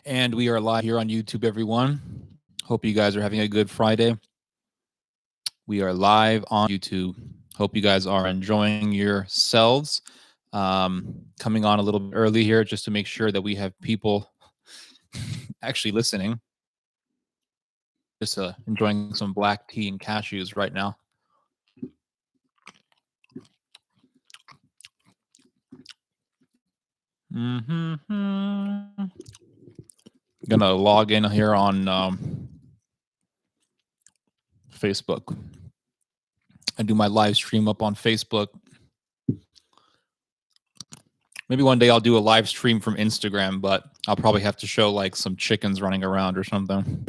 And we are live here on YouTube, everyone. Hope you guys are having a good Friday. We are live on YouTube. Hope you guys are enjoying yourselves. Coming on a little bit early here just to make sure that we have people actually listening. Just enjoying some black tea and cashews right now. Gonna log in here on Facebook. I do my live stream up on Facebook. Maybe one day I'll do a live stream from Instagram, but I'll probably have to show like some chickens running around or something.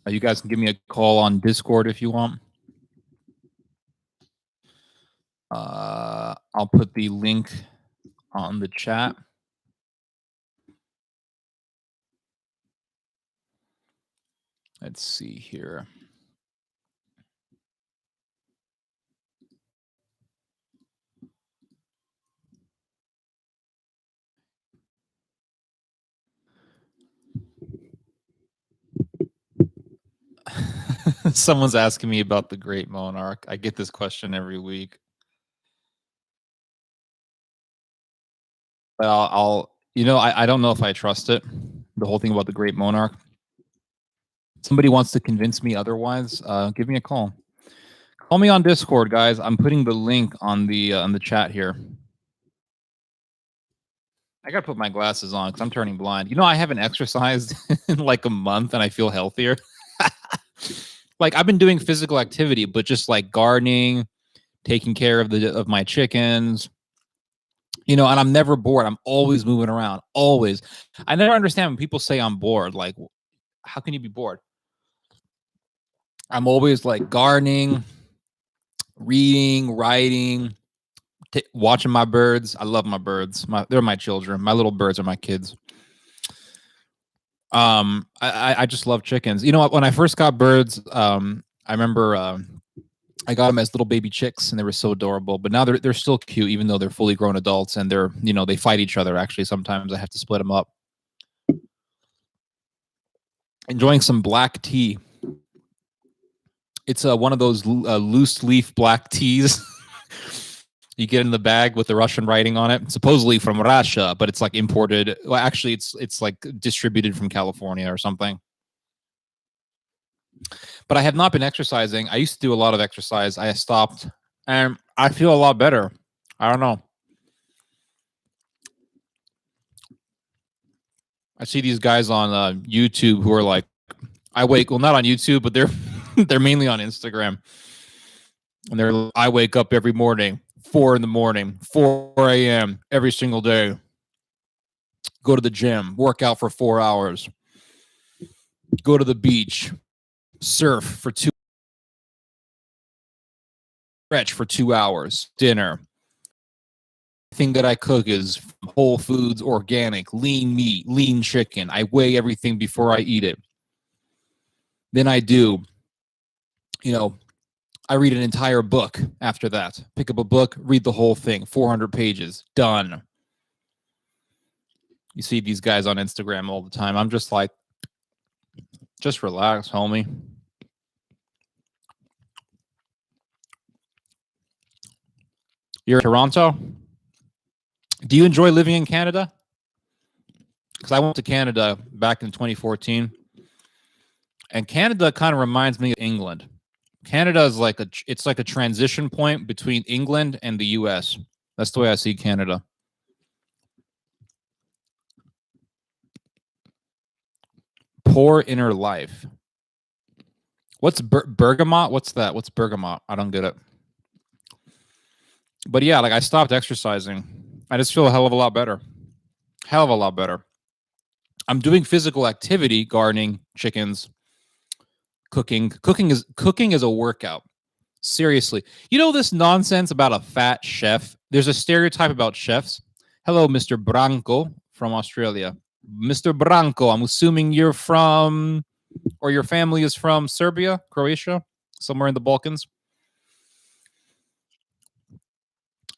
You guys can give me a call on Discord if you want. I'll put the link on the chat. Let's see here. Someone's asking me about the Great Monarch. I get this question every week. I'll I don't know if I trust it. The whole thing about the Great Monarch. Somebody wants to convince me otherwise, give me a call. Call me on Discord, guys. I'm putting the link on the chat here. I gotta put my glasses on because I'm turning blind. I haven't exercised in like a month and I feel healthier. Like I've been doing physical activity, but just like gardening, taking care of my chickens, and I'm never bored. I'm always moving around, always. I never understand when people say I'm bored. Like, how can you be bored? I'm always like gardening, reading, writing, watching my birds. I love my birds. They're my children. My little birds are my kids. I just love chickens. When I first got birds, I remember I got them as little baby chicks, and they were so adorable. But now they're still cute, even though they're fully grown adults, and they're they fight each other. Actually, sometimes I have to split them up. Enjoying some black tea. It's one of those loose leaf black teas. You get in the bag with the Russian writing on it, supposedly from Russia, but it's like imported. Well, actually, it's like distributed from California or something. But I have not been exercising. I used to do a lot of exercise. I stopped, and I feel a lot better. I don't know. I see these guys on YouTube who are like, not on YouTube, but they're mainly on Instagram, and I wake up every morning, 4 a.m, 4 a.m. every single day. Go to the gym, work out for 4 hours, go to the beach, surf for 2 stretch for 2 hours, dinner. Everything that I cook is whole foods, organic, lean meat, lean chicken. I weigh everything before I eat it. Then I read an entire book after that. Pick up a book, read the whole thing, 400 pages, done. You see these guys on Instagram all the time. I'm just like, just relax, homie. You're in Toronto? Do you enjoy living in Canada? Because I went to Canada back in 2014. And Canada kind of reminds me of England. Canada is like a transition point between England and the US. That's the way I see Canada. Poor inner life. What's bergamot? What's that? What's bergamot? I don't get it. But yeah, like I stopped exercising. I just feel a hell of a lot better. Hell of a lot better. I'm doing physical activity, gardening, chickens, cooking. Cooking is a workout. Seriously. You know this nonsense about a fat chef? There's a stereotype about chefs. Hello, Mr. Branco from Australia. Mr. Branco, I'm assuming you're from, or your family is from Serbia, Croatia, somewhere in the Balkans.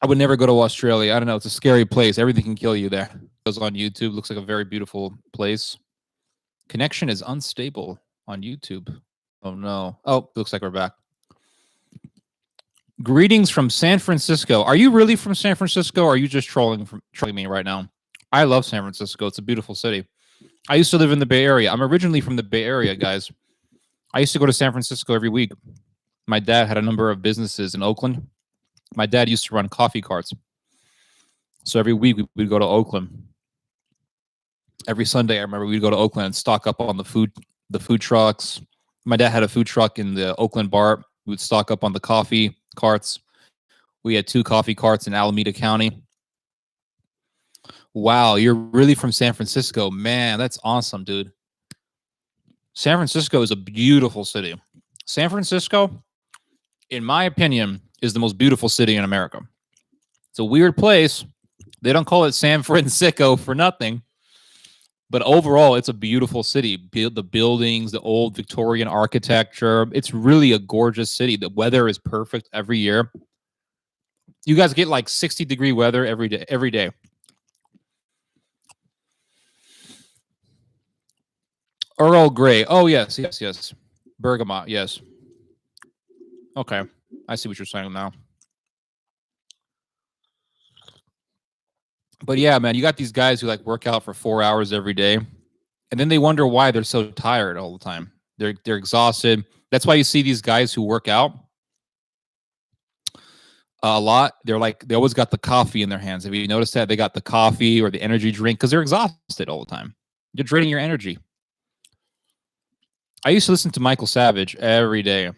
I would never go to Australia. I don't know. It's a scary place. Everything can kill you there. It goes on YouTube. Looks like a very beautiful place. Connection is unstable on YouTube. Oh, no. Oh, looks like we're back. Greetings from San Francisco. Are you really from San Francisco, or are you just trolling me right now? I love San Francisco. It's a beautiful city. I used to live in the Bay Area. I'm originally from the Bay Area, guys. I used to go to San Francisco every week. My dad had a number of businesses in Oakland. My dad used to run coffee carts. So every week we'd go to Oakland. Every Sunday, I remember we'd go to Oakland and stock up on the food trucks. My dad had a food truck in the Oakland bar. We would stock up on the coffee carts. We had 2 coffee carts in Alameda County. Wow, you're really from San Francisco. Man, that's awesome, dude. San Francisco is a beautiful city. San Francisco, in my opinion, is the most beautiful city in America. It's a weird place. They don't call it San Francisco for nothing. But overall, it's a beautiful city. The buildings, the old Victorian architecture. It's really a gorgeous city. The weather is perfect every year. You guys get like 60-degree weather every day. Earl Grey. Oh, yes. Bergamot, yes. Okay. I see what you're saying now. But yeah, man, you got these guys who like work out for 4 hours every day, and then they wonder why they're so tired all the time. They're exhausted. That's why you see these guys who work out a lot. They always got the coffee in their hands. Have you noticed that? They got the coffee or the energy drink because they're exhausted all the time. You're draining your energy. I used to listen to Michael Savage every day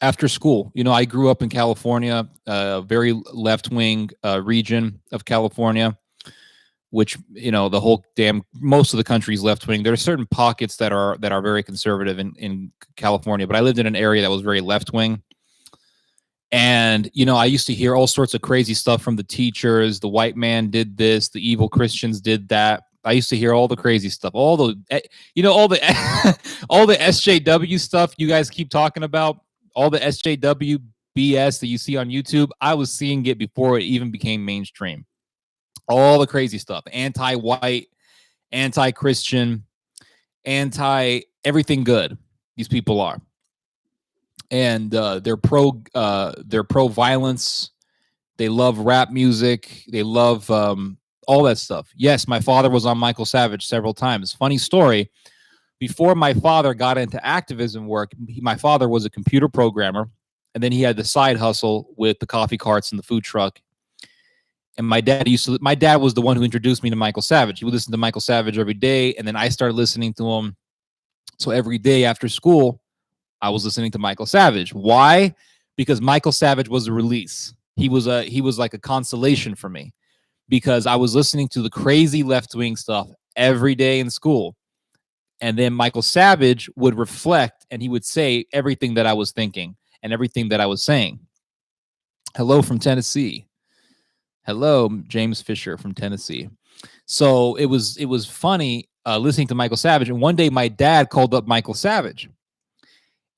after school. You know, I grew up in California, a very left-wing region of California, which, you know, the whole most of the country is left-wing. There are certain pockets that are very conservative in California, but I lived in an area that was very left-wing. And, you know, I used to hear all sorts of crazy stuff from the teachers. The white man did this. The evil Christians did that. I used to hear all the crazy stuff, all the all the SJW stuff you guys keep talking about, all the SJW BS that you see on YouTube. I was seeing it before it even became mainstream. All the crazy stuff, anti-white, anti-Christian, anti-everything good. These people are. And they're pro violence. They love rap music. They love all that stuff. Yes, my father was on Michael Savage several times. Funny story. Before my father got into activism work, my father was a computer programmer, and then he had the side hustle with the coffee carts and the food truck. And my dad was the one who introduced me to Michael Savage. He would listen to Michael Savage every day, and then I started listening to him. So every day after school, I was listening to Michael Savage. Why? Because Michael Savage was a release. He was like a consolation for me, because I was listening to the crazy left-wing stuff every day in school. And then Michael Savage would reflect, and he would say everything that I was thinking and everything that I was saying. Hello from Tennessee. Hello, James Fisher from Tennessee. So it was funny listening to Michael Savage. And one day my dad called up Michael Savage.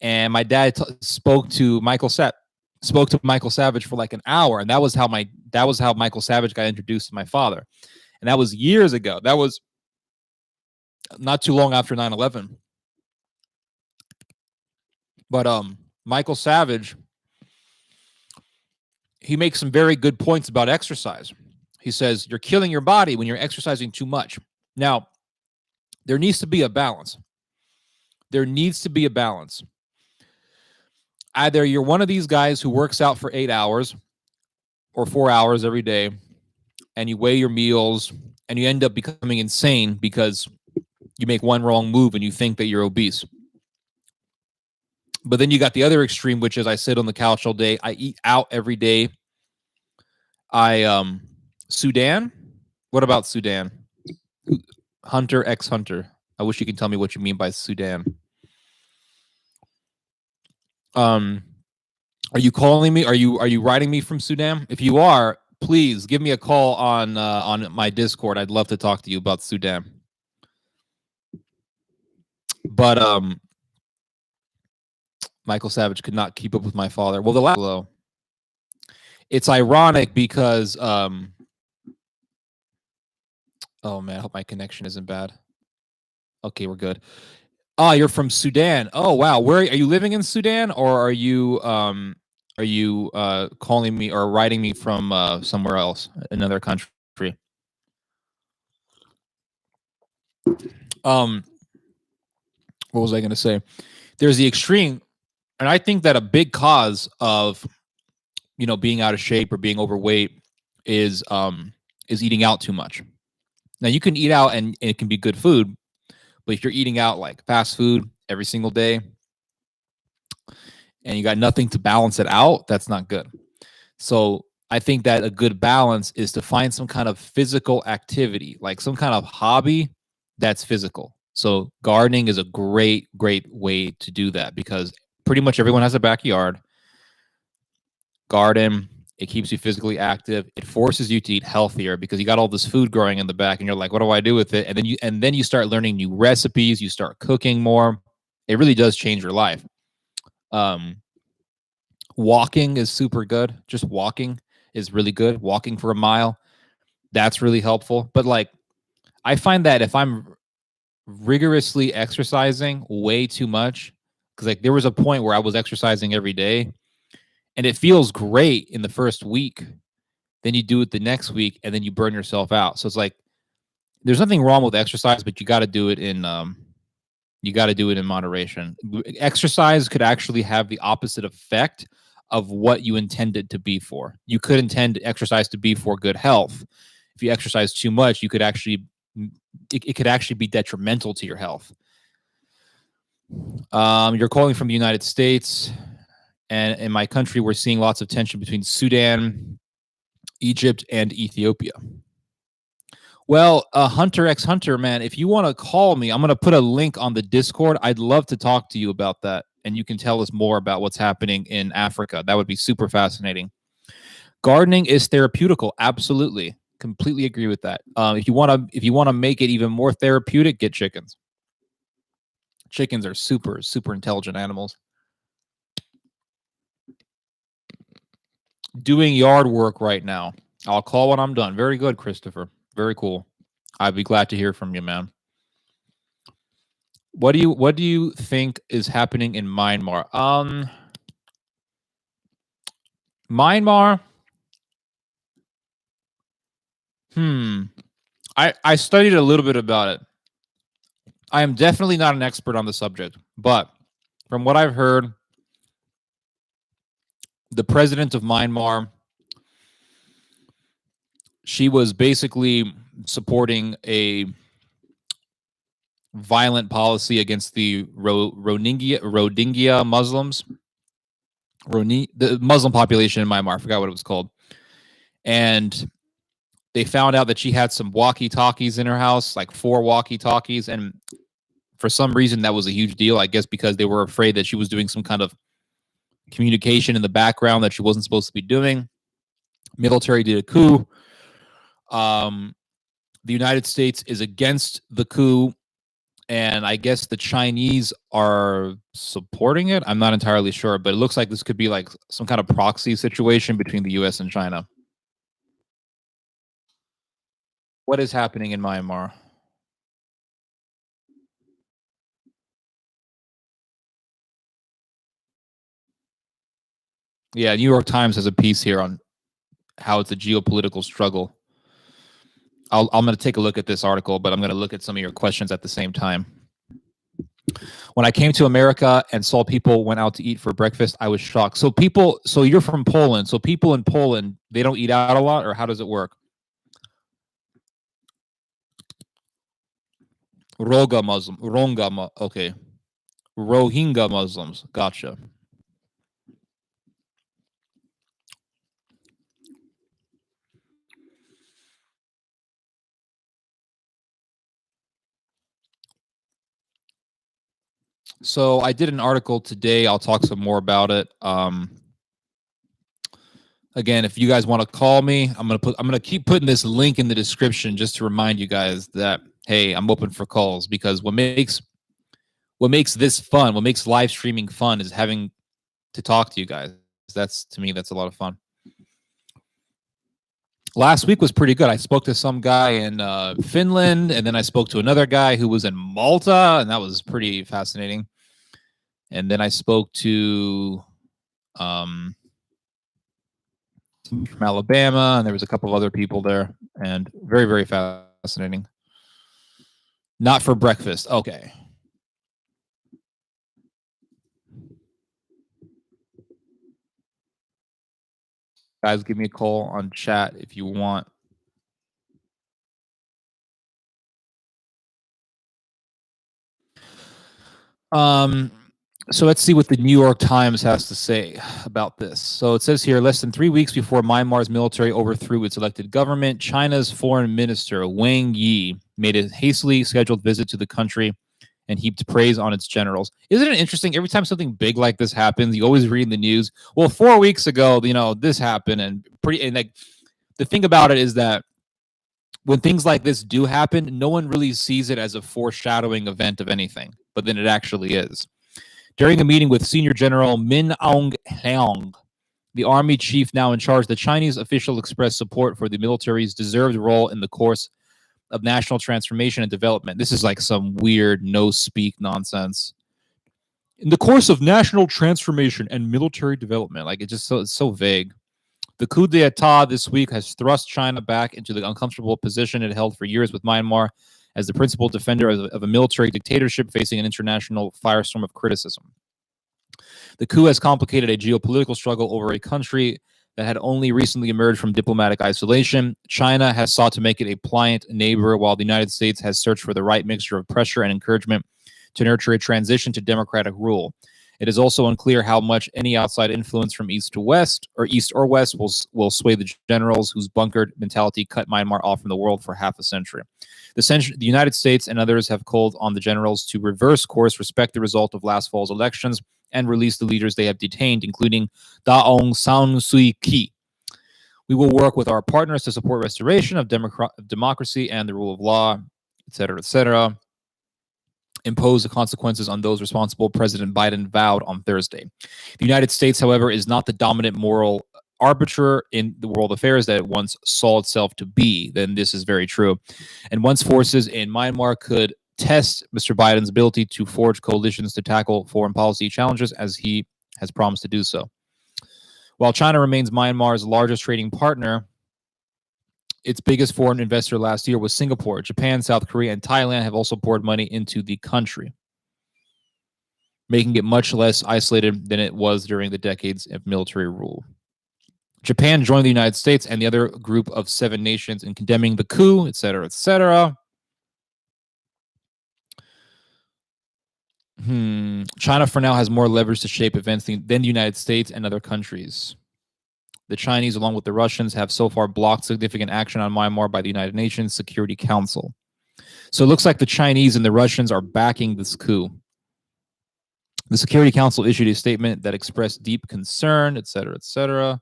And my dad spoke to Michael Savage for like an hour, and that was how Michael Savage got introduced to my father, and that was years ago. That was not too long after 9/11. But Michael Savage, he makes some very good points about exercise. He says you're killing your body when you're exercising too much. Now, there needs to be a balance. There needs to be a balance. Either you're one of these guys who works out for 8 hours or 4 hours every day, and you weigh your meals, and you end up becoming insane because you make one wrong move and you think that you're obese. But then you got the other extreme, which is I sit on the couch all day. I eat out every day. Sudan? What about Sudan? Hunter X Hunter. I wish you could tell me what you mean by Sudan. Are you calling me? Are you writing me from Sudan? If you are, please give me a call on my Discord. I'd love to talk to you about Sudan. But Michael Savage could not keep up with my father. Well, the last blow. It's ironic because oh man, I hope my connection isn't bad. Okay, we're good. Oh, you're from Sudan. Oh wow, where are you living in Sudan, or are you calling me or writing me from somewhere else, another country? Um, what was I going to say? There's the extreme, and I think that a big cause of being out of shape or being overweight is eating out too much. Now you can eat out and it can be good food, but if you're eating out like fast food every single day and you got nothing to balance it out, that's not good. So I think that a good balance is to find some kind of physical activity, like some kind of hobby that's physical. So gardening is a great way to do that because pretty much everyone has a backyard. Garden, it keeps you physically active. It forces you to eat healthier because you got all this food growing in the back and you're like, what do I do with it? And then you start learning new recipes, you start cooking more. It really does change your life. Walking is super good. Just walking is really good. Walking for a mile, that's really helpful. But like I find that if I'm rigorously exercising way too much, because like there was a point where I was exercising every day and it feels great in the first week. Then you do it the next week and then you burn yourself out. So it's like there's nothing wrong with exercise, but you got to do it in moderation. Exercise could actually have the opposite effect of what you intended to be for. You could intend exercise to be for good health. If you exercise too much, you could actually it could actually be detrimental to your health. You're calling from the United States, and in my country, we're seeing lots of tension between Sudan, Egypt, and Ethiopia. Well, Hunter x Hunter, man, if you want to call me, I'm going to put a link on the Discord. I'd love to talk to you about that, and you can tell us more about what's happening in Africa. That would be super fascinating. Gardening is therapeutical, absolutely, completely agree with that. If you want to make it even more therapeutic, get chickens. Chickens are super intelligent animals. Doing yard work right now. I'll call when I'm done. Very good, Christopher. Very cool. I'd be glad to hear from you, man. What do you think is happening in Myanmar? Myanmar. I studied a little bit about it. I am definitely not an expert on the subject, but from what I've heard, the president of Myanmar, she was basically supporting a violent policy against the Rohingya Muslims, the Muslim population in Myanmar. I forgot what it was called. And they found out that she had some walkie-talkies in her house, like 4 walkie-talkies. And for some reason, that was a huge deal, I guess, because they were afraid that she was doing some kind of communication in the background that she wasn't supposed to be doing. Military did a coup. The United States is against the coup, and I guess the Chinese are supporting it. I'm not entirely sure, but it looks like this could be like some kind of proxy situation between the US and China. What is happening in Myanmar? Yeah, New York Times has a piece here on how it's a geopolitical struggle. I'm going to take a look at this article, but I'm going to look at some of your questions at the same time. When I came to America and saw people went out to eat for breakfast, I was shocked. So you're from Poland. So people in Poland, they don't eat out a lot, or how does it work? Okay. Rohingya Muslims. Gotcha. So I did an article today. I'll talk some more about it. Again, if you guys want to call me, I'm gonna keep putting this link in the description just to remind you guys that hey, I'm open for calls, because what makes this fun, what makes live streaming fun, is having to talk to you guys. To me, that's a lot of fun. Last week was pretty good. I spoke to some guy in Finland, and then I spoke to another guy who was in Malta, and that was pretty fascinating. And then I spoke to from Alabama, and there was a couple of other people there, and very, very fascinating. Not for breakfast. Okay. Guys, give me a call on chat if you want. So let's see what the New York Times has to say about this. So it says here, less than 3 weeks before Myanmar's military overthrew its elected government, China's foreign minister, Wang Yi, made a hastily scheduled visit to the country and heaped praise on its generals. Isn't it interesting? Every time something big like this happens, you always read in the news, well, 4 weeks ago, this happened, and like the thing about it is that when things like this do happen, no one really sees it as a foreshadowing event of anything, but then it actually is. During a meeting with Senior General Min Aung Hlaing, the army chief now in charge, the Chinese official expressed support for the military's deserved role in the course of national transformation and development. This is like some weird no-speak nonsense. In the course of national transformation and military development, like it's so vague. The coup d'etat this week has thrust China back into the uncomfortable position it held for years with Myanmar as the principal defender of a military dictatorship facing an international firestorm of criticism. The coup has complicated a geopolitical struggle over a country that had only recently emerged from diplomatic isolation. China has sought to make it a pliant neighbor, while the United States has searched for the right mixture of pressure and encouragement to nurture a transition to democratic rule. It is also unclear how much any outside influence from east to west, or east or west, will sway the generals whose bunkered mentality cut Myanmar off from the world for half a century. The United States and others have called on the generals to reverse course, respect the result of last fall's elections, and release the leaders they have detained, including Daw San Suu Kyi. We will work with our partners to support restoration of democracy and the rule of law, etc., etc. Impose the consequences on those responsible, President Biden vowed on Thursday. The United States, however, is not the dominant moral arbiter in the world affairs that it once saw itself to be. Then this is very true. And once forces in Myanmar could test Mr. Biden's ability to forge coalitions to tackle foreign policy challenges, as he has promised to do so. While China remains Myanmar's largest trading partner, its biggest foreign investor last year was Singapore. Japan, South Korea, and Thailand have also poured money into the country, making it much less isolated than it was during the decades of military rule. Japan joined the United States and the other group of 7 nations in condemning the coup, etc., etc. China for now has more leverage to shape events than the United States and other countries. The Chinese, along with the Russians, have so far blocked significant action on Myanmar by the United Nations Security Council. So it looks like the Chinese and the Russians are backing this coup. The Security Council issued a statement that expressed deep concern, etc., etc.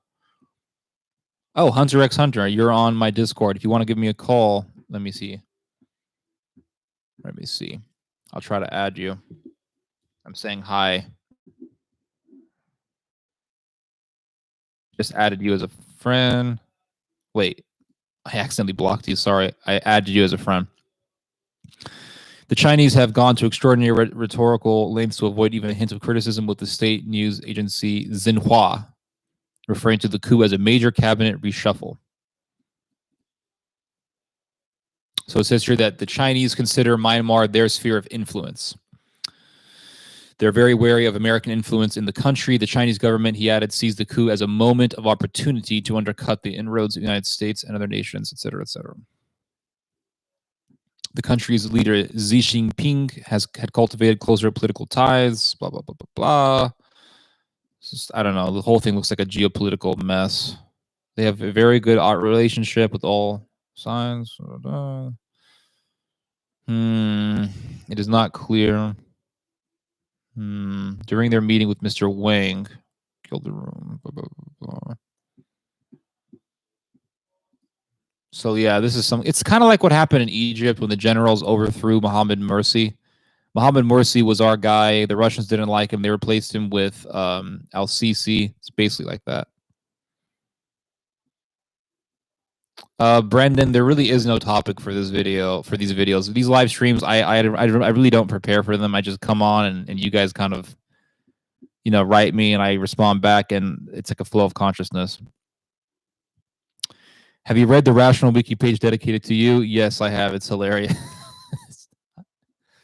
Oh, Hunter x Hunter, you're on my Discord. If you want to give me a call, let me see. I'll try to add you. I'm saying hi. Just added you as a friend. Wait, I accidentally blocked you. Sorry, I added you as a friend. The Chinese have gone to extraordinary rhetorical lengths to avoid even a hint of criticism, with the state news agency Xinhua referring to the coup as a major cabinet reshuffle. So it says here that the Chinese consider Myanmar their sphere of influence. They're very wary of American influence in the country. The Chinese government, he added, sees the coup as a moment of opportunity to undercut the inroads of the United States and other nations, etc., etc. The country's leader, Xi Jinping, had cultivated closer political ties, blah, blah, blah, blah, blah. Just, I don't know. The whole thing looks like a geopolitical mess. They have a very good relationship with all sides. It is not clear. During their meeting with Mr. Wang, killed the room. Blah, blah, blah, blah. So yeah, this is some. It's kind of like what happened in Egypt when the generals overthrew Mohammed Morsi. Mohammed Morsi was our guy. The Russians didn't like him. They replaced him with Al Sisi. It's basically like that. Brendan, there really is no topic for this video, for these videos. These live streams, I really don't prepare for them. I just come on and you guys kind of, write me and I respond back, and it's like a flow of consciousness. Have you read the Rational Wiki page dedicated to you? Yes, I have. It's hilarious.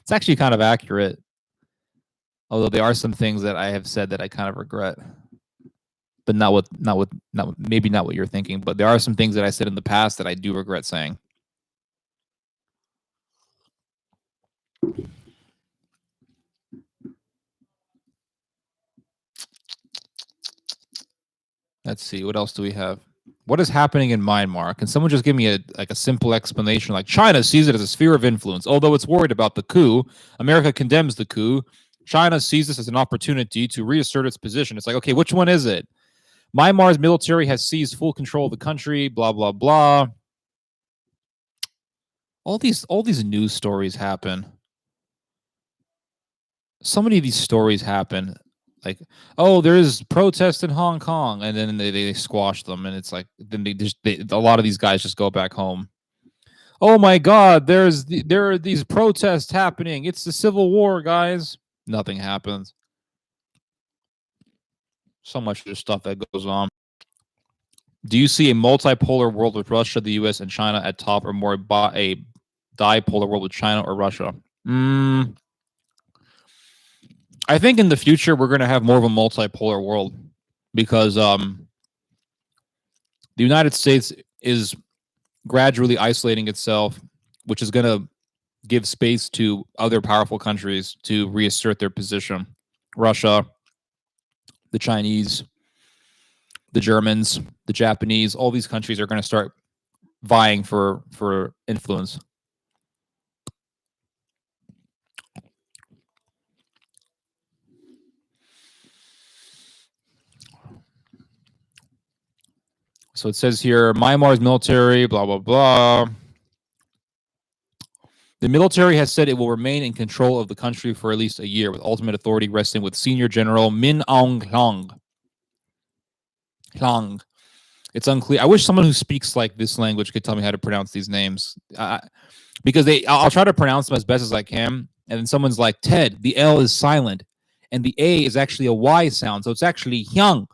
It's actually kind of accurate, although there are some things that I have said that I kind of regret, but maybe not what you're thinking. But there are some things that I said in the past that I do regret saying. Let's see, what else do we have? What is happening in Myanmar? Can someone just give me a simple explanation? Like, China sees it as a sphere of influence. Although it's worried about the coup, America condemns the coup. China sees this as an opportunity to reassert its position. It's like, okay, which one is it? Myanmar's military has seized full control of the country, blah, blah, blah. All these news stories happen. So many of these stories happen. Like, oh, there's protests in Hong Kong, and then they squash them, and it's like then a lot of these guys just go back home. Oh my God, there are these protests happening. It's the Civil War, guys. Nothing happens. So much of stuff that goes on. Do you see a multipolar world with Russia, the U.S., and China at top, or more a dipolar world with China or Russia? I think in the future we're going to have more of a multipolar world because the United States is gradually isolating itself, which is going to give space to other powerful countries to reassert their position. Russia, the Chinese, the Germans, the Japanese, all these countries are going to start vying for influence. So it says here, Myanmar's military, blah, blah, blah. The military has said it will remain in control of the country for at least a year, with ultimate authority resting with Senior General Min Aung Hlaing. It's unclear. I wish someone who speaks like this language could tell me how to pronounce these names, because I'll try to pronounce them as best as I can, and then someone's like, Ted, the L is silent, and the A is actually a Y sound, so it's actually Hyung.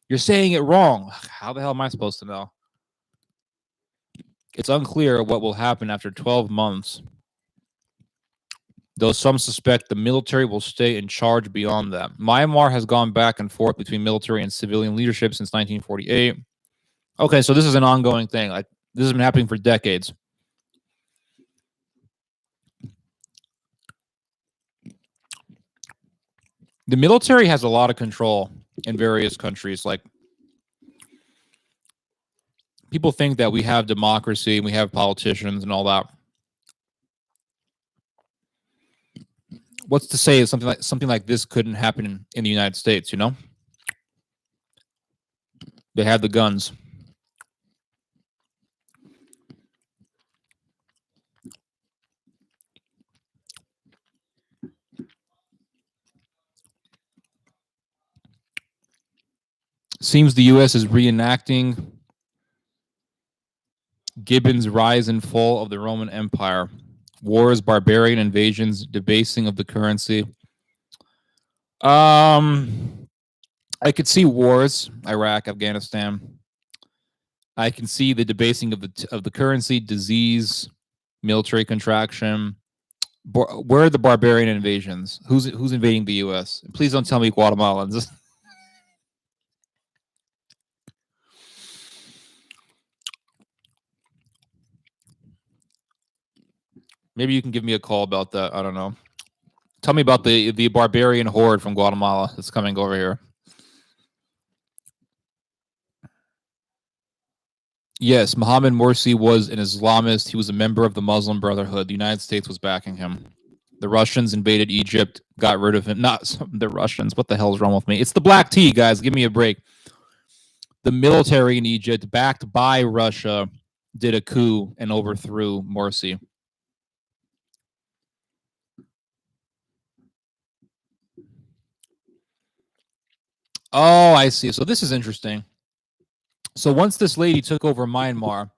You're saying it wrong. How the hell am I supposed to know? It's unclear what will happen after 12 months, though some suspect the military will stay in charge beyond that. Myanmar has gone back and forth between military and civilian leadership since 1948. Okay, so this is an ongoing thing. Like, this has been happening for decades. The military has a lot of control in various countries. Like, people think that we have democracy and we have politicians and all that. What's to say something like this couldn't happen in the United States, They have the guns. Seems the U.S. is reenacting Gibbon's rise and fall of the Roman Empire. Wars, barbarian invasions, debasing of the currency. I could see wars, Iraq, Afghanistan. I can see the debasing of the currency, disease, military contraction. Where are the barbarian invasions? Who's invading the U.S.? Please don't tell me Guatemalans. Maybe you can give me a call about that. I don't know. Tell me about the barbarian horde from Guatemala that's coming over here. Yes, Mohammed Morsi was an Islamist. He was a member of the Muslim Brotherhood. The United States was backing him. The Russians invaded Egypt, got rid of him. Not the Russians. What the hell is wrong with me? It's the black tea, guys. Give me a break. The military in Egypt, backed by Russia, did a coup and overthrew Morsi. Oh, I see. So this is interesting. So once this lady took over Myanmar,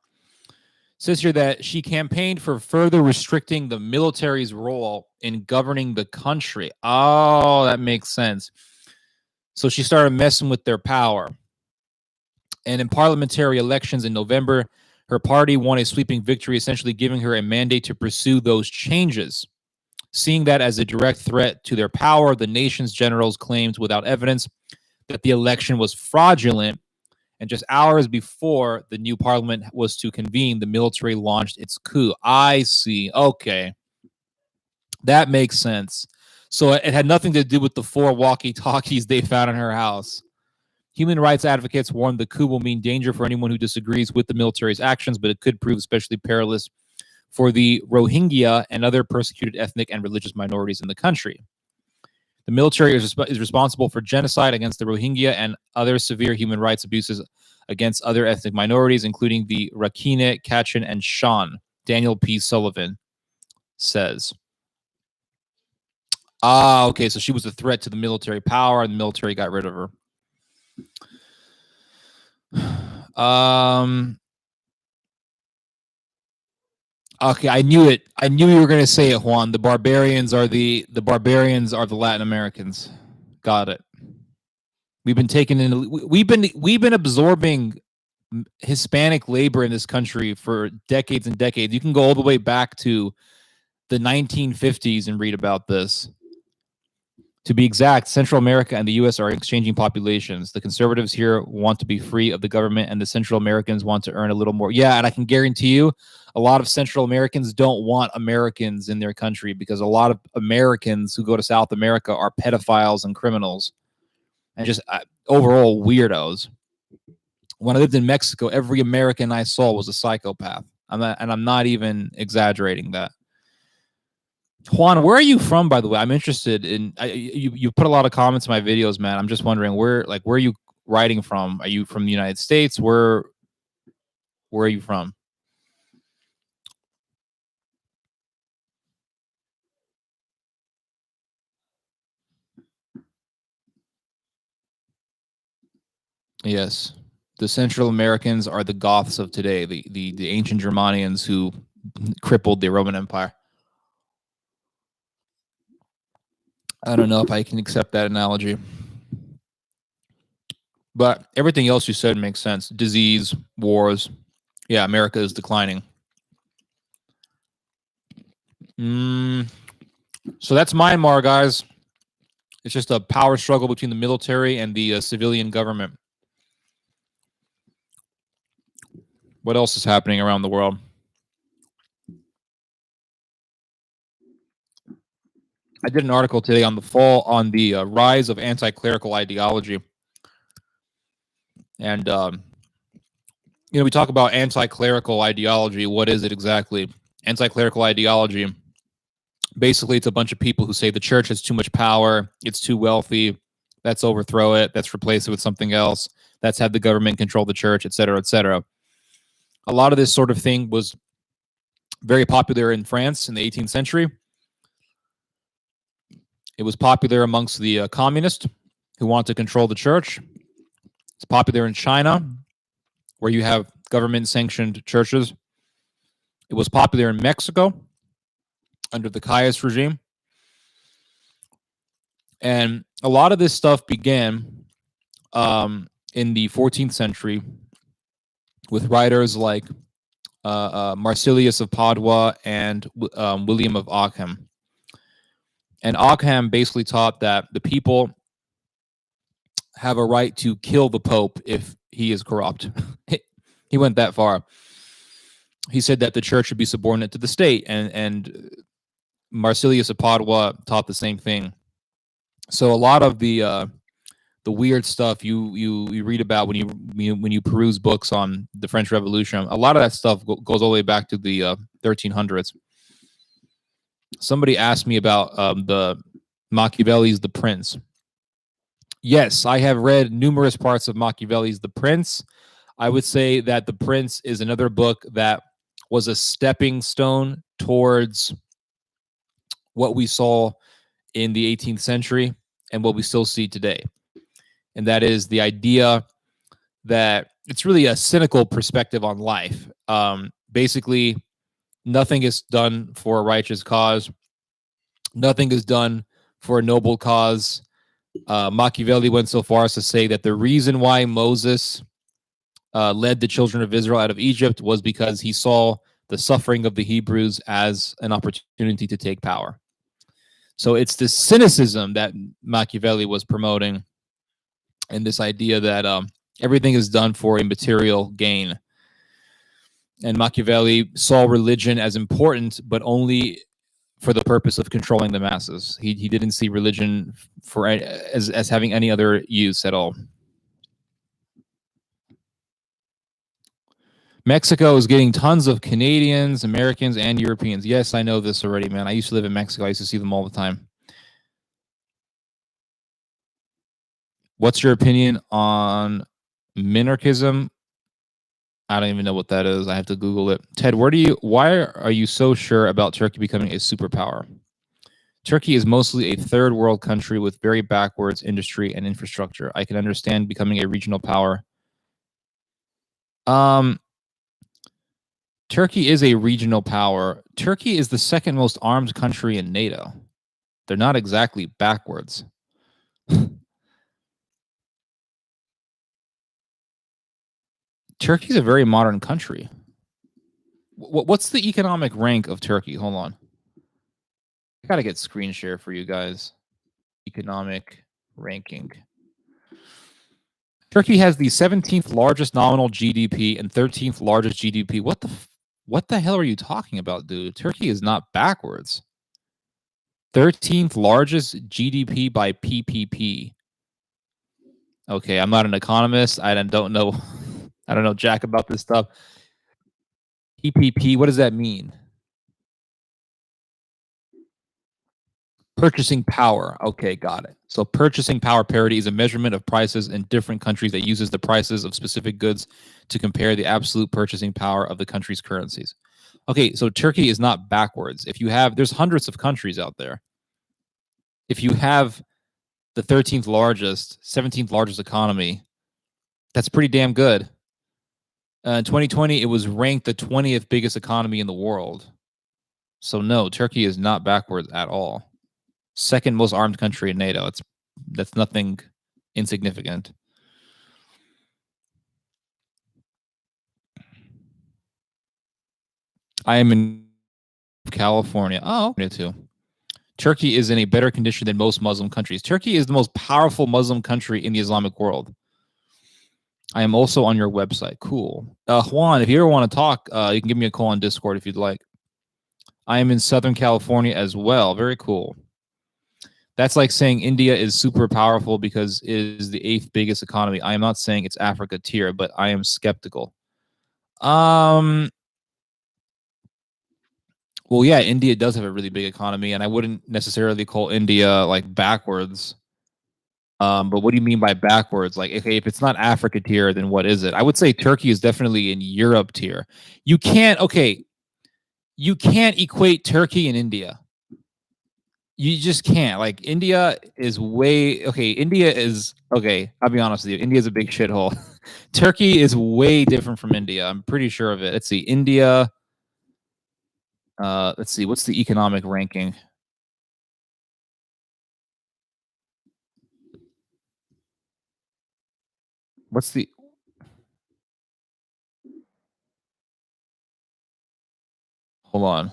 says here that she campaigned for further restricting the military's role in governing the country. Oh, that makes sense. So she started messing with their power. And in parliamentary elections in November, her party won a sweeping victory, essentially giving her a mandate to pursue those changes. Seeing that as a direct threat to their power, the nation's generals claimed without evidence that the election was fraudulent. And just hours before the new parliament was to convene, the military launched its coup. I see. Okay. That makes sense. So it had nothing to do with the 4 walkie-talkies they found in her house. Human rights advocates warned the coup will mean danger for anyone who disagrees with the military's actions, but it could prove especially perilous for the Rohingya and other persecuted ethnic and religious minorities in the country. The military is responsible for genocide against the Rohingya and other severe human rights abuses against other ethnic minorities, including the Rakhine, Kachin, and Shan, Daniel P. Sullivan says. Ah, okay, so she was a threat to the military power, and the military got rid of her. Okay, I knew it. I knew you were going to say it, Juan. The barbarians are the Latin Americans. Got it. We've been taking in. We've been absorbing Hispanic labor in this country for decades and decades. You can go all the way back to the 1950s and read about this. To be exact, Central America and the U.S. are exchanging populations. The conservatives here want to be free of the government, and the Central Americans want to earn a little more. Yeah, and I can guarantee you, a lot of Central Americans don't want Americans in their country because a lot of Americans who go to South America are pedophiles and criminals and just overall weirdos. When I lived in Mexico, every American I saw was a psychopath. I'm not even exaggerating that. Juan, where are you from, by the way? I'm interested in you put a lot of comments in my videos, man. I'm just wondering where are you writing from? Are you from the United States? Where are you from? Yes. The Central Americans are the Goths of today, the ancient Germanians who crippled the Roman Empire. I don't know if I can accept that analogy. But everything else you said makes sense. Disease, wars. Yeah, America is declining. So that's Myanmar, guys. It's just a power struggle between the military and the civilian government. What else is happening around the world? I did an article today on the rise of anti-clerical ideology, and we talk about anti-clerical ideology. What is it exactly? Anti-clerical ideology. Basically, it's a bunch of people who say the church has too much power, it's too wealthy. Let's overthrow it. Let's replace it with something else. Let's have the government control the church, et cetera, et cetera. A lot of this sort of thing was very popular in France in the 18th century. It was popular amongst the communists who want to control the church. It's popular in China, where you have government-sanctioned churches. It was popular in Mexico under the Caius regime. And a lot of this stuff began in the 14th century with writers like Marsilius of Padua and William of Ockham. And Ockham basically taught that the people have a right to kill the Pope if he is corrupt. He went that far. He said that the church should be subordinate to the state, and Marsilius of Padua taught the same thing. So a lot of the weird stuff you read about when you peruse books on the French Revolution, a lot of that stuff goes all the way back to the 1300s. Somebody asked me about the Machiavelli's The Prince. Yes, I have read numerous parts of Machiavelli's The Prince. I would say that The Prince is another book that was a stepping stone towards what we saw in the 18th century and what we still see today. And that is the idea that it's really a cynical perspective on life. Basically, nothing is done for a righteous cause. Nothing is done for a noble cause. Machiavelli went so far as to say that the reason why Moses led the children of Israel out of Egypt was because he saw the suffering of the Hebrews as an opportunity to take power. So it's this cynicism that Machiavelli was promoting, and this idea that everything is done for a material gain. And Machiavelli saw religion as important, but only for the purpose of controlling the masses. He didn't see religion for as having any other use at all. Mexico is getting tons of Canadians, Americans, and Europeans. Yes, I know this already, man. I used to live in Mexico. I used to see them all the time. What's your opinion on minarchism? I don't even know what that is. I have to Google it. Ted, why are you so sure about Turkey becoming a superpower? Turkey is mostly a third world country with very backwards industry and infrastructure. I can understand becoming a regional power. Turkey is a regional power. Turkey is the second most armed country in NATO. They're not exactly backwards. Turkey's a very modern country. What's the economic rank of Turkey? Hold on. I gotta get screen share for you guys. Economic ranking. Turkey has the 17th largest nominal GDP and 13th largest GDP. What the hell are you talking about, dude? Turkey is not backwards. 13th largest GDP by PPP. Okay, I'm not an economist. I don't know. I don't know jack about this stuff. PPP, what does that mean? Purchasing power. Okay, got it. So purchasing power parity is a measurement of prices in different countries that uses the prices of specific goods to compare the absolute purchasing power of the country's currencies. Okay, so Turkey is not backwards. There's hundreds of countries out there. If you have the 13th largest, 17th largest economy, that's pretty damn good. In 2020, it was ranked the 20th biggest economy in the world. So no, Turkey is not backwards at all. Second most armed country in NATO. That's nothing insignificant. I am in California. Oh, me too. Turkey is in a better condition than most Muslim countries. Turkey is the most powerful Muslim country in the Islamic world. I am also on your website. Cool. Juan, if you ever want to talk, you can give me a call on Discord if you'd like. I am in Southern California as well. Very cool. That's like saying India is super powerful because it is the 8th biggest economy. I am not saying it's Africa tier, but I am skeptical. Well, yeah, India does have a really big economy, and I wouldn't necessarily call India like backwards. But what do you mean by backwards? Like, okay, if it's not Africa tier, then what is it? I would say Turkey is definitely in Europe tier. You can't equate Turkey and India. You just can't. Like, India is I'll be honest with you. India is a big shithole. Turkey is way different from India. I'm pretty sure of it. Let's see. India. Let's see. What's the economic ranking? Hold on.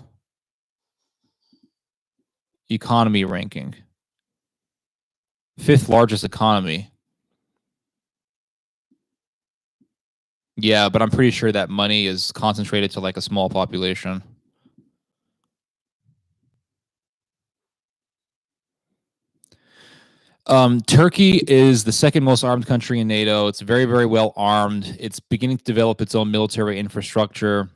Economy ranking. 5th largest economy. Yeah, but I'm pretty sure that money is concentrated to like a small population. Turkey is the second most armed country in NATO. It's very, very well armed. It's beginning to develop its own military infrastructure.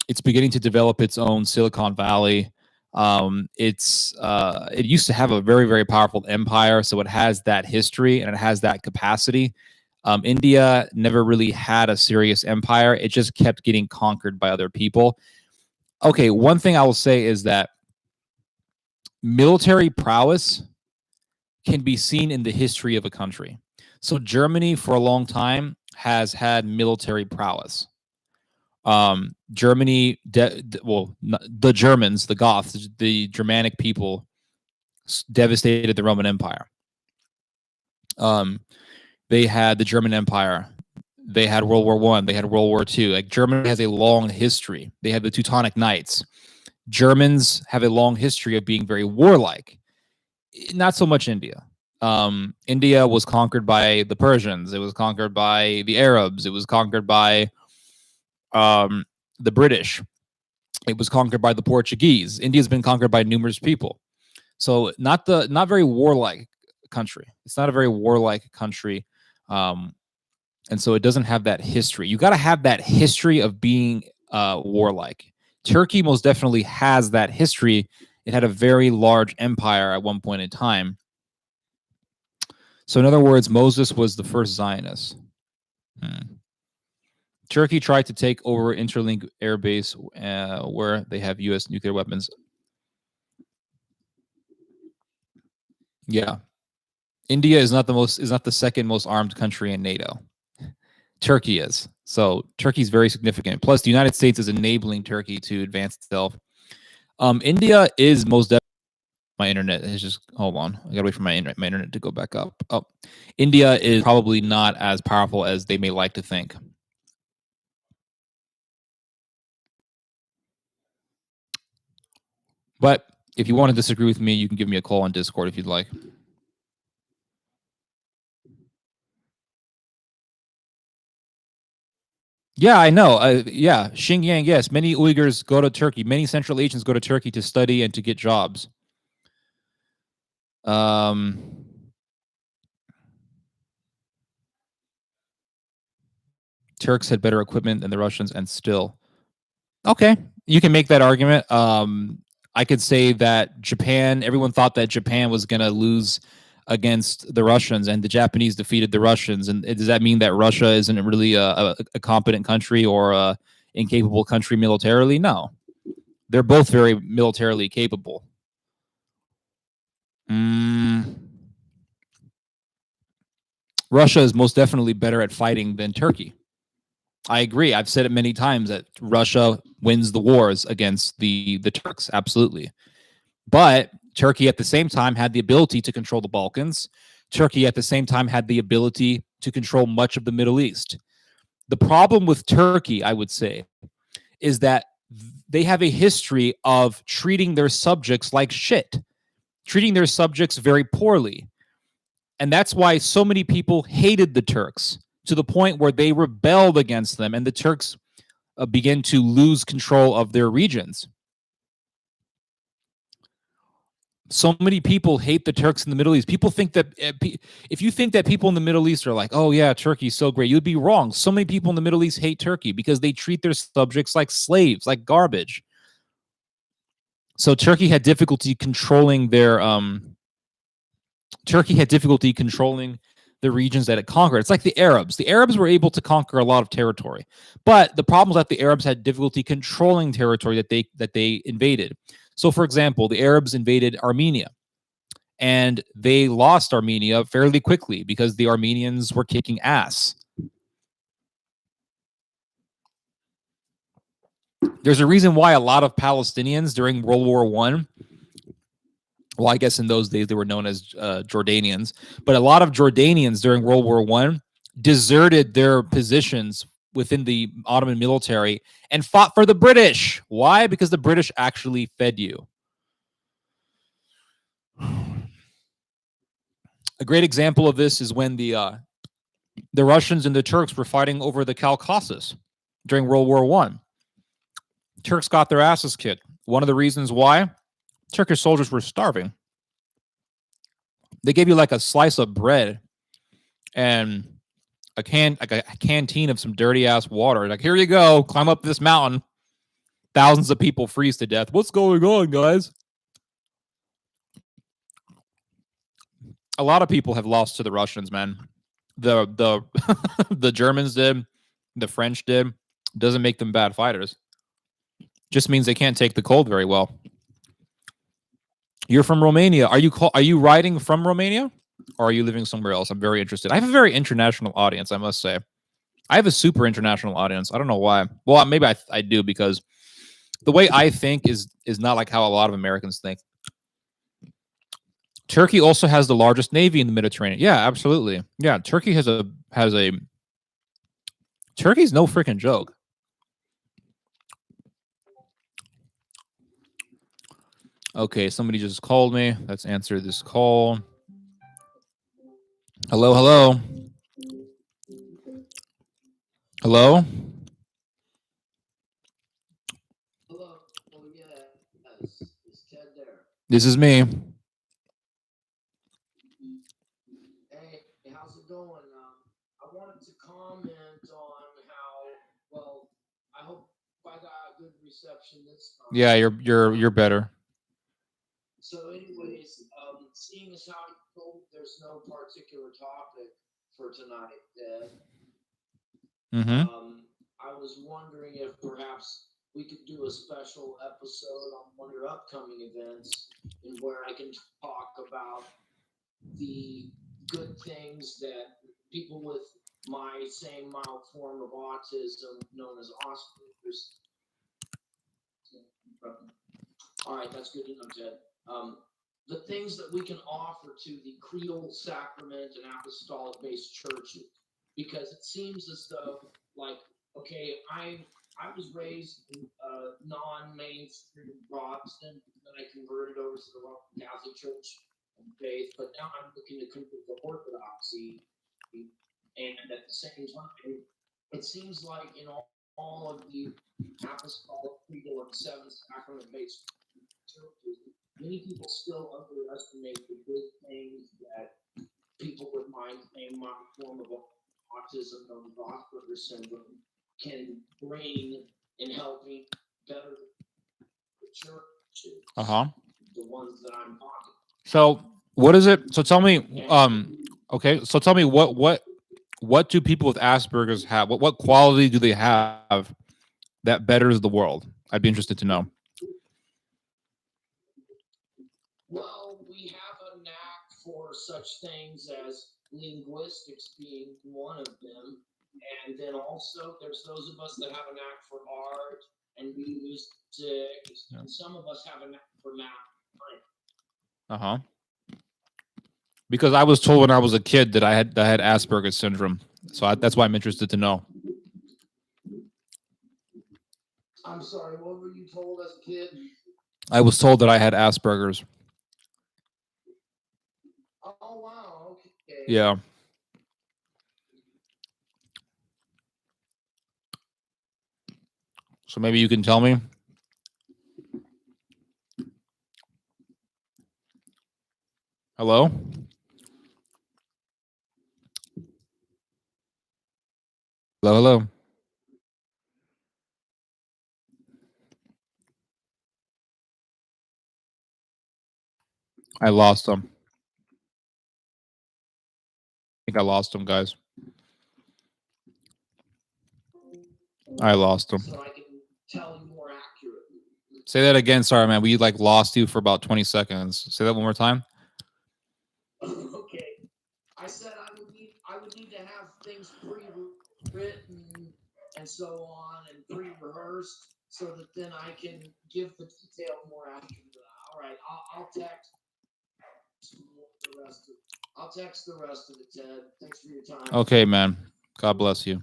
It's beginning to develop its own Silicon Valley. It used to have a very, very powerful empire, so it has that history and it has that capacity. India never really had a serious empire. It just kept getting conquered by other people. Okay, one thing I will say is that military prowess can be seen in the history of a country. So Germany, for a long time, has had military prowess. Germany, the Germans, the Goths, the Germanic people, devastated the Roman Empire. They had the German Empire. They had World War One. They had World War Two. Like Germany has a long history. They had the Teutonic Knights. Germans have a long history of being very warlike. Not so much India. India was conquered by the Persians. It was conquered by the Arabs. It was conquered by the British. It was conquered by the Portuguese. India's been conquered by numerous people. So not very warlike country. It's not a very warlike country. And so it doesn't have that history. You got to have that history of being warlike. Turkey most definitely has that history. It had a very large empire at one point in time. So in other words, Moses was the first Zionist. Turkey tried to take over Interlink Air Base where they have U.S. nuclear weapons. Yeah. India is not the second most armed country in NATO. Turkey is. So Turkey is very significant. Plus, the United States is enabling Turkey to advance itself. India is most definitely. My internet is just, hold on. I gotta wait for my internet to go back up. Oh, India is probably not as powerful as they may like to think. But if you want to disagree with me, you can give me a call on Discord if you'd like. Yeah, I know. Yeah, Xinjiang, yes. Many Uyghurs go to Turkey. Many Central Asians go to Turkey to study and to get jobs. Turks had better equipment than the Russians, and still. Okay, you can make that argument. I could say that Japan, everyone thought that Japan was going to lose against the Russians, and the Japanese defeated the Russians. And does that mean that Russia isn't really a competent country or a incapable country militarily? No. They're both very militarily capable. Russia is most definitely better at fighting than Turkey. I agree. I've said it many times that Russia wins the wars against the Turks. Absolutely. But Turkey at the same time had the ability to control the Balkans. Turkey at the same time had the ability to control much of the Middle East. The problem with Turkey, I would say, is that they have a history of treating their subjects like shit, treating their subjects very poorly. And that's why so many people hated the Turks to the point where they rebelled against them, and the Turks began to lose control of their regions. So many people hate the Turks in the Middle East. People think that if you think that people in the Middle East are like, oh yeah, Turkey's so great, you'd be wrong. So many people in the Middle East hate Turkey because they treat their subjects like slaves, like garbage. So Turkey had difficulty controlling their the regions that it conquered. It's like the Arabs. The Arabs were able to conquer a lot of territory, but the problem was that the Arabs had difficulty controlling territory that they invaded. So, for example, the Arabs invaded Armenia, and they lost Armenia fairly quickly because the Armenians were kicking ass. There's a reason why a lot of Palestinians during World War I, well, I guess in those days they were known as Jordanians, but a lot of Jordanians during World War I deserted their positions within the Ottoman military and fought for the British. Why? Because the British actually fed you. A great example of this is when the Russians and the Turks were fighting over the Caucasus during World War I. Turks got their asses kicked. One of the reasons why, Turkish soldiers were starving. They gave you like a slice of bread and a canteen of some dirty ass water. Like, here you go, climb up this mountain. Thousands of people freeze to death. What's going on, guys? A lot of people have lost to the Russians, man. the the Germans did, the French did, doesn't make them bad fighters. Just means they can't take the cold very well. You're from Romania. Are you writing from Romania, or are you living somewhere else? I'm very interested. I have a very international audience, I must say. I have a super international audience. I don't know why. Well, maybe I do, because the way I think is not like how a lot of Americans think. Turkey also has the largest navy in the Mediterranean. Yeah, absolutely. Yeah, Turkey has a Turkey's no freaking joke. Okay, somebody just called me. Let's answer this call. Hello, hello. Hello? Hello. Oh, yes. Is Ted there? This is me. Hey, how's it going? I wanted to comment on how, well, I hope I got a good reception this time. Yeah, you're better. So, anyways, seeing as how you told there's no particular topic for tonight, Ted, I was wondering if perhaps we could do a special episode on one of your upcoming events, and where I can talk about the good things that people with my same mild form of autism, known as Asperger's. All right, that's good to know, Ted. The things that we can offer to the Creole, Sacrament, and Apostolic-based churches, because it seems as though, like, okay, I was raised in non-mainstream Protestant, then I converted over to the Roman Catholic Church faith, but now I'm looking to convert to Orthodoxy, and at the same time, it seems like in all of the Apostolic, Creole, and Seven Sacrament-based churches, many people still underestimate the good things that people with my same form of autism, known as Asperger's syndrome, can bring in helping better the churches. The ones that I'm talking. So what is it? So tell me. Okay. So tell me what do people with Asperger's have? What quality do they have that betters the world? I'd be interested to know. Well, we have a knack for such things as linguistics being one of them. And then also there's those of us that have a knack for art and music, and some of us have a knack for math. Because I was told when I was a kid that I had Asperger's syndrome. So that's why I'm interested to know. I'm sorry, what were you told as a kid? I was told that I had Asperger's. Oh, wow. Okay. Yeah. So maybe you can tell me. Hello? Hello? I lost him. I think I lost him, guys. I lost him. So I can tell you more accurately. Say that again. Sorry, man. We lost you for about 20 seconds. Say that one more time. Okay. I said I would need to have things pre-written and so on and pre-rehearsed so that then I can give the detail more accurately. All right, I'll text the rest of it. I'll text the rest of it, Ted. Thanks for your time. Okay, man. God bless you.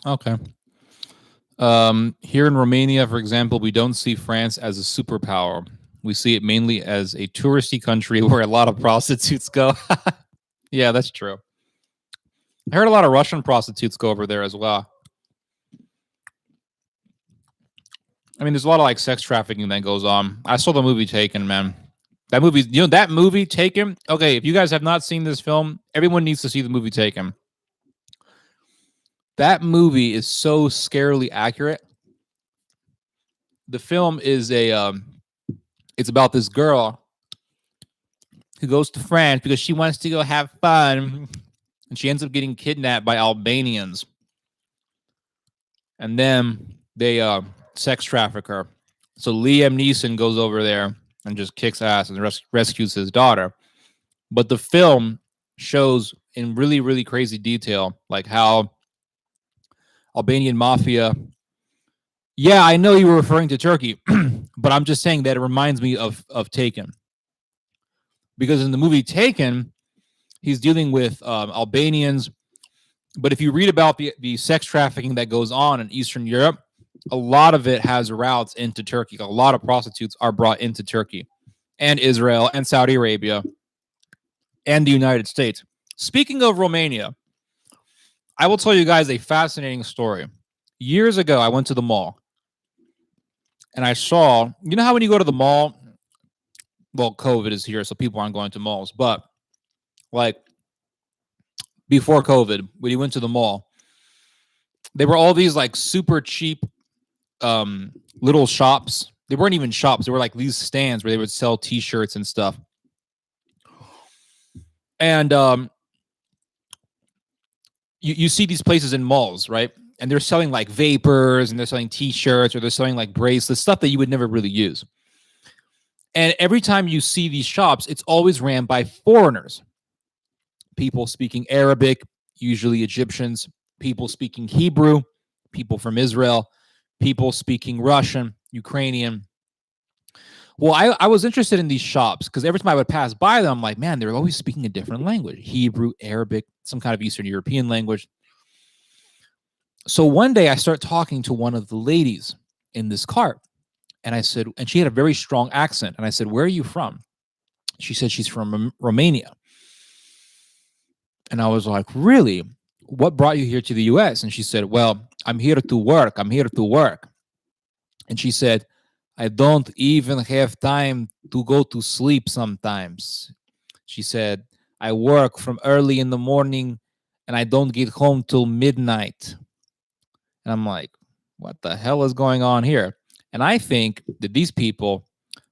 Okay. Here in Romania, for example, we don't see France as a superpower. We see it mainly as a touristy country where a lot of prostitutes go. Yeah, that's true. I heard a lot of Russian prostitutes go over there as well. I mean, there's a lot of sex trafficking that goes on. I saw the movie Taken, man. That movie Taken. Okay, if you guys have not seen this film, everyone needs to see the movie Taken. That movie is so scarily accurate. the film is it's about this girl who goes to France because she wants to go have fun, and she ends up getting kidnapped by Albanians, and then they sex traffic her. So Liam Neeson goes over there and just kicks ass and rescues his daughter. But the film shows in really, really crazy detail, like how Albanian mafia. Yeah, I know you were referring to Turkey, but I'm just saying that it reminds me of Taken, because in the movie Taken, he's dealing with Albanians. But if you read about the sex trafficking that goes on in Eastern Europe, a lot of it has routes into Turkey. A lot of prostitutes are brought into Turkey and Israel and Saudi Arabia and the United States. Speaking of Romania, I will tell you guys a fascinating story. Years ago, I went to the mall and I saw, you know how when you go to the mall, well, COVID is here, so people aren't going to malls, but like before COVID, when you went to the mall, there were all these like super cheap little shops. They weren't even shops. They were like these stands where they would sell T-shirts and stuff. And you see these places in malls, right? And they're selling like vapors, and they're selling T-shirts, or they're selling like bracelets, stuff that you would never really use. And every time you see these shops, it's always ran by foreigners, people speaking Arabic, usually Egyptians, people speaking Hebrew, people from Israel, people speaking Russian, Ukrainian. Well, I was interested in these shops because every time I would pass by them, I'm like, man, they're always speaking a different language: Hebrew, Arabic, some kind of Eastern European language. So one day I start talking to one of the ladies in this cart, and I said, and she had a very strong accent. And I said, where are you from? She said she's from Romania. And I was like, really? What brought you here to the US? And she said, well, I'm here to work. I'm here to work. And she said, I don't even have time to go to sleep sometimes. She said, I work from early in the morning and I don't get home till midnight. And I'm like, what the hell is going on here? And I think that these people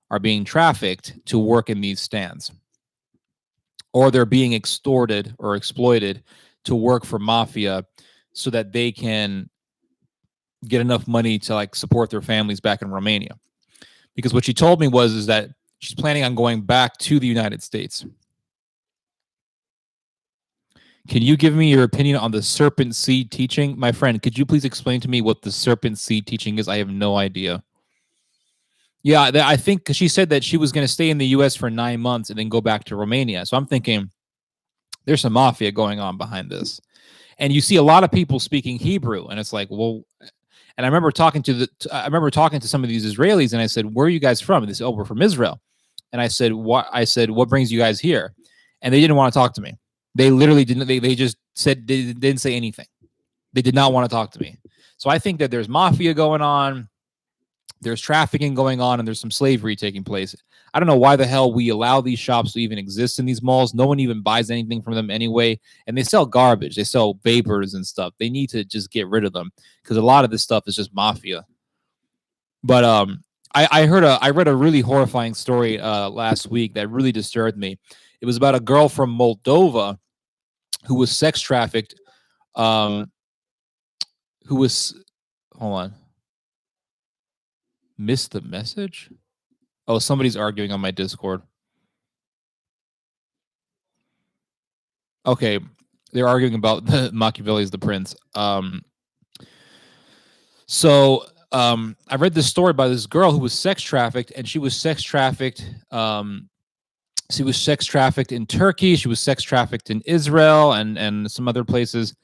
are being trafficked to work in these stands, or they're being extorted or exploited to work for mafia so that they can get enough money to like support their families back in Romania. Because what she told me is that she's planning on going back to the United States. Can you give me your opinion on the serpent seed teaching? My friend, could you please explain to me what the serpent seed teaching is? I have no idea. Yeah, I think because she said that she was going to stay in the U.S. for 9 months and then go back to Romania. So I'm thinking there's some mafia going on behind this. And you see a lot of people speaking Hebrew, and it's like, well, and I remember talking to some of these Israelis, and I said, where are you guys from? And they said, oh, we're from Israel. And I said, what? I said, what brings you guys here? And they didn't want to talk to me. They literally didn't. They just said they didn't say anything. They did not want to talk to me. So I think that there's mafia going on, there's trafficking going on, and there's some slavery taking place. I don't know why the hell we allow these shops to even exist in these malls. No one even buys anything from them anyway. And they sell garbage. They sell vapors and stuff. They need to just get rid of them because a lot of this stuff is just mafia. But I read a really horrifying story last week that really disturbed me. It was about a girl from Moldova who was sex trafficked. Hold on. Missed the message? Oh, somebody's arguing on my Discord. Okay, they're arguing about the Machiavelli's The Prince. So I read this story by this girl who was sex trafficked, and she was sex trafficked. She was sex trafficked in Turkey. She was sex trafficked in Israel and some other places.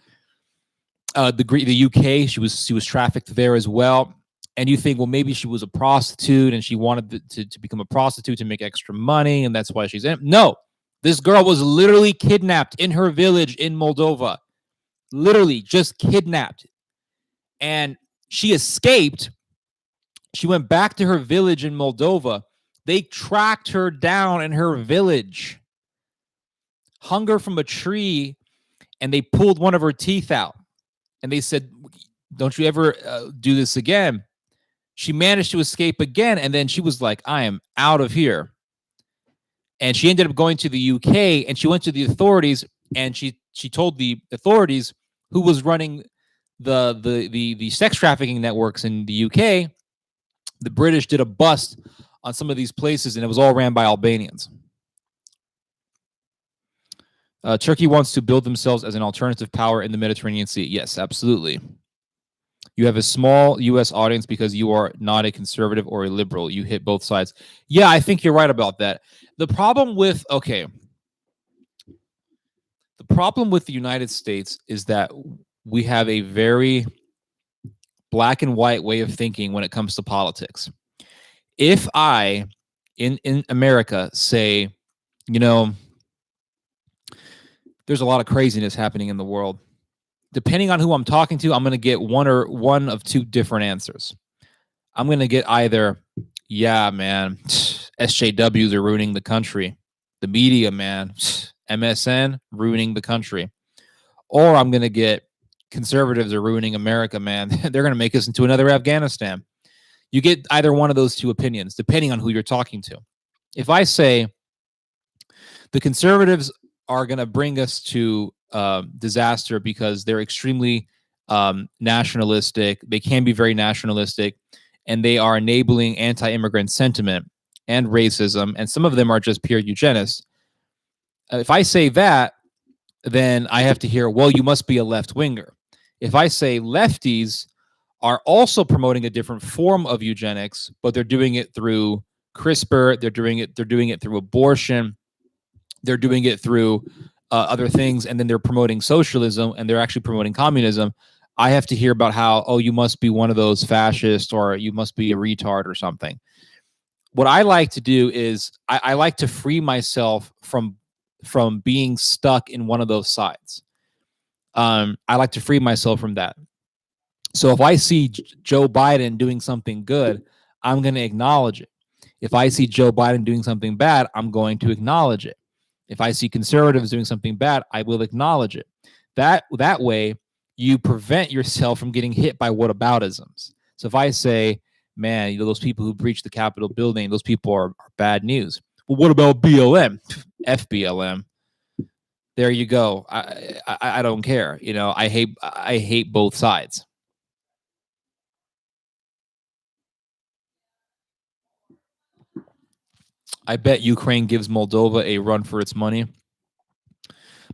The UK, she was trafficked there as well. And you think, well, maybe she was a prostitute and she wanted to become a prostitute to make extra money, and that's why she's in. No, this girl was literally kidnapped in her village in Moldova. Literally just kidnapped. And she escaped. She went back to her village in Moldova. They tracked her down in her village, hung her from a tree, and they pulled one of her teeth out. And they said, don't you ever do this again. she managed to escape again, and then she was like, I am out of here. And she ended up going to the UK, and she went to the authorities, and she told the authorities who was running the sex trafficking networks in the UK. The British did a bust on some of these places, and it was all ran by Albanians. Turkey wants to build themselves as an alternative power in the Mediterranean Sea. Yes, absolutely. You have a small U.S. audience because you are not a conservative or a liberal. You hit both sides. Yeah, I think you're right about that. The problem with the problem with the United States is that we have a very black and white way of thinking when it comes to politics. If I, in America, say, there's a lot of craziness happening in the world, depending on who I'm talking to, I'm going to get one of two different answers. I'm going to get either, yeah, man, SJWs are ruining the country. The media, man, MSN ruining the country. Or I'm going to get conservatives are ruining America, man. They're going to make us into another Afghanistan. You get either one of those two opinions, depending on who you're talking to. If I say the conservatives are going to bring us to disaster because they're extremely nationalistic, they can be very nationalistic, and they are enabling anti-immigrant sentiment and racism, and some of them are just pure eugenists. If I say that, then I have to hear, well, you must be a left-winger. If I say lefties are also promoting a different form of eugenics, but they're doing it through CRISPR, they're doing it through abortion, they're doing it through other things, and then they're promoting socialism, and they're actually promoting communism, I have to hear about how, oh, you must be one of those fascists, or you must be a retard or something. What I like to do is I like to free myself from being stuck in one of those sides. I like to free myself from that. So if I see Joe Biden doing something good, I'm going to acknowledge it. If I see Joe Biden doing something bad, I'm going to acknowledge it. If I see conservatives doing something bad, I will acknowledge it. That way, you prevent yourself from getting hit by whataboutisms. So if I say, man, those people who breached the Capitol building, those people are bad news. Well, what about BLM? FBLM. There you go. I don't care. I hate both sides. I bet Ukraine gives Moldova a run for its money.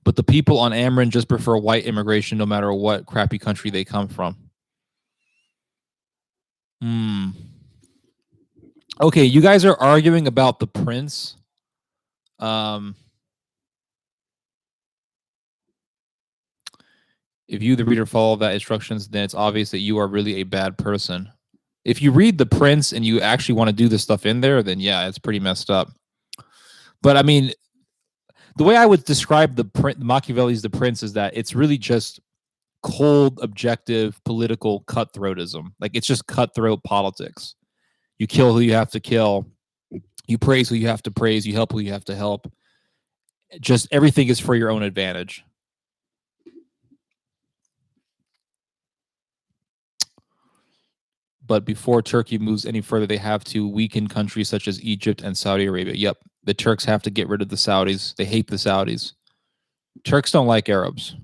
But the people on Amrin just prefer white immigration no matter what crappy country they come from. Okay, you guys are arguing about the prince. If you, the reader, follow that instructions, then it's obvious that you are really a bad person. If you read The Prince and you actually want to do this stuff in there, then yeah, it's pretty messed up. But I mean, the way I would describe Machiavelli's The Prince is that it's really just cold, objective, political cutthroatism. Like, it's just cutthroat politics. You kill who you have to kill. You praise who you have to praise. You help who you have to help. Just everything is for your own advantage. But before Turkey moves any further, they have to weaken countries such as Egypt and Saudi Arabia. Yep, the Turks have to get rid of the Saudis. They hate the Saudis. Turks don't like Arabs.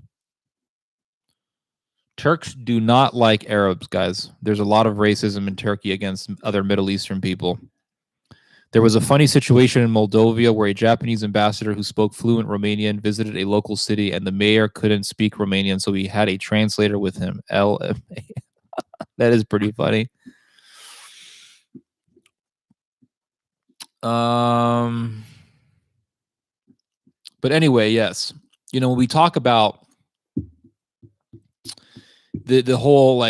Turks do not like Arabs, guys. There's a lot of racism in Turkey against other Middle Eastern people. There was a funny situation in Moldova where a Japanese ambassador who spoke fluent Romanian visited a local city, and the mayor couldn't speak Romanian, so he had a translator with him. LMA. That is pretty funny. But anyway, yes. When we talk about the whole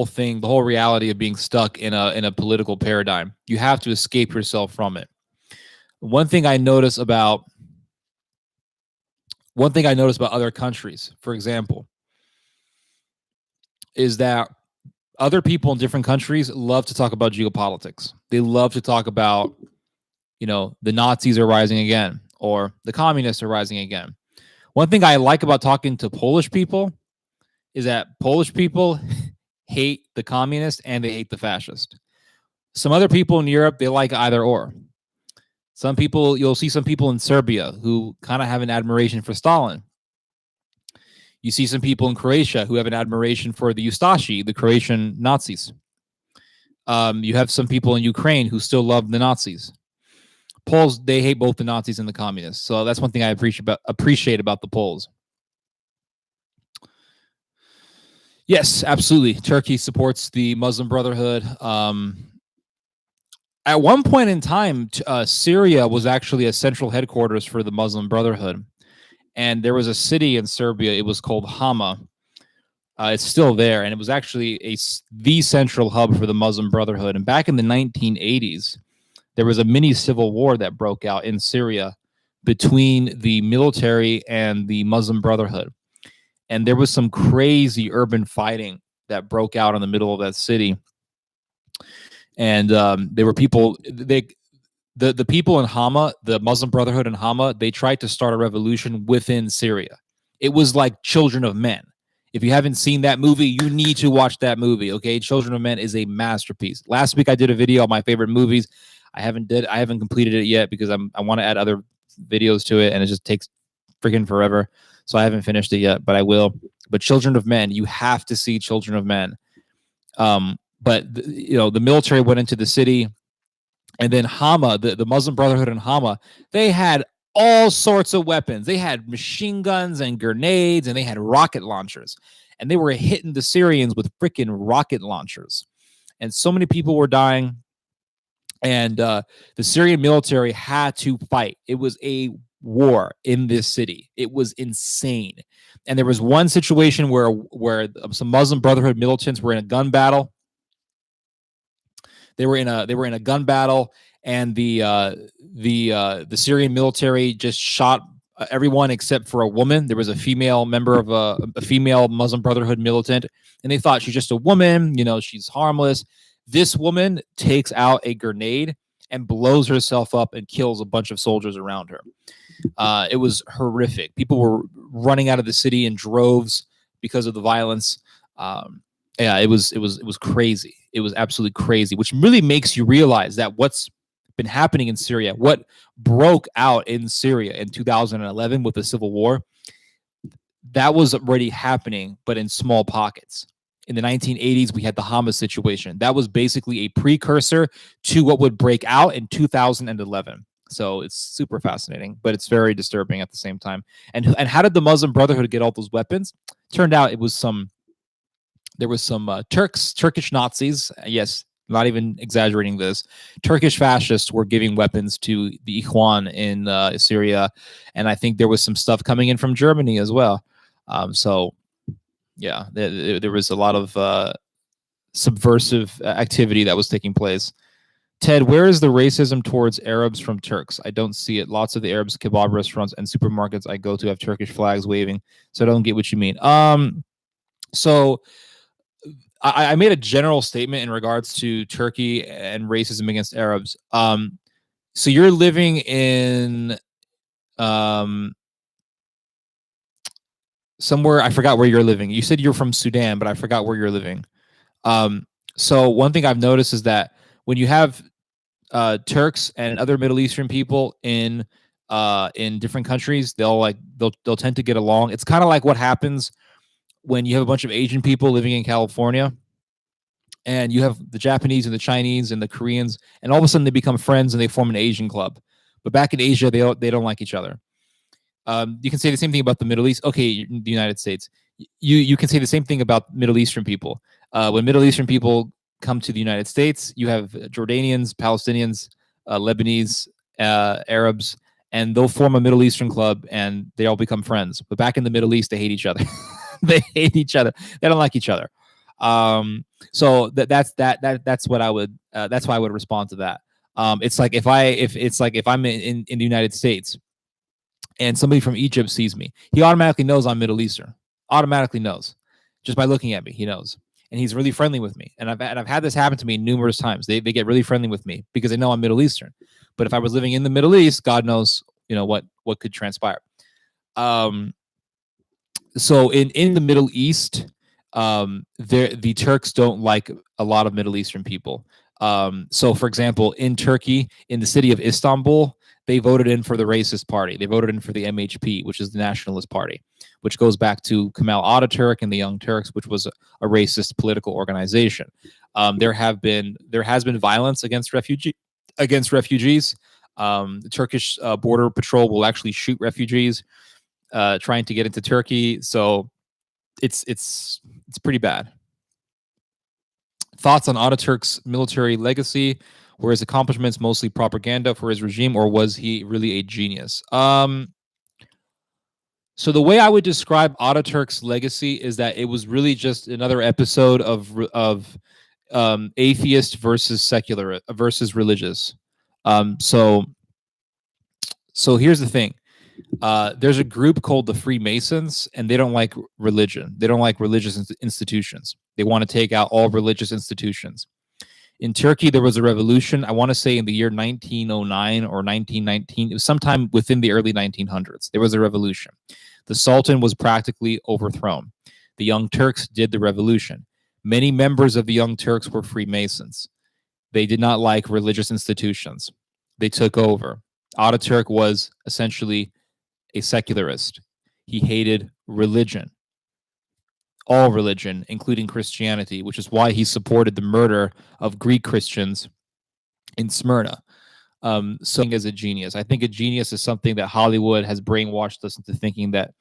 thing, the whole reality of being stuck in a political paradigm, you have to escape yourself from it. One thing I notice about other countries, for example, is that other people in different countries love to talk about geopolitics. They love to talk about, the Nazis are rising again, or the communists are rising again. One thing I like about talking to Polish people is that Polish people hate the communist and they hate the fascist. Some other people in Europe, they like either or. Some people, you'll see some people in Serbia who kind of have an admiration for Stalin. You see some people in Croatia who have an admiration for the Ustashi, the Croatian Nazis. You have some people in Ukraine who still love the Nazis. Poles, they hate both the Nazis and the communists. So that's one thing I appreciate about the Poles. Yes, absolutely. Turkey supports the Muslim Brotherhood. At one point in time, Syria was actually a central headquarters for the Muslim Brotherhood. And there was a city in Serbia. It was called Hama. It's still there. And it was actually the central hub for the Muslim Brotherhood. And back in the 1980s, there was a mini civil war that broke out in Syria between the military and the Muslim Brotherhood. And there was some crazy urban fighting that broke out in the middle of that city. And there were people, the people in Hama, the Muslim Brotherhood in Hama, they tried to start a revolution within Syria. It was like Children of Men. If you haven't seen that movie, you need to watch that movie, okay? Children of Men is a masterpiece. Last week I did a video on my favorite movies. I haven't completed it yet because I want to add other videos to it, and it just takes freaking forever. So I haven't finished it yet, but I will. But Children of Men, you have to see Children of Men. But the military went into the city, and then Hama, the Muslim Brotherhood in Hama, they had all sorts of weapons. They had machine guns and grenades, and they had rocket launchers, and they were hitting the Syrians with freaking rocket launchers, and so many people were dying. And the Syrian military had to fight. It was a war in this city. It was insane. And there was one situation where some Muslim Brotherhood militants were in a gun battle. They were in a gun battle, and the Syrian military just shot everyone except for a woman. There was a female member of a female Muslim Brotherhood militant, and they thought she's just a woman. She's harmless. This woman takes out a grenade and blows herself up and kills a bunch of soldiers around her. It was horrific. People were running out of the city in droves because of the violence. It was crazy. It was absolutely crazy, which really makes you realize that what's been happening in Syria, what broke out in Syria in 2011 with the civil war, that was already happening, but in small pockets. In the 1980s, we had the Hama situation. That was basically a precursor to what would break out in 2011. So it's super fascinating, but it's very disturbing at the same time. And how did the Muslim Brotherhood get all those weapons? Turned out there was some Turkish Nazis. Yes, not even exaggerating this. Turkish fascists were giving weapons to the Ikhwan in Syria. And I think there was some stuff coming in from Germany as well. Yeah, there was a lot of subversive activity that was taking place. Ted, where is the racism towards Arabs from Turks? I don't see it. Lots of the Arabs kebab restaurants and supermarkets I go to have Turkish flags waving, so I don't get what you mean. So I made a general statement in regards to Turkey and racism against Arabs. So you're living in somewhere, I forgot where you're living. You said you're from Sudan, but I forgot where you're living. So one thing I've noticed is that when you have Turks and other Middle Eastern people in different countries, they'll tend to get along. It's kind of like what happens when you have a bunch of Asian people living in California, and you have the Japanese and the Chinese and the Koreans, and all of a sudden they become friends and they form an Asian club. But back in Asia, they don't like each other. You can say the same thing about the Middle East. Okay, the United States. You can say the same thing about Middle Eastern people. When Middle Eastern people come to the United States, you have Jordanians, Palestinians, Lebanese, Arabs, and they'll form a Middle Eastern club, and they all become friends. But back in the Middle East, they hate each other. They hate each other. They don't like each other. So that's what I would. That's why I would respond to that. It's like if I'm in the United States, and somebody from Egypt sees me, he automatically knows I'm Middle Eastern. Automatically knows, just by looking at me, he knows, and he's really friendly with me. And I've had this happen to me numerous times. They get really friendly with me because they know I'm Middle Eastern. But if I was living in the Middle East, God knows, what could transpire. So in the Middle East, the Turks don't like a lot of Middle Eastern people. So, for example, in Turkey, in the city of Istanbul, they voted in for the racist party. They voted in for the MHP, which is the nationalist party, which goes back to Kemal Ataturk and the Young Turks, which was a racist political organization. There has been violence against refugees. The Turkish border patrol will actually shoot refugees trying to get into Turkey. So it's pretty bad. Thoughts on Ataturk's military legacy? Were his accomplishments mostly propaganda for his regime, or was he really a genius? So the way I would describe Ataturk's legacy is that it was really just another episode of atheist versus secular versus religious. So here's the thing. There's a group called the Freemasons, and they don't like religion. They don't like religious institutions. They want to take out all religious institutions. In Turkey, there was a revolution, I want to say in the year 1909 or 1919. It was sometime within the early 1900s. There was a revolution. The Sultan was practically overthrown. The Young Turks did the revolution. Many members of the Young Turks were Freemasons. They did not like religious institutions. They took over. Ataturk was essentially a secularist. He hated religion, all religion, including Christianity, which is why he supported the murder of Greek Christians in Smyrna. So as a genius, I think a genius is something that Hollywood has brainwashed us into thinking that,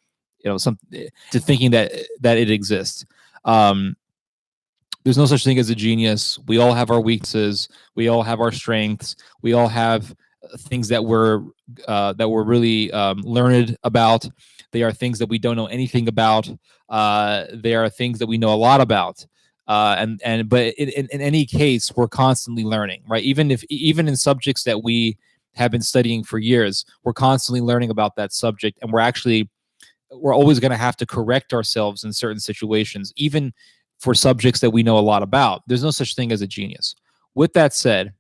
that it exists. There's no such thing as a genius. We all have our weaknesses. We all have our strengths. We all have things that we're really learned about. They are things that we don't know anything about. They are things that we know a lot about. But in any case, we're constantly learning, right? Even in subjects that we have been studying for years, we're constantly learning about that subject, and we're always going to have to correct ourselves in certain situations, even for subjects that we know a lot about. There's no such thing as a genius. With that said,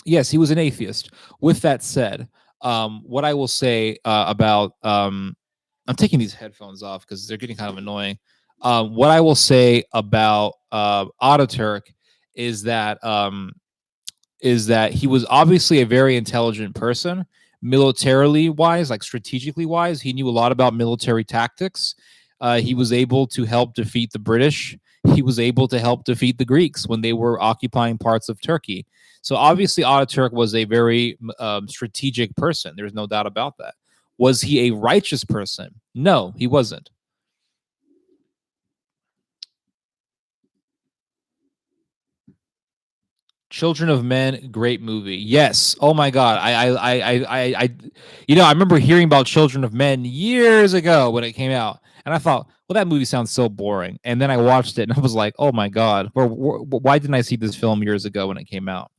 yes, he was an atheist. With that said, what I will say about I'm taking these headphones off because they're getting kind of annoying. What I will say about Ataturk is that he was obviously a very intelligent person, militarily wise, like strategically wise. He knew a lot about military tactics. He was able to help defeat the British. He was able to help defeat the Greeks when they were occupying parts of Turkey. So obviously Ataturk was a very strategic person. There's no doubt about that. Was he a righteous person? No, he wasn't. Children of Men, great movie. Yes. Oh my God. I remember hearing about Children of Men years ago when it came out, and I thought, well, that movie sounds so boring. And then I watched it, and I was like, oh my God, why didn't I see this film years ago when it came out?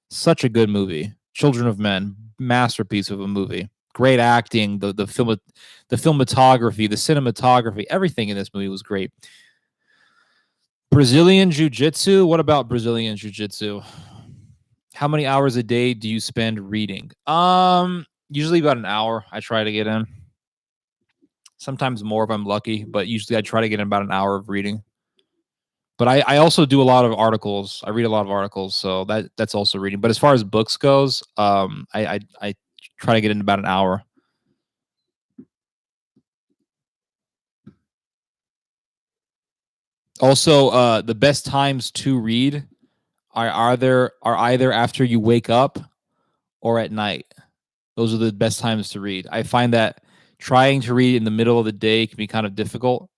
Such a good movie. Children of Men, masterpiece of a movie. Great acting, the filmography, the cinematography, everything in this movie was great. Brazilian Jiu-Jitsu. What about Brazilian Jiu-Jitsu? How many hours a day do you spend reading? Usually about an hour. I try to get in. Sometimes more if I'm lucky, but usually I try to get in about an hour of reading. But I also do a lot of articles. I read a lot of articles, so that's also reading. But as far as books goes, I try to get in about an hour. Also, the best times to read are either after you wake up or at night. Those are the best times to read. I find that trying to read in the middle of the day can be kind of difficult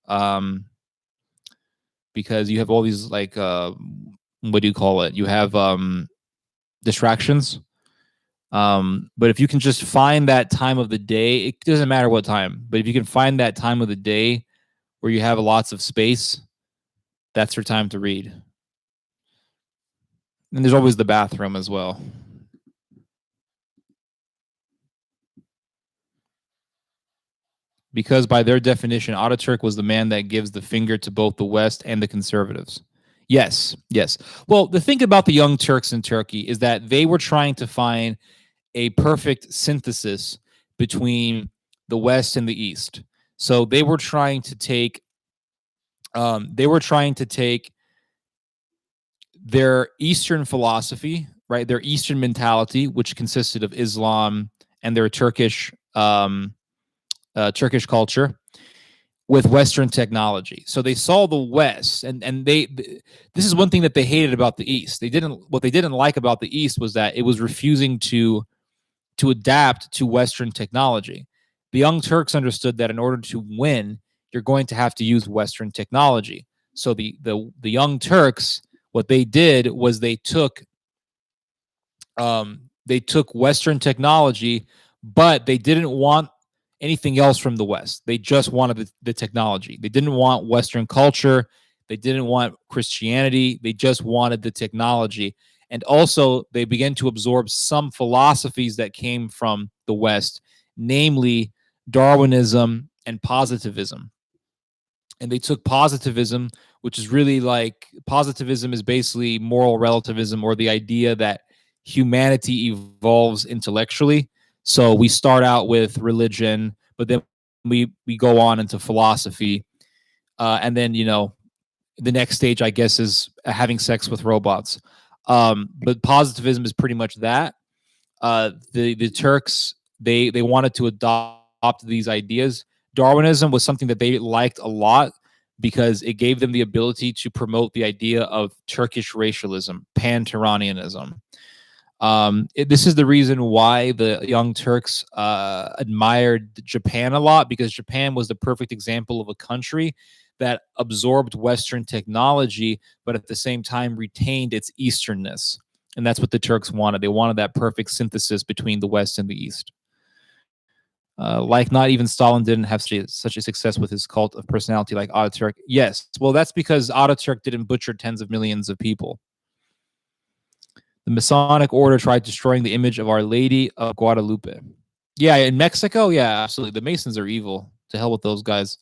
because you have all these what do you call it? You have distractions. But if you can just find that time of the day, it doesn't matter what time, but if you can find that time of the day where you have lots of space, that's your time to read. And there's always the bathroom as well. Because by their definition, Ataturk was the man that gives the finger to both the West and the conservatives. Yes, yes. Well, the thing about the Young Turks in Turkey is that they were trying to find a perfect synthesis between the West and the East. So they were trying to take They were trying to take their Eastern philosophy, right, their Eastern mentality, which consisted of Islam and their Turkish culture, with Western technology. So they saw the West, and this is one thing that they hated about the East. What they didn't like about the East was that it was refusing to adapt to Western technology. The Young Turks understood that in order to win, you're going to have to use Western technology. So the Young Turks, what they did was they took Western technology, but they didn't want anything else from the West. They just wanted the technology. They didn't want Western culture. They didn't want Christianity. They just wanted the technology. And also, they began to absorb some philosophies that came from the West, namely Darwinism and positivism. And they took positivism, which is really like positivism is basically moral relativism, or the idea that humanity evolves intellectually. So we start out with religion, but then we go on into philosophy, and then the next stage, I guess, is having sex with robots. But positivism is pretty much that. The Turks, they wanted to adopt these ideas. Darwinism was something that they liked a lot because it gave them the ability to promote the idea of Turkish racialism, pan-Turanianism. This is the reason why the Young Turks admired Japan a lot, because Japan was the perfect example of a country that absorbed Western technology, but at the same time retained its Easternness. And that's what the Turks wanted. They wanted that perfect synthesis between the West and the East. Like not even Stalin didn't have such a success with his cult of personality like Ataturk. Yes, well, that's because Ataturk didn't butcher tens of millions of people. The Masonic Order tried destroying the image of Our Lady of Guadalupe. Yeah, in Mexico, yeah, absolutely. The Masons are evil. To hell with those guys.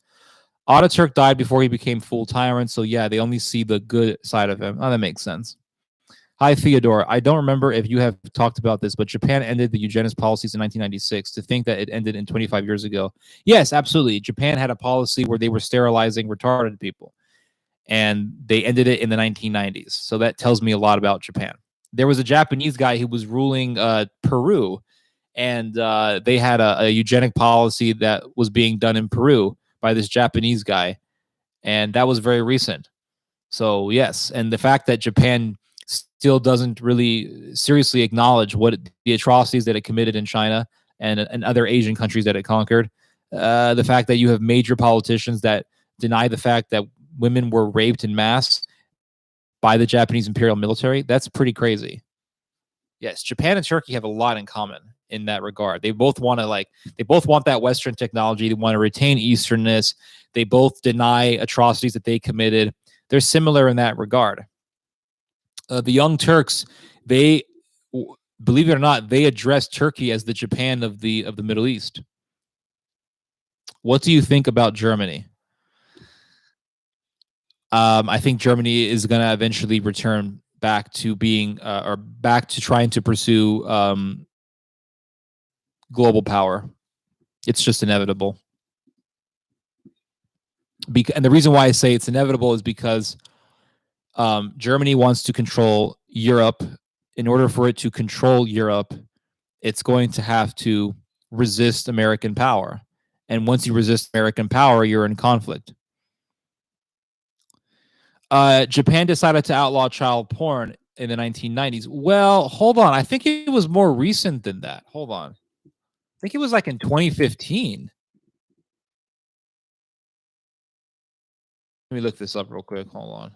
Ataturk died before he became full tyrant, so yeah, they only see the good side of him. Oh, that makes sense. Hi, Theodore. I don't remember if you have talked about this, but Japan ended the eugenics policies in 1996. To think that it ended in 25 years ago. Yes, absolutely. Japan had a policy where they were sterilizing retarded people, and they ended it in the 1990s. So that tells me a lot about Japan. There was a Japanese guy who was ruling Peru, and they had a eugenic policy that was being done in Peru by this Japanese guy, and that was very recent. So yes, and the fact that Japan still doesn't really seriously acknowledge what the atrocities that it committed in China and other Asian countries that it conquered, the fact that you have major politicians that deny the fact that women were raped in mass by the Japanese imperial military, that's pretty crazy. Yes, Japan and Turkey have a lot in common in that regard. They both want that Western technology. They want to retain Easternness. They both deny atrocities that they committed. They're similar in that regard. The Young Turks, they, believe it or not, they address Turkey as the Japan of the Middle East. What do you think about Germany? I think Germany is going to eventually return back to being or back to trying to pursue global power. It's just inevitable. And the reason why I say it's inevitable is because Germany wants to control Europe. In order for it to control Europe, it's going to have to resist American power. And once you resist American power, you're in conflict. Japan decided to outlaw child porn in the 1990s. Well, hold on. I think it was more recent than that. Hold on. I think it was like in 2015. Let me look this up real quick. Hold on.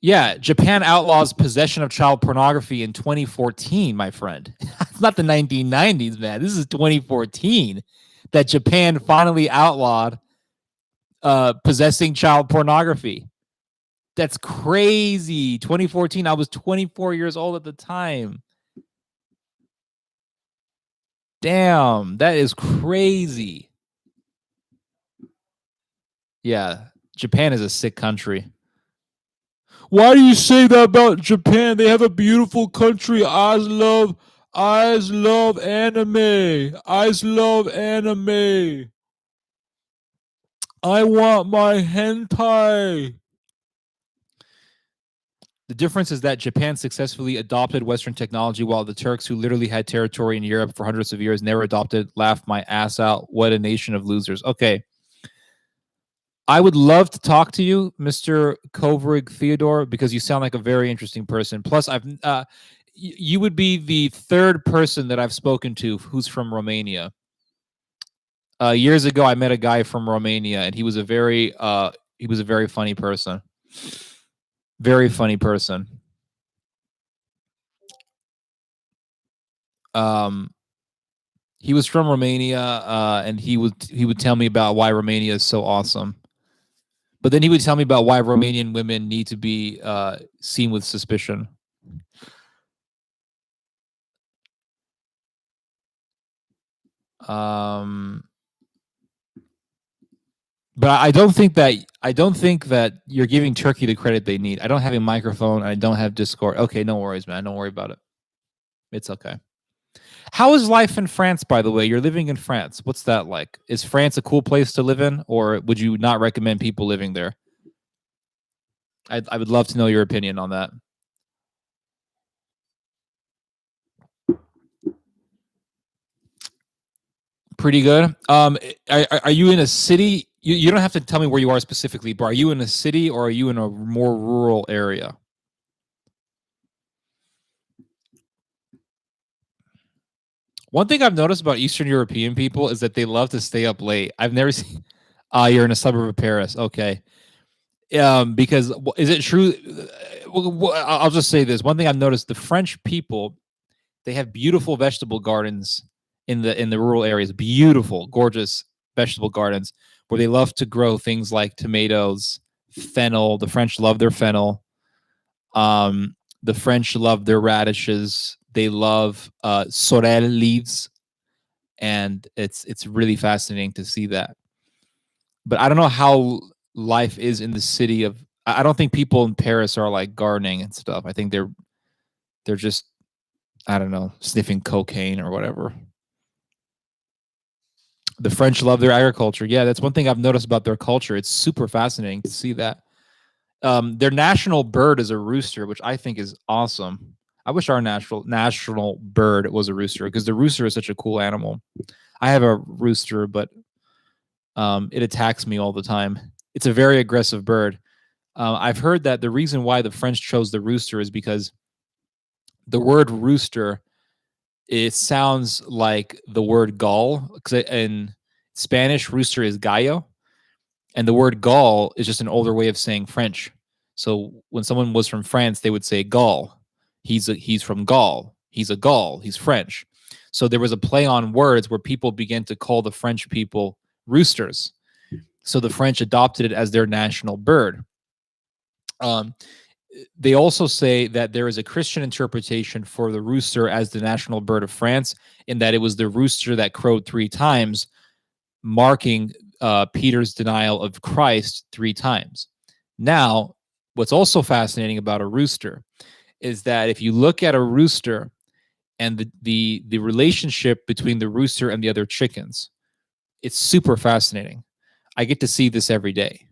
Yeah, Japan outlaws possession of child pornography in 2014, my friend. It's not the 1990s, man. This is 2014 that Japan finally outlawed possessing child pornography. That's crazy. 2014, I was 24 years old at the time. Damn, that is crazy. Yeah, Japan is a sick country. Why do you say that about Japan? They have a beautiful country. I love I love anime. I love anime. I want my hentai. The difference is that Japan successfully adopted Western technology while the Turks, who literally had territory in Europe for hundreds of years, never adopted. Laughed my ass out. What a nation of losers. Okay. I would love to talk to you, Mr. Kovrig Theodore, because you sound like a very interesting person. Plus, you would be the third person that I've spoken to who's from Romania. Years ago, I met a guy from Romania, and he was a very funny person. Very funny person. He was from Romania, and he would tell me about why Romania is so awesome. But then he would tell me about why Romanian women need to be seen with suspicion. But I don't think that you're giving Turkey the credit they need. I don't have a microphone. I don't have Discord. Okay, no worries, man. Don't worry about it. It's okay. How is life in France, by the way? You're living in France. What's that like? Is France a cool place to live in, or would you not recommend people living there? I would love to know your opinion on that. Pretty good. Are you in a city? You don't have to tell me where you are specifically, but are you in a city or are you in a more rural area? One thing I've noticed about Eastern European people is that they love to stay up late. I've never seen. You're in a suburb of Paris. Okay. Because is it true? I'll just say this. One thing I've noticed: the French people, they have beautiful vegetable gardens in the rural areas. Beautiful, gorgeous vegetable gardens where they love to grow things like tomatoes, fennel. The French love their fennel. The French love their radishes. They love sorrel leaves, and it's really fascinating to see that. But I don't know how life is in the city of. I don't think people in Paris are like gardening and stuff. I think they're just, I don't know, sniffing cocaine or whatever. The French love their agriculture. Yeah, that's one thing I've noticed about their culture. It's super fascinating to see that. Their national bird is a rooster, which I think is awesome. I wish our national bird was a rooster because the rooster is such a cool animal. I have a rooster, but it attacks me all the time. It's a very aggressive bird. I've heard that the reason why the French chose the rooster is because the word rooster, it sounds like the word gall. Because in Spanish, rooster is gallo, and the word gall is just an older way of saying French. So when someone was from France, they would say Gaul. He's from Gaul. He's a Gaul. He's French. So there was a play on words where people began to call the French people roosters. So the French adopted it as their national bird. They also say that there is a Christian interpretation for the rooster as the national bird of France, in that it was the rooster that crowed 3 times, marking Peter's denial of Christ 3 times. Now, what's also fascinating about a rooster is that if you look at a rooster and the relationship between the rooster and the other chickens, it's super fascinating. I get to see this every day.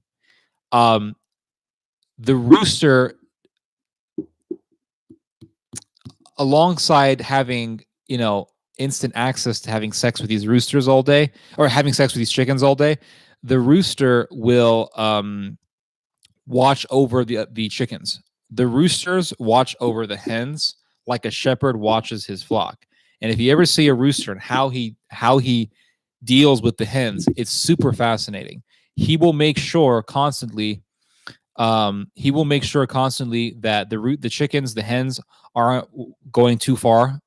The rooster, alongside having, instant access to having sex with these roosters all day, or having sex with these chickens all day, the rooster will watch over the chickens. The roosters watch over the hens like a shepherd watches his flock. And if you ever see a rooster and how he deals with the hens, it's super fascinating. He will make sure constantly. That the chickens, the hens, aren't going too far.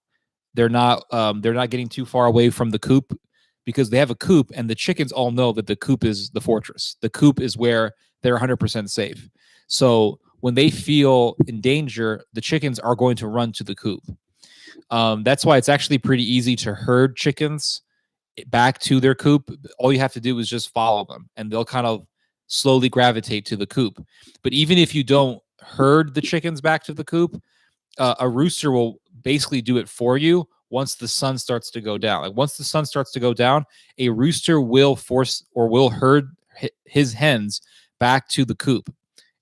They're not getting too far away from the coop, because they have a coop, and the chickens all know that the coop is the fortress. The coop is where they're 100% safe. So when they feel in danger, the chickens are going to run to the coop. That's why it's actually pretty easy to herd chickens back to their coop. All you have to do is just follow them, and they'll kind of slowly gravitate to the coop. But even if you don't herd the chickens back to the coop, a rooster will basically do it for you once the sun starts to go down. Like once the sun starts to go down, a rooster will force or will herd his hens back to the coop.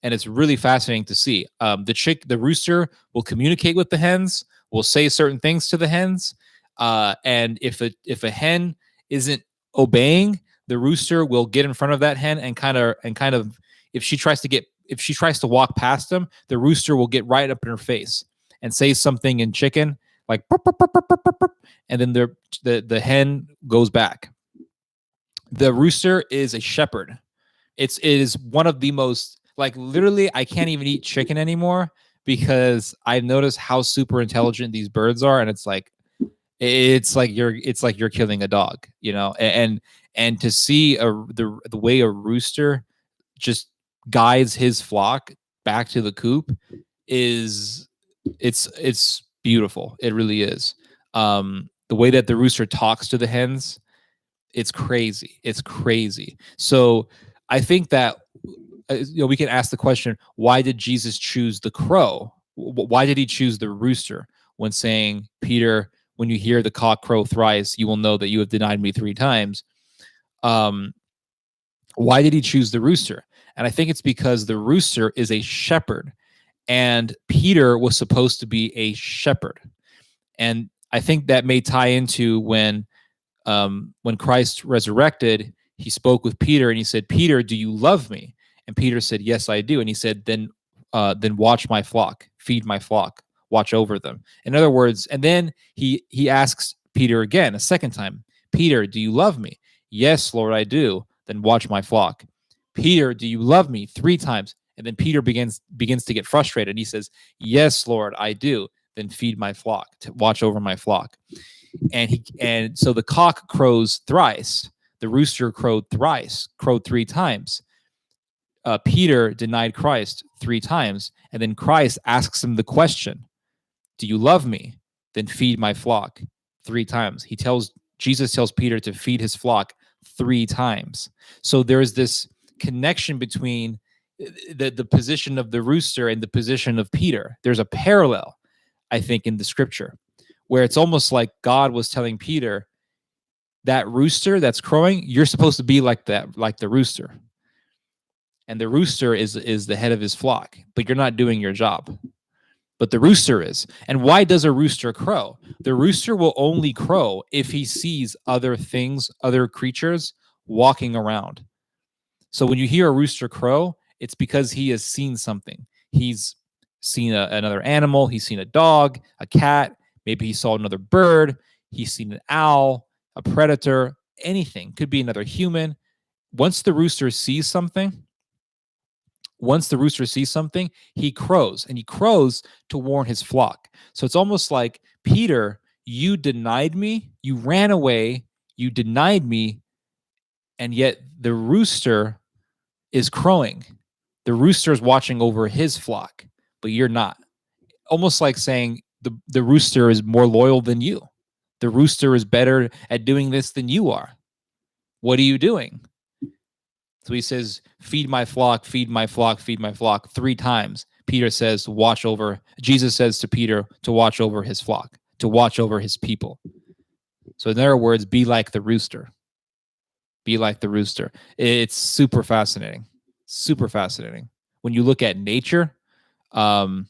And it's really fascinating to see. The rooster will communicate with the hens, will say certain things to the hens, and if a hen isn't obeying, the rooster will get in front of that hen and kind of if she tries to walk past them, the rooster will get right up in her face and say something in chicken like burp, burp, burp, burp, burp, burp, and then the hen goes back. The rooster is a shepherd. It is one of the most, like, literally I can't even eat chicken anymore because I've noticed how super intelligent these birds are, and it's like you're killing a dog, and to see the way a rooster just guides his flock back to the coop it's beautiful. It really is. The way that the rooster talks to the hens, it's crazy. It's crazy. So I think that we can ask the question: why did Jesus choose the crow? Why did he choose the rooster when saying, Peter, when you hear the cock crow thrice, you will know that you have denied me 3 times? Why did he choose the rooster? And I think it's because the rooster is a shepherd, and Peter was supposed to be a shepherd. And I think that may tie into when Christ resurrected, he spoke with Peter and he said, Peter, do you love me? And Peter said, yes, I do. And he said, then watch my flock, feed my flock, watch over them. In other words, and then he asks Peter again a second time, Peter, do you love me? Yes, Lord, I do. Then watch my flock. Peter, do you love me? 3 times. And then Peter begins to get frustrated. He says, yes, Lord, I do. Then feed my flock, to watch over my flock. And so the cock crows thrice, the rooster crowed 3 times. Peter denied Christ 3 times, and then Christ asks him the question, do you love me? Then feed my flock 3 times. Jesus tells Peter to feed his flock 3 times. So there's this connection between the position of the rooster and the position of Peter. There's a parallel, I think, in the scripture, where it's almost like God was telling Peter, that rooster that's crowing, you're supposed to be like that, like the rooster. And the rooster is the head of his flock, but you're not doing your job. But the rooster is. And why does a rooster crow? The rooster will only crow if he sees other things, other creatures walking around. So when you hear a rooster crow, it's because he has seen something. He's seen another animal. He's seen a dog, a cat. Maybe he saw another bird. He's seen an owl, a predator, anything. Could be another human. Once the rooster sees something, he crows, and he crows to warn his flock. So it's almost like, Peter, you denied me, you ran away, you denied me, and yet the rooster is crowing. The rooster is watching over his flock, but you're not. Almost like saying the rooster is more loyal than you. The rooster is better at doing this than you are. What are you doing? So he says, feed my flock, feed my flock, feed my flock 3 times. Peter says, Jesus says to Peter to watch over his flock, to watch over his people. So in other words, be like the rooster. Be like the rooster. It's super fascinating. Super fascinating. When you look at nature, and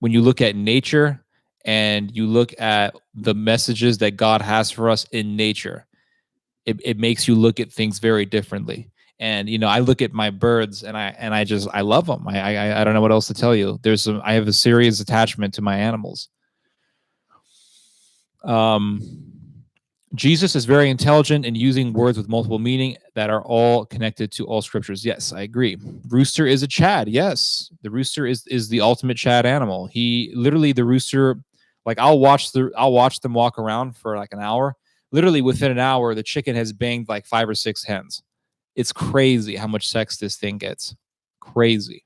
you look at the messages that God has for us in nature, it makes you look at things very differently. And I look at my birds and I love them. I don't know what else to tell you. I have a serious attachment to my animals. Jesus is very intelligent in using words with multiple meaning that are all connected to all scriptures. Yes, I agree. Rooster is a Chad. Yes, the rooster is the ultimate Chad animal. The rooster, like I'll watch them walk around for like an hour. Literally within an hour, the chicken has banged like 5 or 6 hens. It's crazy how much sex this thing gets. Crazy.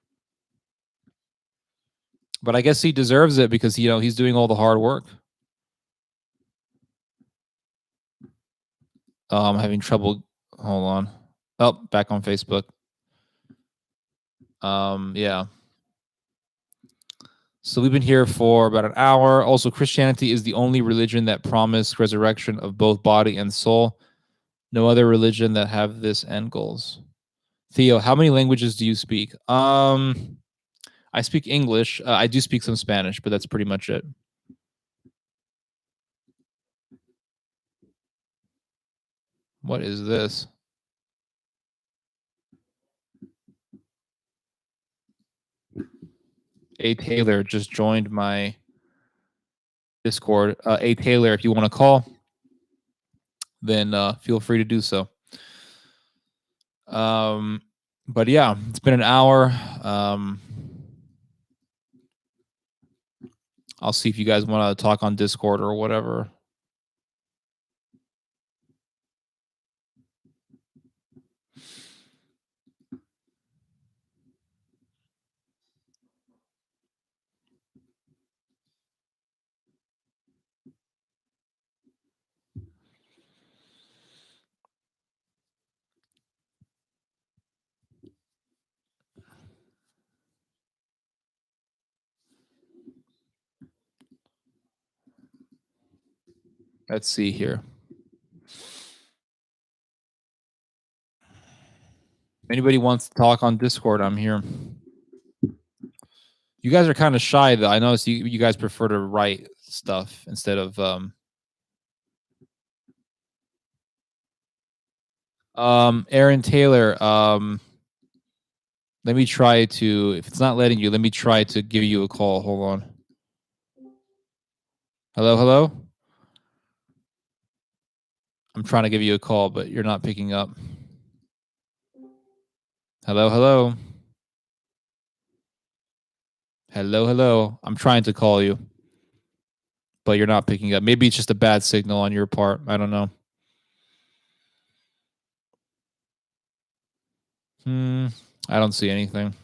But I guess he deserves it because he's doing all the hard work. I'm having trouble. Hold on. Oh, back on Facebook. Yeah. So we've been here for about an hour. Also, Christianity is the only religion that promised resurrection of both body and soul. No other religion that have this end goals. Theo, how many languages do you speak? I speak English. I do speak some Spanish, but that's pretty much it. What is this? A Taylor just joined my Discord. A Taylor, if you want to call, then feel free to do so. But yeah, it's been an hour. I'll see if you guys want to talk on Discord or whatever. Let's see here. If anybody wants to talk on Discord, I'm here. You guys are kind of shy, though. I noticed you guys prefer to write stuff instead of Aaron Taylor. Let me try to. If it's not letting you, let me try to give you a call. Hold on. Hello, hello. I'm trying to give you a call, but you're not picking up. Hello, hello. Hello, hello. I'm trying to call you, but you're not picking up. Maybe it's just a bad signal on your part. I don't know. I don't see anything.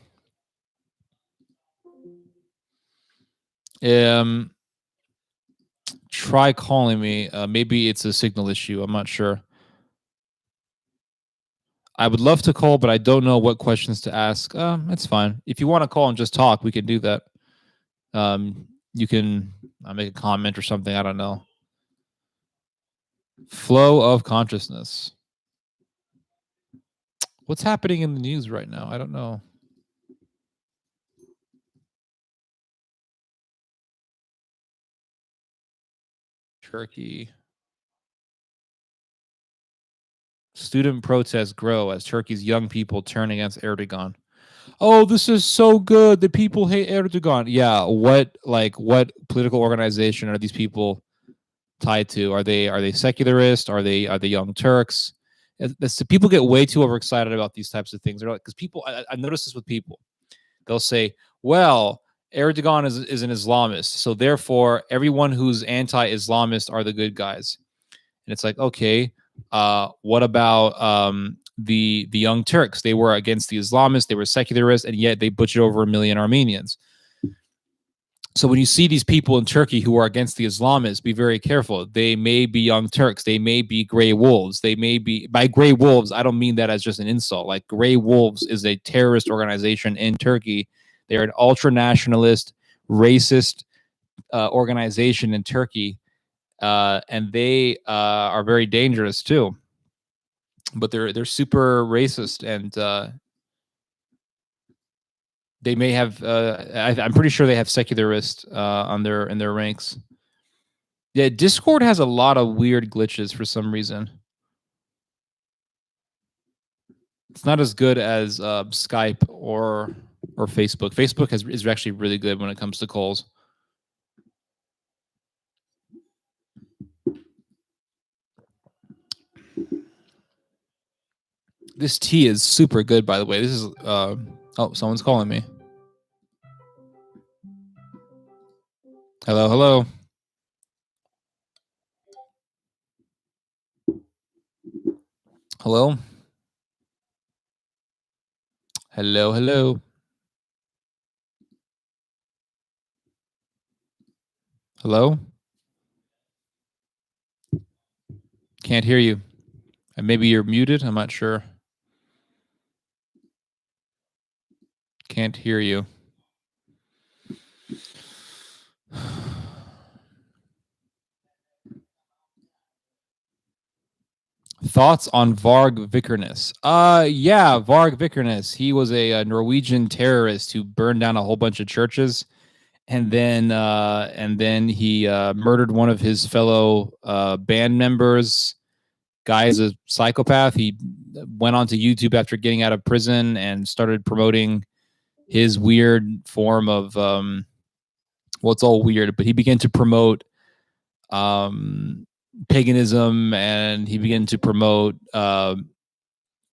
Try calling me. Maybe it's a signal issue. I'm not sure. I would love to call, but I don't know what questions to ask. It's fine. If you want to call and just talk, we can do that. You can make a comment or something. I don't know. Flow of consciousness. What's happening in the news right now? I don't know. Turkey. Student protests grow as Turkey's young people turn against Erdogan. Oh, this is so good. The people hate Erdogan. Yeah, what political organization are these people tied to? Are they secularist? Are they Young Turks? People get way too overexcited about these types of things. They're like, because people, I noticed this with people. They'll say, "Well, Erdogan is an Islamist, so therefore everyone who's anti-Islamist are the good guys." And it's like, okay, what about the Young Turks? They were against the Islamists, they were secularists, and yet they butchered over 1 million Armenians. So when you see these people in Turkey who are against the Islamists, be very careful. They may be Young Turks. They may be Gray Wolves. They may be, by Gray Wolves, I don't mean that as just an insult. Like, Gray Wolves is a terrorist organization in Turkey. They're an ultra-nationalist, racist organization in Turkey. And they are very dangerous too. But they're super racist, and they may have. I'm pretty sure they have secularists in their ranks. Yeah, Discord has a lot of weird glitches for some reason. It's not as good as Skype or Facebook. Facebook is actually really good when it comes to calls. This tea is super good, by the way. This is oh, someone's calling me. Hello, hello. Hello. Hello, hello. Hello. Can't hear you. And maybe you're muted. I'm not sure. Can't hear you. Thoughts on Varg Vikernes? Yeah, Varg Vikernes. He was a Norwegian terrorist who burned down a whole bunch of churches, and then he murdered one of his fellow band members. Guy is a psychopath. He went onto YouTube after getting out of prison and started promoting his weird form of well, it's all weird, but he began to promote paganism, and he began to promote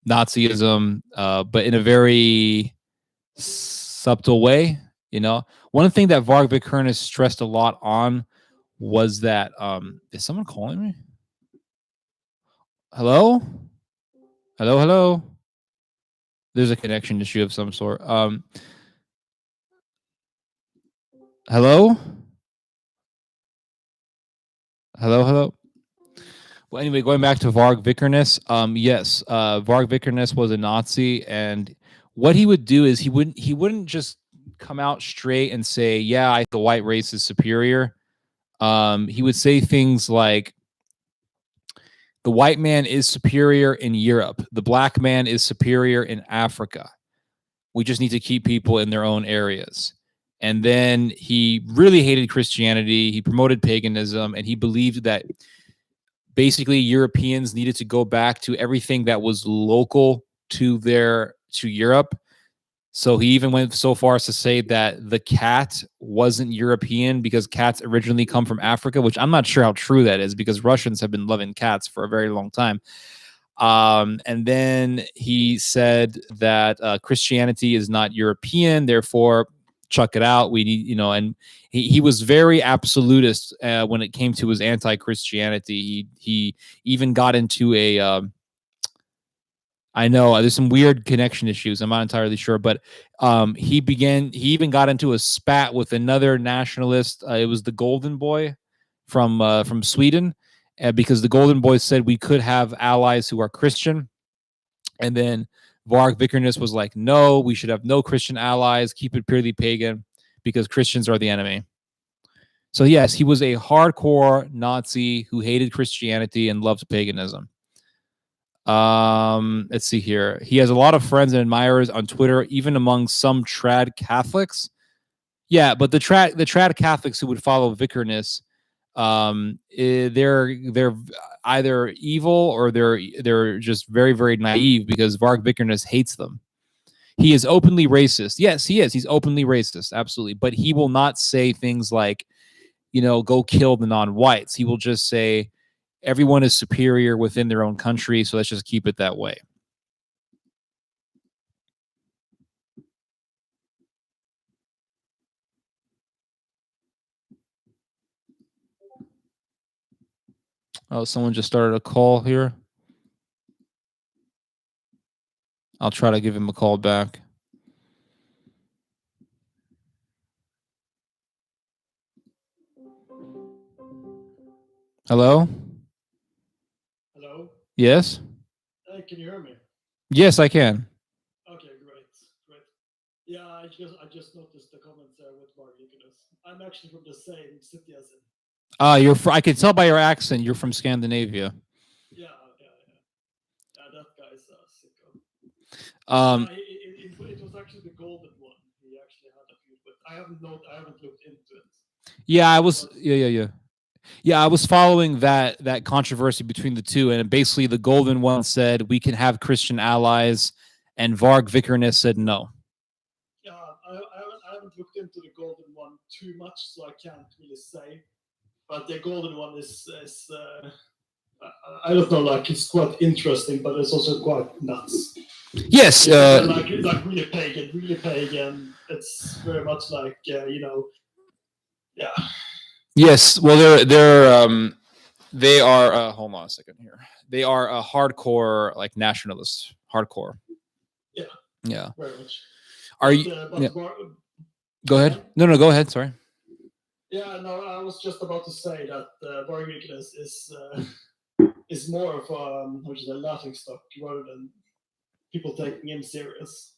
Nazism, but in a very subtle way. You know, one thing that Varg Vikernes stressed a lot on was that is someone calling me? Hello? Hello, hello. There's a connection issue of some sort. Hello? Hello, hello. Well, anyway, going back to Varg Vikernes, yes, Varg Vikernes was a Nazi, and what he would do is he wouldn't just come out straight and say, "Yeah, I think the white race is superior." He would say things like, "The white man is superior in Europe. The black man is superior in Africa. We just need to keep people in their own areas." And then he really hated Christianity. He promoted paganism, and he believed that basically Europeans needed to go back to everything that was local to Europe. So he even went so far as to say that the cat wasn't European because cats originally come from Africa, which I'm not sure how true that is because Russians have been loving cats for a very long time. And then he said that Christianity is not European, therefore chuck it out. We need, and he was very absolutist when it came to his anti-Christianity. He even got into a I know there's some weird connection issues. I'm not entirely sure, but he even got into a spat with another nationalist. It was the Golden Boy from Sweden, because the Golden Boy said we could have allies who are Christian, and then Varg Vikernes was like, no, we should have no Christian allies. Keep it purely pagan because Christians are the enemy. So yes, he was a hardcore Nazi who hated Christianity and loved paganism. Let's see here. He has a lot of friends and admirers on Twitter, even among some trad Catholics. Yeah, but the trad Catholics who would follow Vikernes, they're either evil or they're just very, very naive because Varg Vikernes hates them. He is openly racist. Yes, he is. He's openly racist, absolutely. But he will not say things like, go kill the non-whites. He will just say everyone is superior within their own country, so let's just keep it that way. Oh, someone just started a call here. I'll try to give him a call back. Hello? Hello? Yes? Can you hear me? Yes, I can. Okay, great. Yeah, I just noticed the comments there with Varg Vikernes. I'm actually from the same city as him. I can tell by your accent you're from Scandinavia. Yeah, that guy's a sicko. It was actually the golden one he actually had a feud with. I haven't looked into it. Yeah, I was. Yeah, I was following that controversy between the two, and basically the golden one said we can have Christian allies, and Varg Vikernes said no. Yeah, I haven't looked into the golden one too much, so I can't really say. But the golden one is I don't know, like it's quite interesting, but it's also quite nuts. Yes, like really pagan. It's very much like yeah. Yes, well, they are. Hold on a second here. They are a hardcore, like nationalists, hardcore. Yeah. Yeah. Very much. Are you? Yeah. Go ahead. No, go ahead. Sorry. Yeah, no, I was just about to say that Varg Vikernes is more of a laughing stock rather than people taking him serious.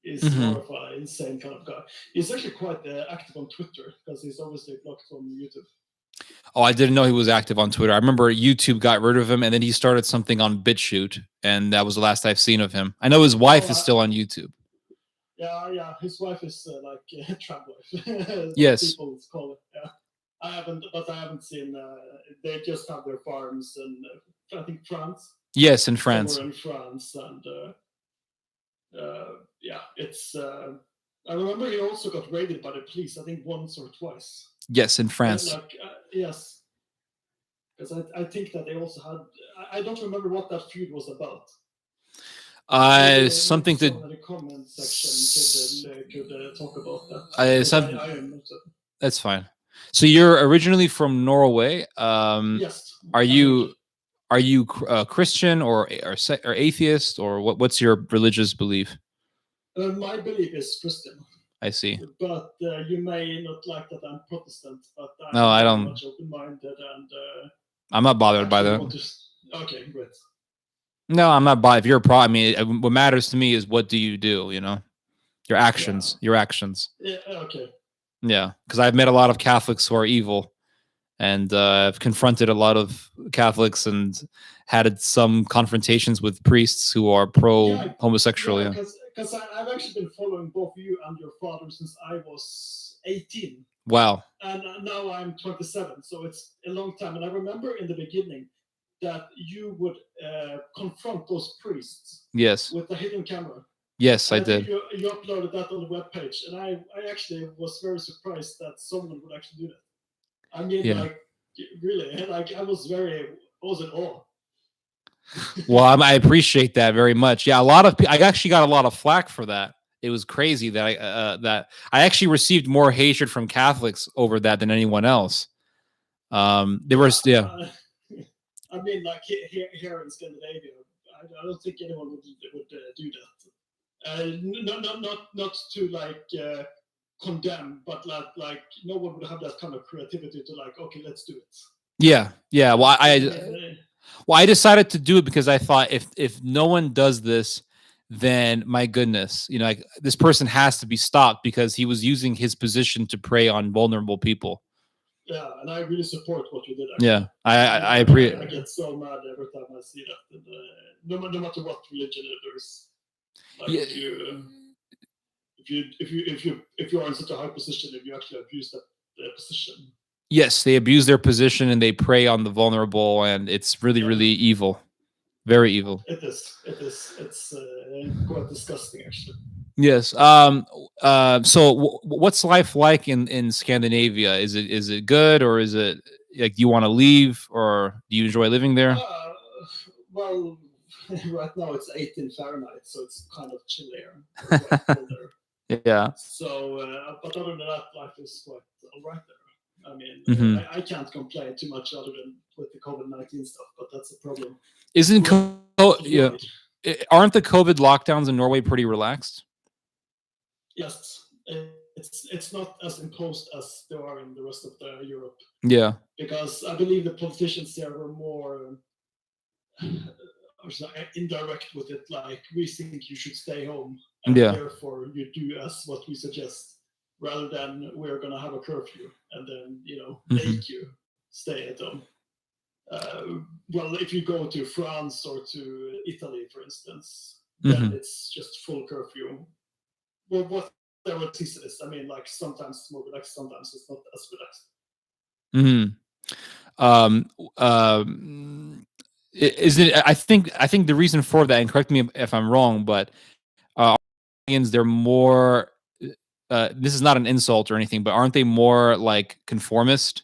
He's more of an insane kind of guy. He's actually quite active on Twitter because he's obviously blocked from YouTube. Oh, I didn't know he was active on Twitter. I remember YouTube got rid of him, and then he started something on BitChute, and that was the last I've seen of him. I know his wife is still on YouTube. Yeah. His wife is like trap wife. Yes. People call it. Yeah. I haven't seen. They just have their farms in, I think, France. Yes, in France. Somewhere in France, and yeah, it's. I remember he also got raided by the police. I think once or twice. Yes, in France. Like, yes, because I think that they also had. I don't remember what that feud was about. Something to. In the comment section could talk about that. That's fine. So you're originally from Norway. Yes. Are you Christian or atheist, or what's your religious belief? My belief is Christian. I see. But you may not like that I'm Protestant, but no, I don't. Much open-minded, and I'm not bothered by that. Okay, great. No, I'm not bothered. If you're I mean, what matters to me is what do you do? You know, your actions. Yeah. Your actions. Yeah. Okay. Yeah, because I've met a lot of Catholics who are evil, and I've confronted a lot of Catholics and had some confrontations with priests who are pro-homosexual. Yeah, because I've actually been following both you and your father since I was 18. Wow. And now I'm 27, so it's a long time. And I remember in the beginning that you would confront those priests. Yes. With a hidden camera. Yes, I did. You uploaded that on the webpage, and I actually was very surprised that someone would actually do that. I mean, like, really, like I was in awe. Well, I appreciate that very much. Yeah, I actually got a lot of flack for that. It was crazy that I actually received more hatred from Catholics over that than anyone else. I mean, like here in Scandinavia, I don't think anyone would do that. Not to like condemn, but like no one would have that kind of creativity to like, okay, let's do it. Yeah. Well, I decided to do it because I thought if no one does this, then my goodness, you know, like this person has to be stopped because he was using his position to prey on vulnerable people. Yeah, and I really support what you did. Actually. Yeah, I appreciate. I get so mad every time I see that. And, no matter what religion it is, like if you are in such a high position, if you actually abuse that position. Yes, they abuse their position and they prey on the vulnerable, and it's really, really evil. Very evil. It is. It's quite disgusting, actually. Yes. So what's life like in Scandinavia? Is it good, or is it like, do you want to leave, or do you enjoy living there? Well, right now it's 18 Fahrenheit, so it's kind of chillier. Yeah. So, but other than that, life is quite all right there. I mean, I can't complain too much other than with the COVID-19 stuff, but that's a problem. Aren't the COVID lockdowns in Norway pretty relaxed? Yes, it's not as imposed as they are in the rest of Europe. Yeah, because I believe the politicians there were more indirect with it. Like, we think you should stay home, and therefore you do as what we suggest, rather than we're going to have a curfew and then make you stay at home. Well, if you go to France or to Italy, for instance, then it's just full curfew. Well, whatever season is. I mean, like, sometimes it's more relaxed, sometimes it's not as relaxed. Is it? I think the reason for that, and correct me if I'm wrong, but they're more. This is not an insult or anything, but aren't they more like conformist?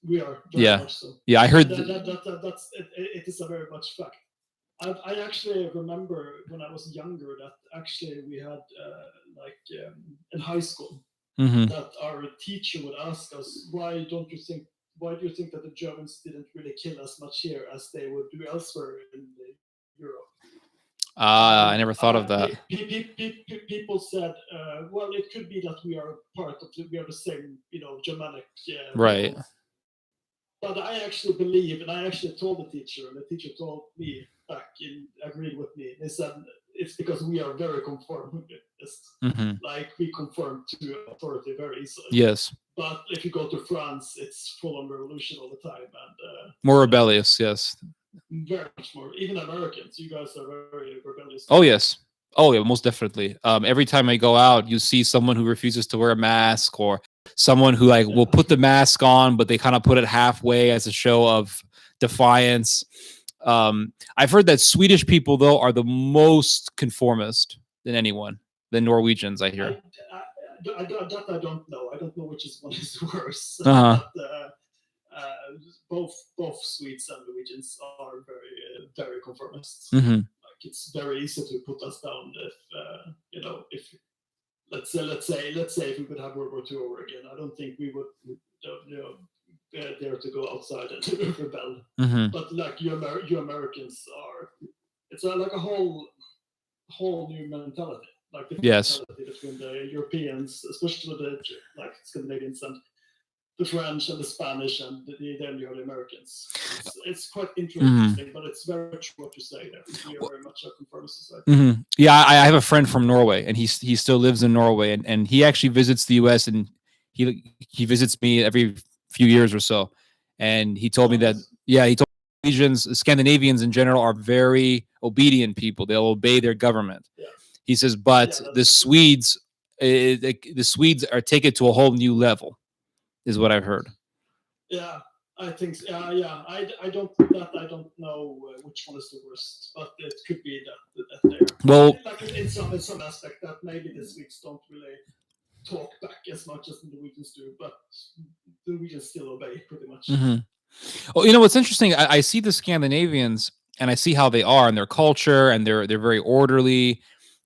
We are very much so. Yeah, I heard that's it is a very much fact. I actually remember when I was younger that actually we had in high school that our teacher would ask us, why do you think that the Germans didn't really kill as much here as they would do elsewhere in Europe? I never thought of that. People said, well, it could be that we are the same, Germanic. Right. But I actually believe, and I actually told the teacher, and the teacher told me back agreed with me. They said it's because we are very conformist. Like we conform to authority very easily. Yes. But if you go to France, it's full on revolution all the time and more rebellious. Yes. Very much more. Even Americans, you guys are very rebellious. Oh yes. Oh yeah, most definitely. Every time I go out, you see someone who refuses to wear a mask, or someone who like will put the mask on, but they kind of put it halfway as a show of defiance. I've heard that Swedish people though are the most conformist than anyone. The Norwegians, I hear. I don't know. I don't know which one is worse. Uh-huh. But both Swedes and Norwegians are very conformists. Mm-hmm. Like it's very easy to put us down if let's say if we could have World War II over again. I don't think we would dare to go outside and rebel. Mm-hmm. But like you Americans are, it's like a whole new mentality. Like the mentality between the Europeans, especially the like Scandinavians and the French and the Spanish, and then you have the Americans. It's quite interesting, but it's very true what you say there. We are very much a conformist society. Mm-hmm. Yeah, I have a friend from Norway, and he still lives in Norway, and he actually visits the U.S. and he visits me every few years or so, and he told me that he told me Scandinavians in general are very obedient people. They'll obey their government. Yeah. He says, but the Swedes, the Swedes are take it to a whole new level, is what I've heard. Yeah, I think. I don't know which one is the worst, but it could be that there. Well, like in some aspect that maybe the Swedes don't really talk back as much as the Norwegians do, but the Norwegians still obey pretty much. Mm-hmm. Well, you know what's interesting? I see the Scandinavians, and I see how they are and their culture, and they're very orderly.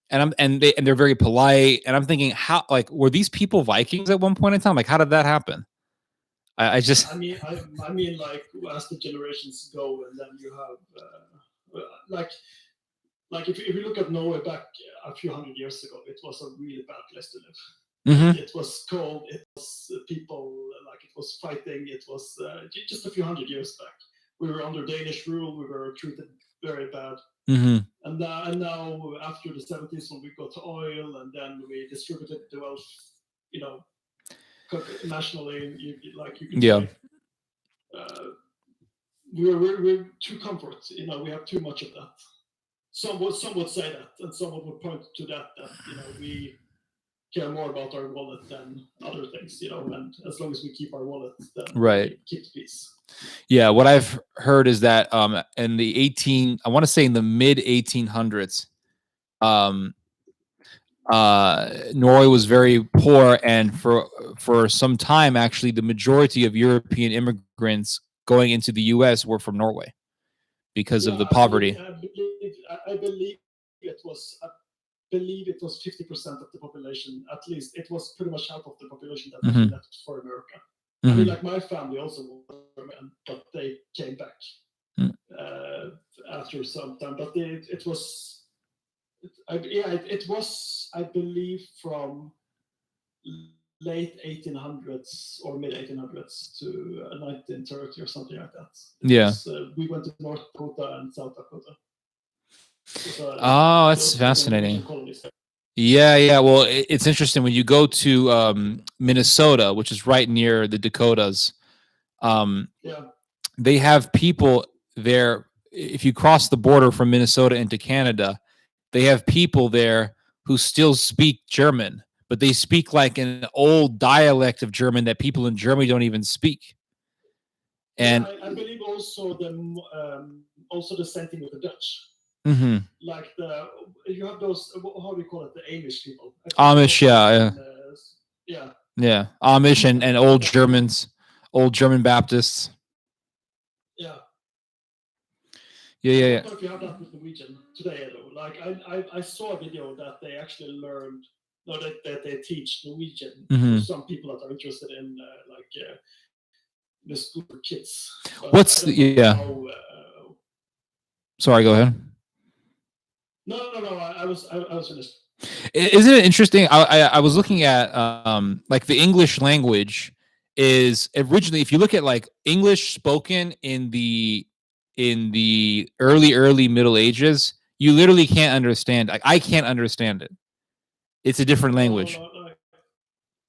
And they're very polite, and I'm thinking, how were these people Vikings at one point in time? Like, how did that happen? I mean, like as the generations go, and then you have like if you look at Norway back a few hundred years ago, it was a really bad place to live. Mm-hmm. It was cold. It was people it was fighting. It was just a few hundred years back. We were under Danish rule. We were treated very bad. Mm-hmm. And now after the 70s, when we got oil, and then we distributed the wealth, nationally, you can say, we're too comfort. We have too much of that. Some would say that, and someone would point to that we care more about our wallet than other things, and as long as we keep our wallet, then we keep peace. Yeah, what I've heard is that in the I want to say in the mid 1800s, Norway was very poor, and for some time, actually, the majority of European immigrants going into the U.S. were from Norway because of the poverty. I believe it was 50% of the population, at least. It was pretty much half of the population that left for America. I mean, like my family also was American, but they came back after some time. But it was, I believe, from late 1800s or mid 1800s to 1930 or something like that. We went to North Dakota and South Dakota. Oh, that's fascinating. Yeah. Well, it's interesting when you go to Minnesota, which is right near the Dakotas. They have people there. If you cross the border from Minnesota into Canada, they have people there who still speak German, but they speak like an old dialect of German that people in Germany don't even speak. And I believe also the same thing with the Dutch. Mm-hmm. Like you have those, how do you call it, the Amish people? Amish, yeah, Amish and old Germans, old German Baptists. Yeah. I don't know if you have that with Norwegian today, though. Like I saw a video that they actually learned, that they teach Norwegian for some people that are interested in the school for kids. What's sorry, go ahead. No. I was finished. Isn't it interesting? I was looking at like the English language is originally, if you look at like English spoken in the early Middle Ages, You literally can't understand. Like, I can't understand it. It's a different language. No.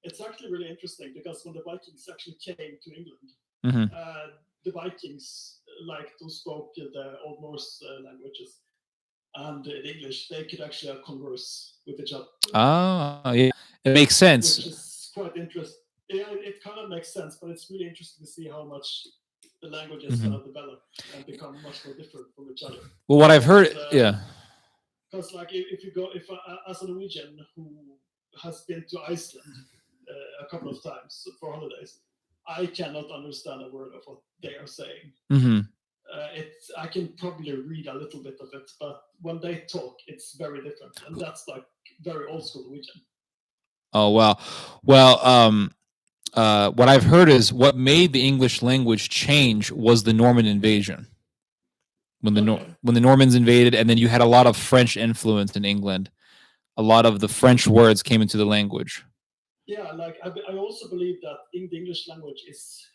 It's actually really interesting because when the Vikings actually came to England, the Vikings, like those spoke the Old Norse languages and the English, they could actually converse with each other. Oh, yeah, it makes sense. Which is quite interesting. Yeah, it kind of makes sense, but it's really interesting to see how much the languages kind of develop and become much more different from each other. Well, what I've heard, yeah. Because like if as a Norwegian who has been to Iceland a couple of times for holidays, I cannot understand a word of what they are saying. I can probably read a little bit of it, but when they talk, it's very different, and that's like very old school Norwegian. Oh wow, well, what I've heard is what made the English language change was the Norman invasion. When the Normans invaded, and then you had a lot of French influence in England. A lot of the French words came into the language. Yeah, like I also believe that in the English language it's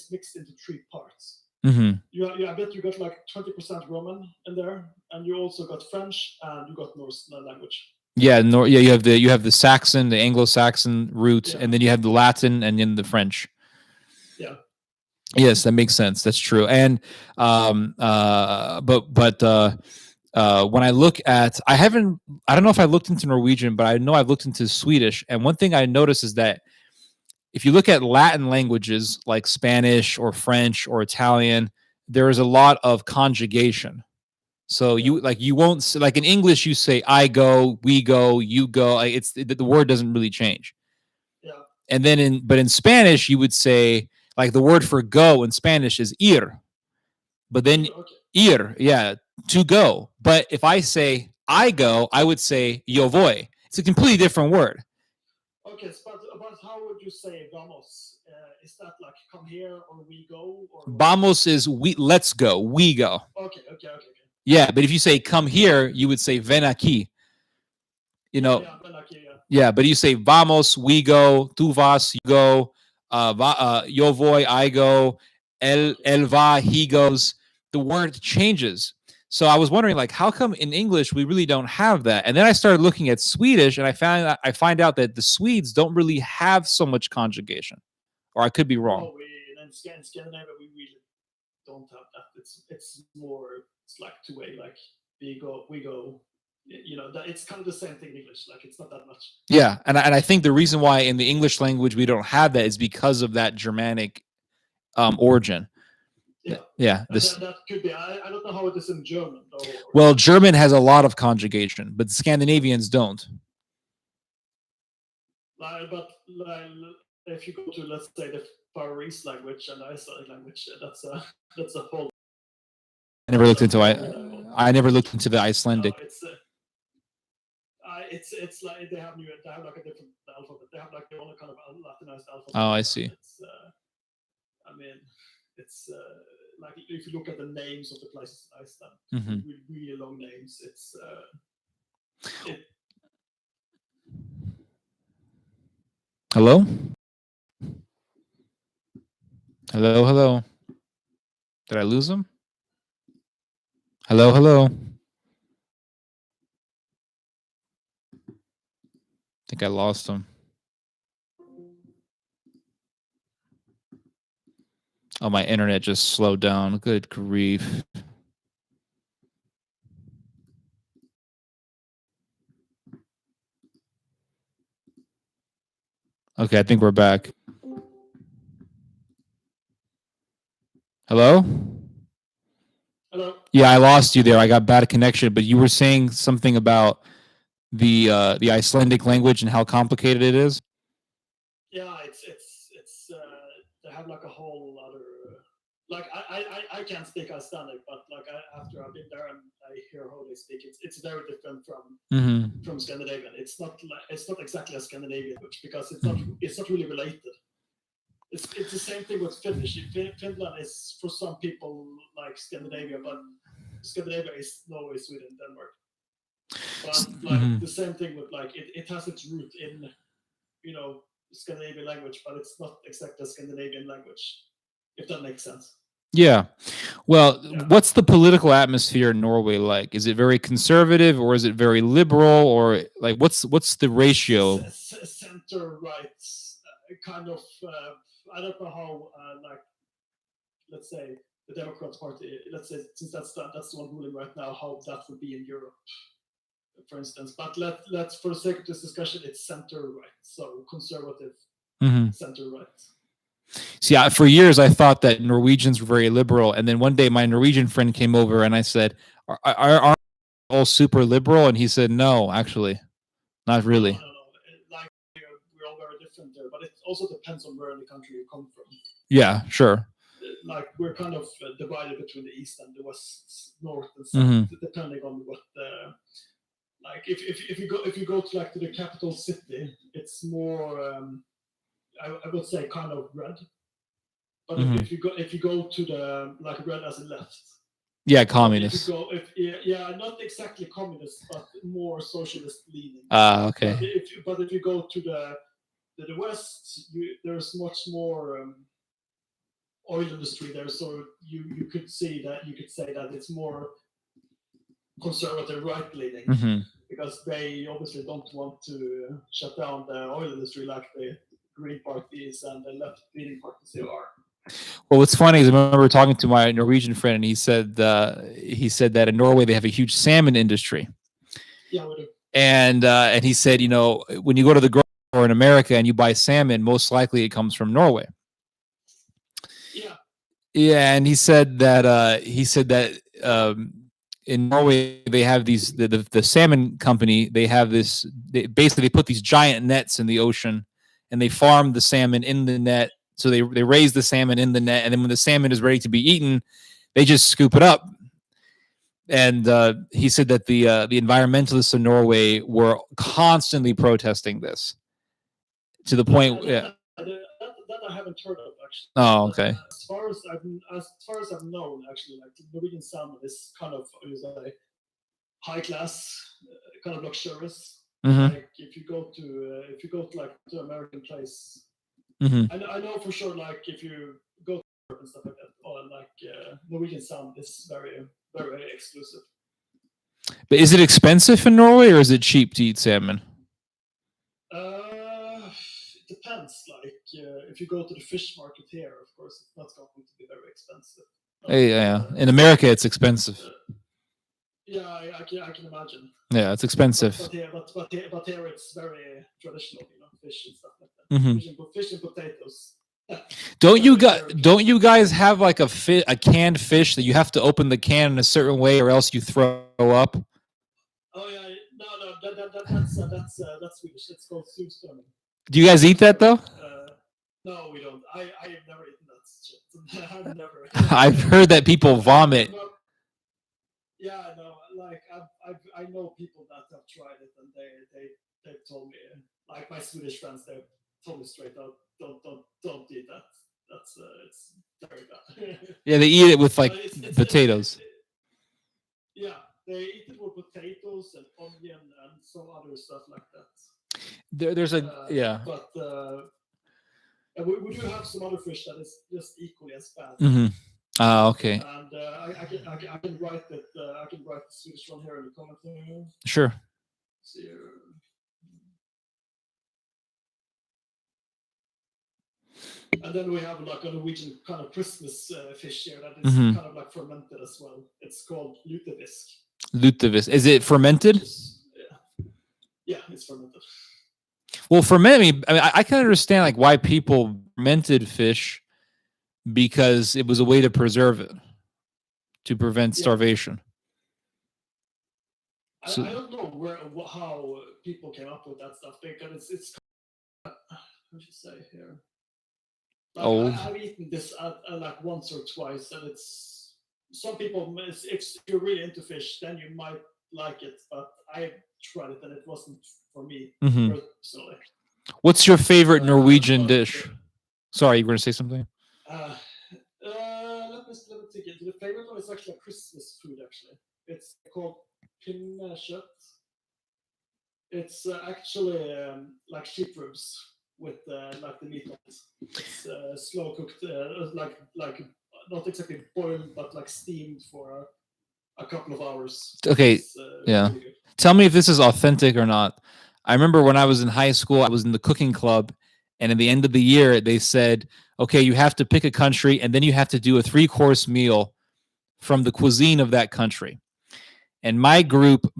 mixed into three parts. I bet you got like 20% Roman in there, and you also got French and you got Norse language. Yeah, you have the Saxon, the Anglo-Saxon root, and then you have the Latin, and then the French. Yeah. Yes, that makes sense. That's true. And when I look at, I don't know if I looked into Norwegian, but I know I've looked into Swedish. And one thing I notice is that if you look at Latin languages like Spanish or French or Italian, there is a lot of conjugation. So you won't, like in English, you say I go, we go, you go. It's the word doesn't really change. Yeah. And then in Spanish, you would say, like, the word for go in Spanish is ir. But then ir, yeah, to go. But if I say I go, I would say yo voy. It's a completely different word. Okay, but how would you say vamos? Is that like come here or we go? Or vamos is let's go, we go. Okay. Yeah, but if you say come here, you would say ven aquí. You know. Yeah, ven aquí, yeah. Yeah, but you say vamos, we go, tú vas, you go, yo voy, I go, él va, he goes. The word changes. So I was wondering, like, how come in English we really don't have that? And then I started looking at Swedish, and I find out that the Swedes don't really have so much conjugation, or I could be wrong. No, in Scandinavia we really don't have that. It's more, it's like two-way, like we go. You know, that it's kind of the same thing in English. Like it's not that much. Yeah, and I think the reason why in the English language we don't have that is because of that Germanic origin. Yeah. That could be. I don't know how it is in German, though. Well, German has a lot of conjugation, but the Scandinavians don't. But if you go to, let's say, the Faroese language and Icelandic language, that's a whole. I never looked into I never looked into the Icelandic. No, it's like they have like a different alphabet. They have like their own kind of Latinized alphabet. Oh, I see. It's like if you look at the names of the places in Iceland, with really long names, Hello? Hello? Did I lose him? Hello? I think I lost him. Oh, my internet just slowed down. Good grief. Okay, I think we're back. Hello? Hello? Yeah, I lost you there. I got bad connection, but you were saying something about the Icelandic language and how complicated it is. Yeah, it's they have like a whole other. Like I can't speak Icelandic, but like after I've been there and I hear how they speak, it's very different from Scandinavian. It's not exactly a Scandinavian language because it's not really related. It's the same thing with Finnish. Finland is for some people like Scandinavia, but Scandinavia is Norway, Sweden, Denmark. But like the same thing with like it has its root in Scandinavian language, but it's not exactly a Scandinavian language. If that makes sense. Yeah. Well, Yeah. what's the political atmosphere in Norway like? Is it very conservative or is it very liberal, or like what's the ratio? Center right, kind of. I don't know how, like, let's say the Democrats Party. Let's say, since that's the one ruling right now, how that would be in Europe, for instance. But let's for the sake of this discussion, it's center right, so conservative center right. See, for years I thought that Norwegians were very liberal, and then one day my Norwegian friend came over and I said, "Are all super liberal?" And he said, "No, actually, not really." No. Like, we're all very different there, but it also depends on where in the country you come from. Yeah, sure. Like, we're kind of divided between the east and the west, north and south, depending on what. Like, if you go to, like, to the capital city, it's more. I would say kind of red. But if you go to the, like, red as a left. Yeah, communist. Not exactly communist, but more socialist leaning. Okay. But if you go to the west, there's much more oil industry there, so you could say that it's more conservative right leaning, because they obviously don't want to shut down the oil industry like the Green parties and the left leaning parties are. Well, what's funny is I remember talking to my Norwegian friend, and he said that in Norway they have a huge salmon industry. Yeah, we do. And he said, when you go to the grocery store in America and you buy salmon, most likely it comes from Norway. Yeah. Yeah, and he said that in Norway they have these the salmon company. They have this. They put these giant nets in the ocean, and they farm the salmon in the net. So they raise the salmon in the net, and then when the salmon is ready to be eaten, they just scoop it up. And he said that the environmentalists in Norway were constantly protesting this, to the point. That I haven't heard of, actually. Oh, okay. As far as I've known, actually, like, Norwegian salmon is kind of high class, kind of luxurious. Like, if you go to like to American place, I know for sure, like, if you go to Europe and stuff like that, or like Norwegian salmon is very, very exclusive. But is it expensive in Norway, or is it cheap to eat salmon? It depends. Like, if you go to the fish market here, of course, it's not going to be very expensive. Yeah, in America, it's expensive. Yeah, I can imagine. Yeah, it's expensive. But here it's very traditional, fish and stuff like that. Fish and potatoes. Don't you guys have like a canned fish that you have to open the can in a certain way or else you throw up? Oh yeah, no, that's Swedish. It's called surströmming. Do you guys eat that though? No, we don't. I have never eaten that shit. I've never. I've heard that people vomit. Yeah, no, like I know people that have tried it, and they've told me, like, my Swedish friends, they've told me straight out, don't eat that. That's it's very bad. Yeah, they eat it with like potatoes. Yeah, they eat it with potatoes and onion and some other stuff like that. There's a yeah. But we do have some other fish that is just equally as bad. Okay. And I can write it. I can write the Swedish one here in the comment here. Sure. See here. And then we have like a Norwegian kind of Christmas fish here that is kind of like fermented as well. It's called lutefisk. Lutefisk. Is it fermented? Yeah, it's fermented. Well, ferment. I can understand like why people fermented fish, because it was a way to preserve it, to prevent starvation. I don't know how people came up with that stuff, because it's what should I say here? Like, I've eaten this like once or twice, and it's some people. If you're really into fish, then you might like it. But I tried it, and it wasn't for me personally. What's your favorite Norwegian dish? Sorry, you were going to say something? Let me think. The favorite one is actually a Christmas food. Actually, it's called pinnekjøtt. It's actually like sheep ribs with like the meat on it. It's slow cooked, like not exactly boiled, but like steamed for a couple of hours. Okay, yeah. Really, tell me if this is authentic or not. I remember when I was in high school, I was in the cooking club, and at the end of the year, they said, okay, you have to pick a country, and then you have to do a 3-course meal from the cuisine of that country. And my group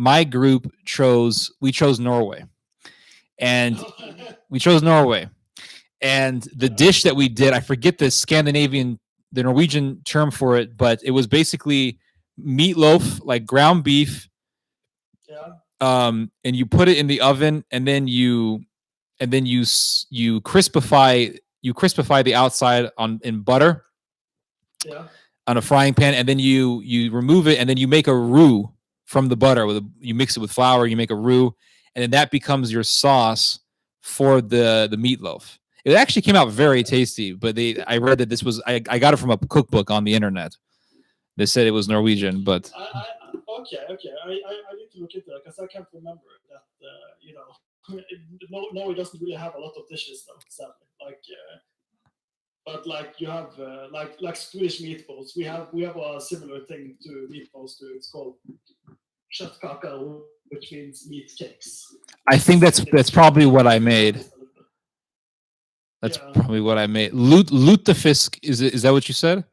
chose Norway. And we chose Norway. And the dish that we did, I forget the Norwegian term for it, but it was basically meatloaf, like ground beef. Yeah. And you put it in the oven, and then you crispify the outside in butter. Yeah. On a frying pan, and then you remove it, and then you make a roux from the butter. You mix it with flour, you make a roux, and then that becomes your sauce for the meatloaf. It actually came out very tasty, but I read that this was I got it from a cookbook on the internet. They said it was Norwegian, but okay. I need to look into that because I can't remember that. Norway doesn't really have a lot of dishes though, sadly. But like you have like Swedish meatballs, we have a similar thing to meatballs too. It's called köttkaka, which means meat cakes. I think that's probably what I made. That's probably what I made. Lutefisk, is that what you said?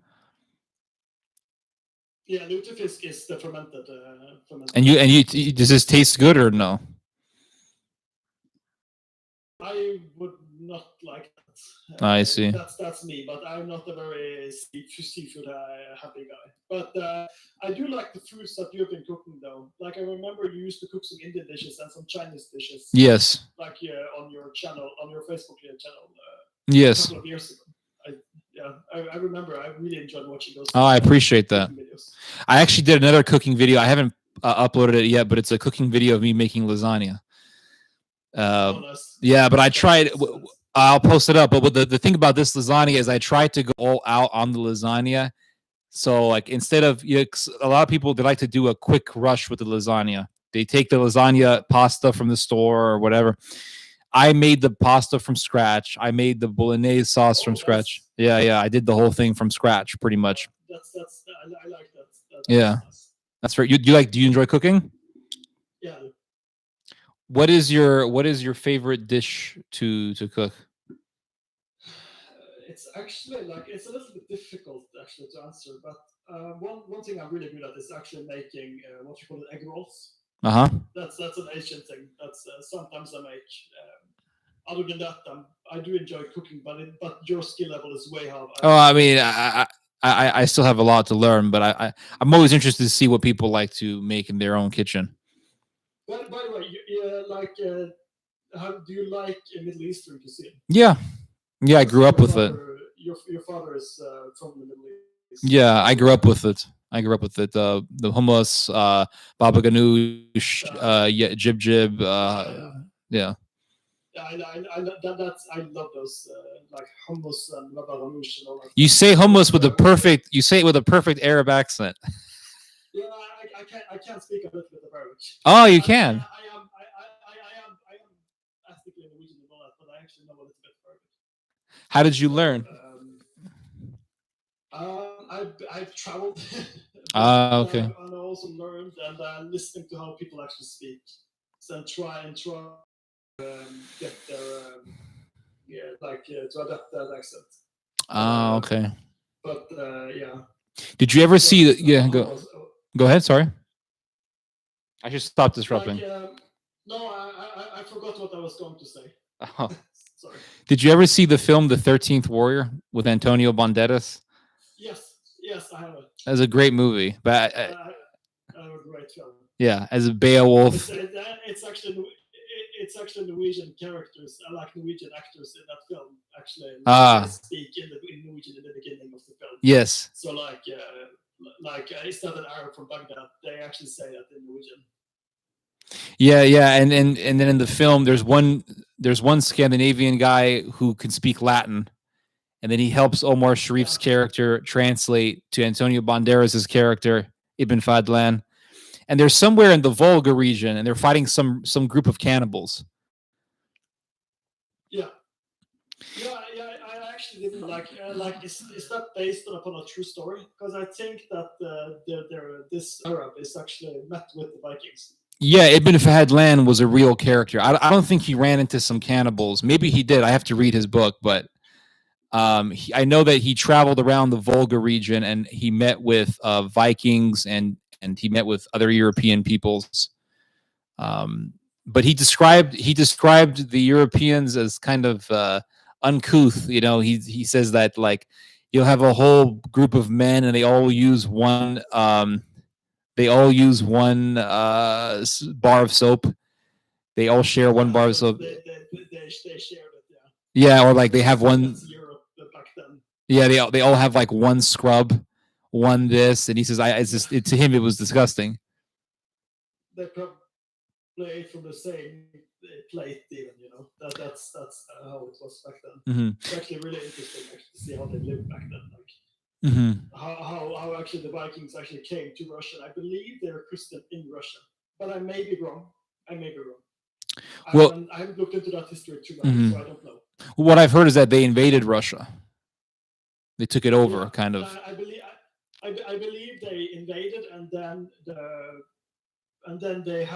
Yeah, lutefisk is the fermented. And you does this taste good or no? I would not like that. I see. That's me, but I'm not a very seafood happy guy. But I do like the foods that you've been cooking, though. Like I remember you used to cook some Indian dishes and some Chinese dishes. Yes. Like on your channel, on your Facebook channel. Yes. A couple of years ago. I remember. I really enjoyed watching those. Oh, I appreciate that. Videos. I actually did another cooking video. I haven't uploaded it yet, but it's a cooking video of me making lasagna. Nice. Yeah, but I tried. I'll post it up. But the thing about this lasagna is I tried to go all out on the lasagna. So like instead of a lot of people, they like to do a quick rush with the lasagna. They take the lasagna pasta from the store or whatever. I made the pasta from scratch. I made the bolognese sauce from scratch. Yeah. I did the whole thing from scratch, pretty much. I like that. Yeah, nice. That's right. Do you enjoy cooking? Yeah. What is your favorite dish to cook? It's actually it's a little bit difficult actually to answer, but one thing I'm really good at is actually making what you call it, egg rolls. That's an Asian thing. That's sometimes I make. Other than that, I do enjoy cooking, but your skill level is way high. Oh, I mean, I still have a lot to learn, but I'm always interested to see what people like to make in their own kitchen. By the way, how do you like Middle Eastern cuisine? Yeah, I grew up with it. Your father is from the Middle East. Yeah, I grew up with it. The hummus, baba ganoush, jib jib. Yeah. I love those like hummus and baba ganoush and all that. You say hummus with a perfect Arab accent. Yeah, I can't speak a bit with Arabic. Oh, you can. I am ethnically Norwegian and all that, but I actually know a little bit of Arabic. How did you learn? I've traveled. Okay. And I also learned and listening to how people actually speak, so try get their to adapt that accent. Oh, okay. But yeah. Did you ever see that? Yeah, go ahead. Sorry. I should stop disrupting. No, I forgot what I was going to say. Oh. Sorry. Did you ever see the film The 13th Warrior with Antonio Banderas? Yes, I have it. That's a great movie, but a great film. Yeah, as a Beowulf. It's actually Norwegian characters, like Norwegian actors in that film, actually speak in Norwegian in the beginning of the film. Yes. So it's not an Arab from Baghdad. They actually say that in Norwegian. Yeah, and then in the film, there's one Scandinavian guy who can speak Latin, and then he helps Omar Sharif's character translate to Antonio Banderas' character Ibn Fadlan. And they're somewhere in the Volga region, and they're fighting some group of cannibals. Yeah. Yeah, I actually didn't like is that based upon a true story? Because I think that this Arab is actually met with the Vikings. Yeah, Ibn Fahadlan was a real character. I don't think he ran into some cannibals. Maybe he did. I have to read his book, but I know that he traveled around the Volga region and he met with Vikings and he met with other European peoples. But he described the Europeans as kind of uncouth. You know, he says that like you'll have a whole group of men and they all use one bar of soap. They all share one bar of soap. They shared it. Yeah, or like they have one. That's Europe back then. Yeah, they all have like one scrub, one this, and he says, to him it was disgusting. They probably ate from the same plate, even, you know. That's how it was back then. Mm-hmm. It's actually really interesting to see how they lived back then. Like how actually the Vikings actually came to Russia. I believe they were Christian in Russia, but I may be wrong. Well, I haven't looked into that history too much, so I don't know. What I've heard is that they invaded Russia. They took it over, kind of. I believe they invaded, and then they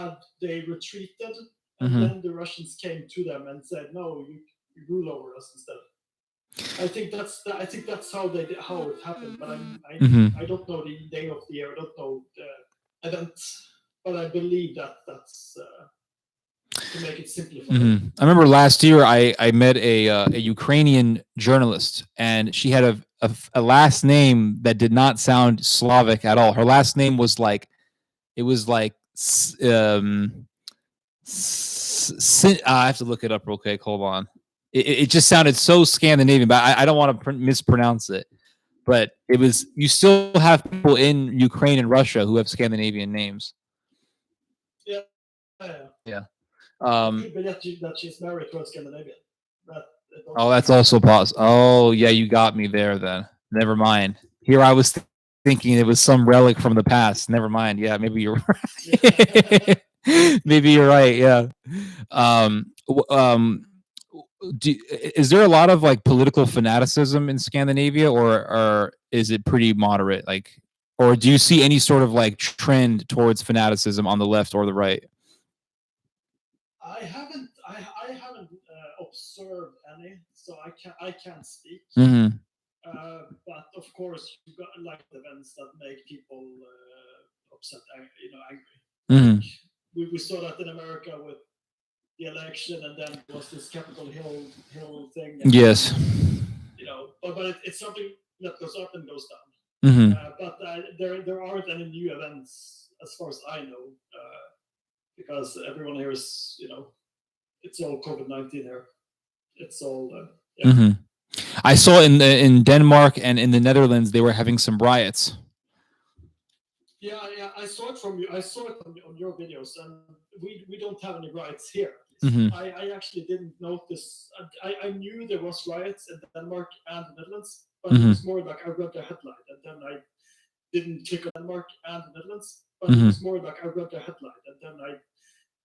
retreated, and then the Russians came to them and said, "No, you rule over us instead." I think that's how it happened, but I don't know the day of the year. I don't know the event, but I believe that's to make it simplified. I remember last year I met a Ukrainian journalist, and she had a last name that did not sound Slavic at all. Her last name was like, it was like I have to look it up real quick. Hold on. It just sounded so Scandinavian, but I don't want to mispronounce it. But it was, you still have people in Ukraine and Russia who have Scandinavian names. Yeah. Yeah. That she's married to a Scandinavian. Oh, that's also possible. Oh, yeah, you got me there then. Never mind. Here I was thinking it was some relic from the past. Never mind. Yeah, maybe you're right. Maybe you're right. Yeah. Is there a lot of like political fanaticism in Scandinavia, or is it pretty moderate? Like, or do you see any sort of like trend towards fanaticism on the left or the right? I haven't observed any, so I can't speak. But of course, you got like events that make people upset, angry. We saw that in America with the election, and then there was this Capitol Hill thing. Yes. But it's something that goes up and goes down. But there aren't any new events as far as I know, because everyone here is, it's all COVID-19 here. It's all. I saw in Denmark and in the Netherlands they were having some riots. Yeah, I saw it from you. I saw it on your videos, and we don't have any riots here. I actually didn't notice. I knew there was riots in Denmark and the Netherlands, but it was more like I read the headline, and then I didn't click on Denmark and the Netherlands. But it was more like I read the headline, and then I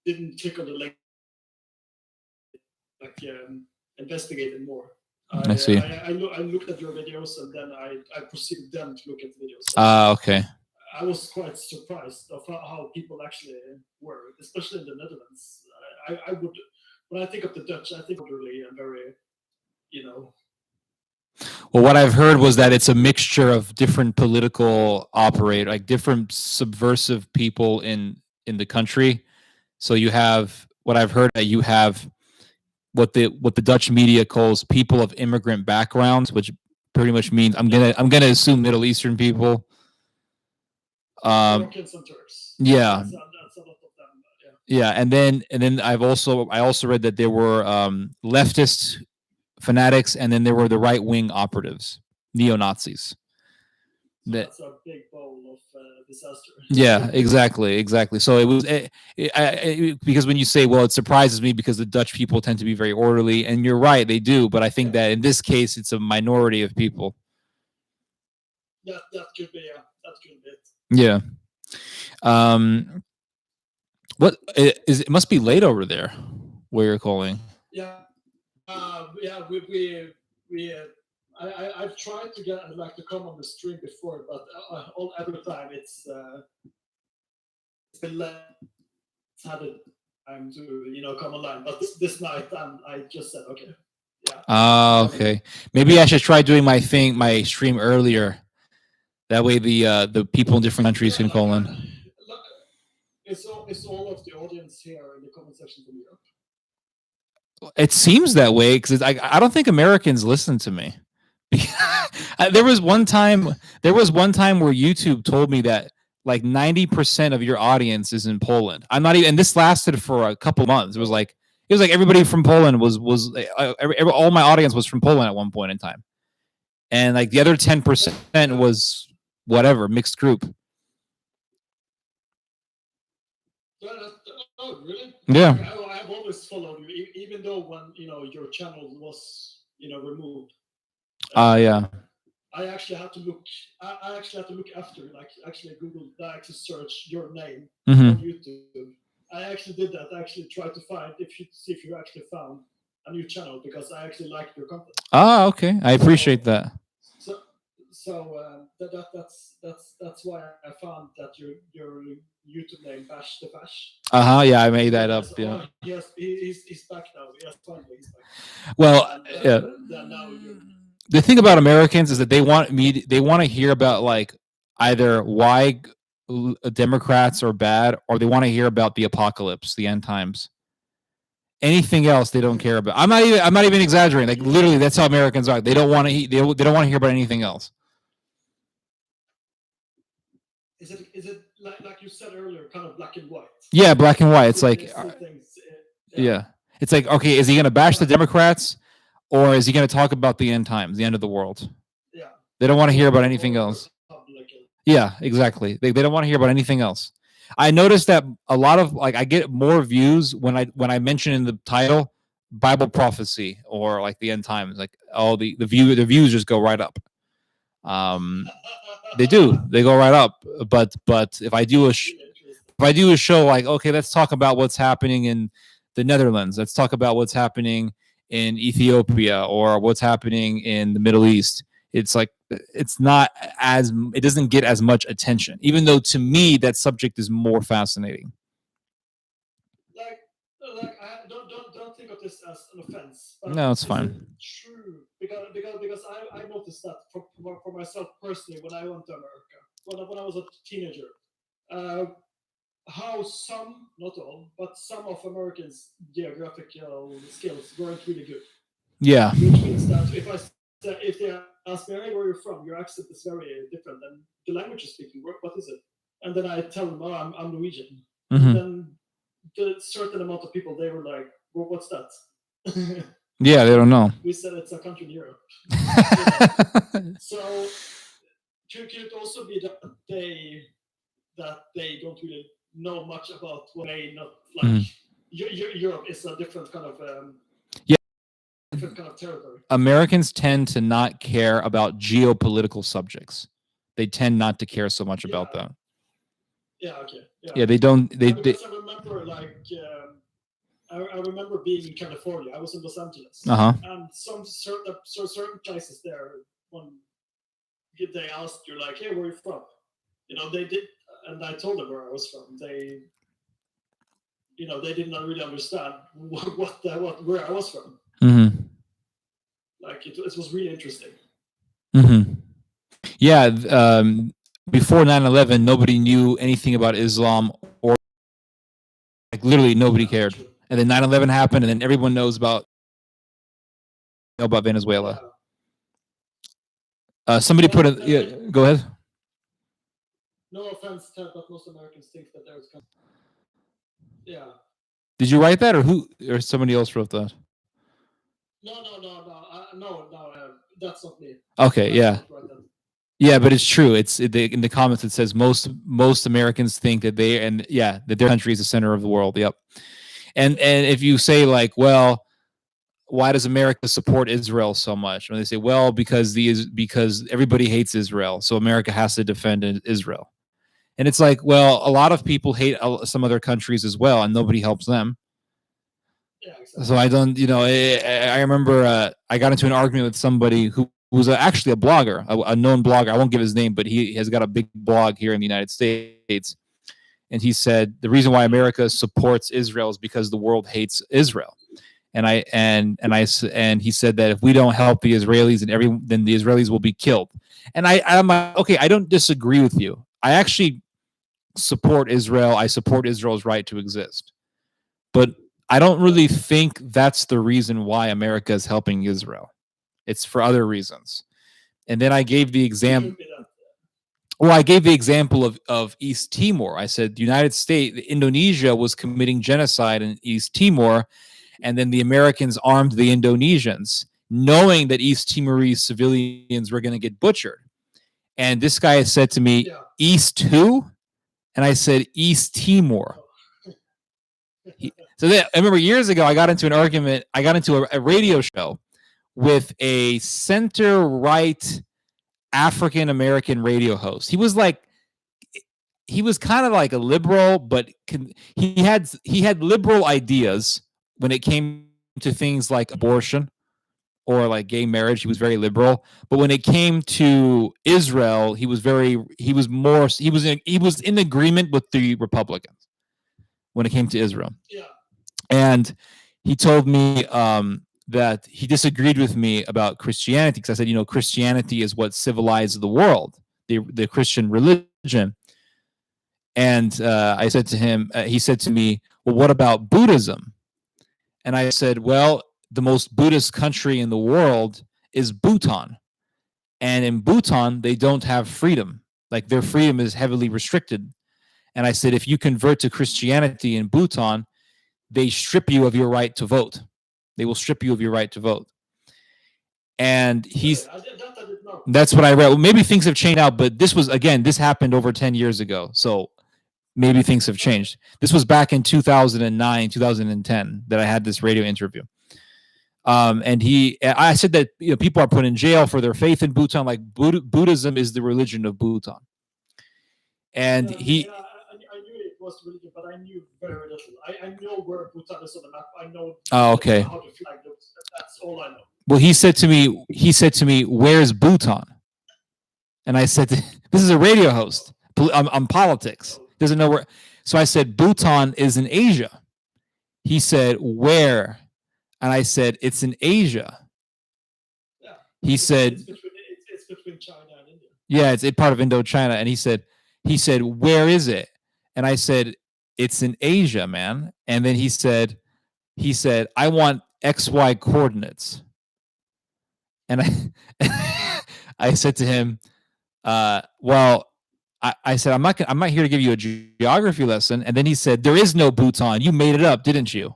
didn't click on the link, investigating more. I see. I looked at your videos, and then I proceeded then to look at the videos. Okay. I was quite surprised of how people actually were, especially in the Netherlands. I would, when I think of the Dutch, I think really very, Well, what I've heard was that it's a mixture of different political like different subversive people in the country. So you have, what I've heard, that you have what the Dutch media calls people of immigrant backgrounds, which pretty much means I'm gonna assume Middle Eastern people. Moroccans and Turks. Yeah. That's a lot of them. Yeah, and then I also read that there were leftist fanatics, and then there were the right wing operatives, neo-Nazis. So that's a big bowl of disaster. Yeah, exactly. So it was because when you say, well, it surprises me because the Dutch people tend to be very orderly, and you're right, they do. But I think that in this case, it's a minority of people. That could be. That could be it. Yeah. What is? It must be late over there, where you're calling. Yeah. I've tried to get to come on the stream before, but all every time it's been less had a time to come online. But this night I just said okay. Yeah. Okay. Maybe I should try doing my stream earlier. That way the people in different countries can call in. Is all of the audience here in the comment section from Europe? It seems that way because I don't think Americans listen to me. There was one time where YouTube told me that like 90% of your audience is in Poland. I'm not even, and this lasted for a couple months. It was like everybody from Poland was all my audience was from Poland at one point in time, and like the other 10% was whatever mixed group. Oh, really? Yeah. I've always followed you, even though when your channel was removed. Yeah. I actually had to look. I actually had to look after, actually Google to search your name on YouTube. I actually did that. I actually tried to find see if you actually found a new channel because I actually liked your content. Okay. I appreciate that. So that's why I found that your YouTube name Bash the Bash. Yeah, I made that up. Yeah. Yes, he's back now. Yes, finally he's back. Well, the thing about Americans is that they want to hear about like either why Democrats are bad, or they want to hear about the apocalypse, the end times. Anything else they don't care about. I'm not even exaggerating. Like literally, that's how Americans are. They don't want to. They don't want to hear about anything else. Is it like you said earlier, kind of black and white? Yeah, black and white. It's like, yeah. It's like, okay, is he going to bash the Democrats, or is he going to talk about the end times, the end of the world? Yeah. They don't want to hear about anything else. Yeah, exactly. They don't want to hear about anything else. I noticed that a lot of I get more views when I mention in the title Bible prophecy or like the end times. Like the views just go right up. They do. They go right up. But if I do a show like, okay, let's talk about what's happening in the Netherlands. Let's talk about what's happening in Ethiopia or what's happening in the Middle East. It's like it doesn't get as much attention, even though to me that subject is more fascinating. I don't think of this as an offense. No, it's fine. True, because I noticed that for myself personally when I went to America when I was a teenager, how some, not all, but some of Americans' geographical skills weren't really good. Yeah. Which means that if they ask me, hey, where you're from, your accent is very different than the language you're speaking. What is it? And then I tell them, oh, I'm Norwegian. Mm-hmm. Then the certain amount of people, they were like, well, what's that? Yeah, they don't know. We said it's a country in Europe. So could it also be that they don't really know much about what may not like Europe is a different kind of different kind of territory. Americans tend to not care about geopolitical subjects. They tend not to care so much about that. Yeah. Okay. Yeah, they don't. I remember I remember being in California. I was in Los Angeles, and some certain places there. When they asked you like, "Hey, where are you from?" They did, and I told them where I was from. They did not really understand where I was from. Mm-hmm. Like it was really interesting. Mm-hmm. Yeah. Before 9/11, nobody knew anything about Islam, or like literally nobody cared. And then 9/11 happened, and then everyone knows about Venezuela. Somebody put it. Yeah, go ahead. No offense, Ted, but most Americans think that there's. Yeah. Did you write that, or somebody else wrote that? No. That's not me. Okay, yeah. Yeah, but it's true. It's in the comments. It says most Americans think that that their country is the center of the world. Yep. And if you say like, well, why does America support Israel so much? And they say, well, because everybody hates Israel, so America has to defend Israel. And it's like, well, a lot of people hate some other countries as well, and nobody helps them. Yeah, exactly. So I don't, I remember I got into an argument with somebody who was actually a blogger, a known blogger. I won't give his name, but he has got a big blog here in the United States. And he said the reason why America supports Israel is because the world hates Israel. And he said that if we don't help the Israelis, then the Israelis will be killed. And I'm like, okay, I don't disagree with you. I actually support Israel. I support Israel's right to exist. But I don't really think that's the reason why America is helping Israel. It's for other reasons. And then I gave the example. Well, I gave the example of East Timor. I said the United States, Indonesia was committing genocide in East Timor, and then the Americans armed the Indonesians, knowing that East Timorese civilians were going to get butchered. And this guy said to me, East who? And I said, East Timor. I remember years ago, I got into an argument. I got into a radio show with a center-right African-American radio host. He was kind of like a liberal, but he had liberal ideas when it came to things like abortion or like gay marriage. He was very liberal, but when it came to Israel, he was in agreement with the Republicans when it came to Israel. Yeah. And he told me that he disagreed with me about Christianity because I said, Christianity is what civilized the world, the Christian religion. And I said to him, he said to me, well, what about Buddhism? And I said, well, the most Buddhist country in the world is Bhutan. And in Bhutan, they don't have freedom. Like their freedom is heavily restricted. And I said, if you convert to Christianity in Bhutan, they strip you of your right to vote. They will strip you of your right to vote. And that's what I read. Well, maybe things have changed out, but this happened over 10 years ago. So maybe things have changed. This was back in 2009, 2010 that I had this radio interview. And I said that people are put in jail for their faith in Bhutan. Like Buddhism is the religion of Bhutan. And I knew it was religion, but I knew very little. I know where Bhutan is on the map. I know how to flag looks. That's all I know. Well, he said to me, where's Bhutan? And I said, this is a radio host. I'm politics. Doesn't know where. So I said, Bhutan is in Asia. He said, where? And I said, it's in Asia. Yeah. He said, it's between China and India. Yeah, it's part of Indochina. And he said, where is it? And I said, it's in Asia, man. And then he said, I want XY coordinates. And I said to him, well, I said, I'm not here to give you a geography lesson. And then he said, there is no Bhutan. You made it up, didn't you?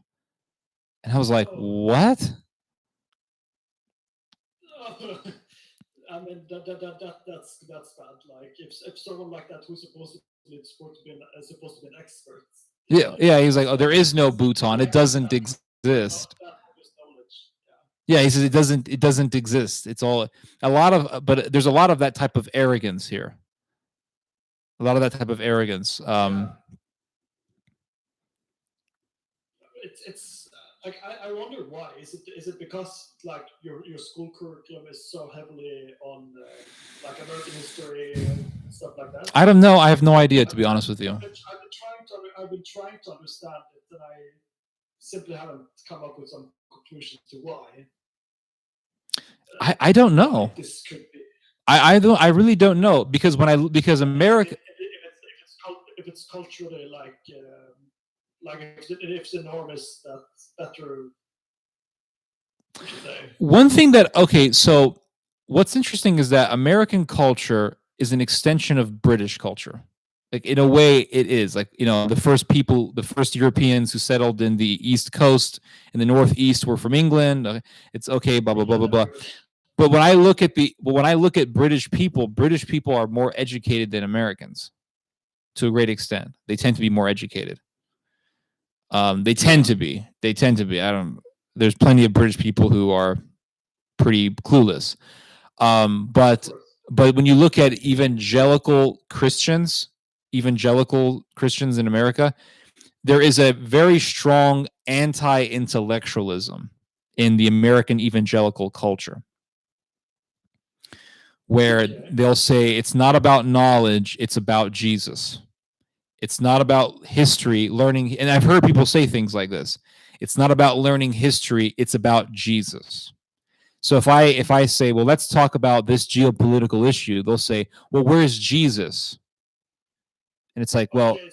And I was like, what? I mean, that's bad. Like, if someone like that who's supposed to be an expert. Yeah. He's like, oh, there is no Bhutan. It doesn't exist. Yeah, he says it doesn't exist. It's all but there's a lot of that type of arrogance here. A lot of that type of arrogance. It's like I wonder why. Is it because like your school curriculum is so heavily on like American history and stuff like that? I don't know. I have no idea, to be honest with you. I've been trying to understand it, and I simply haven't come up with some conclusion to why. I don't know. This could be. I really don't know because America. If it's culturally like if the norm is that's better. One thing so what's interesting is that American culture is an extension of British culture. Like in a way it is like, the first Europeans who settled in the East Coast and the Northeast were from England. It's okay, blah, blah, blah, blah, blah. But when I look at British people are more educated than Americans to a great extent. They tend to be more educated. They tend to be. There's plenty of British people who are pretty clueless. But when you look at evangelical Christians in America, there is a very strong anti-intellectualism in the American evangelical culture, where they'll say it's not about knowledge, it's about Jesus. It's not about history, learning, and I've heard people say things like this. It's not about learning history, it's about Jesus. So if I say, well, let's talk about this geopolitical issue, they'll say, well, where's Jesus? And it's like, well, okay,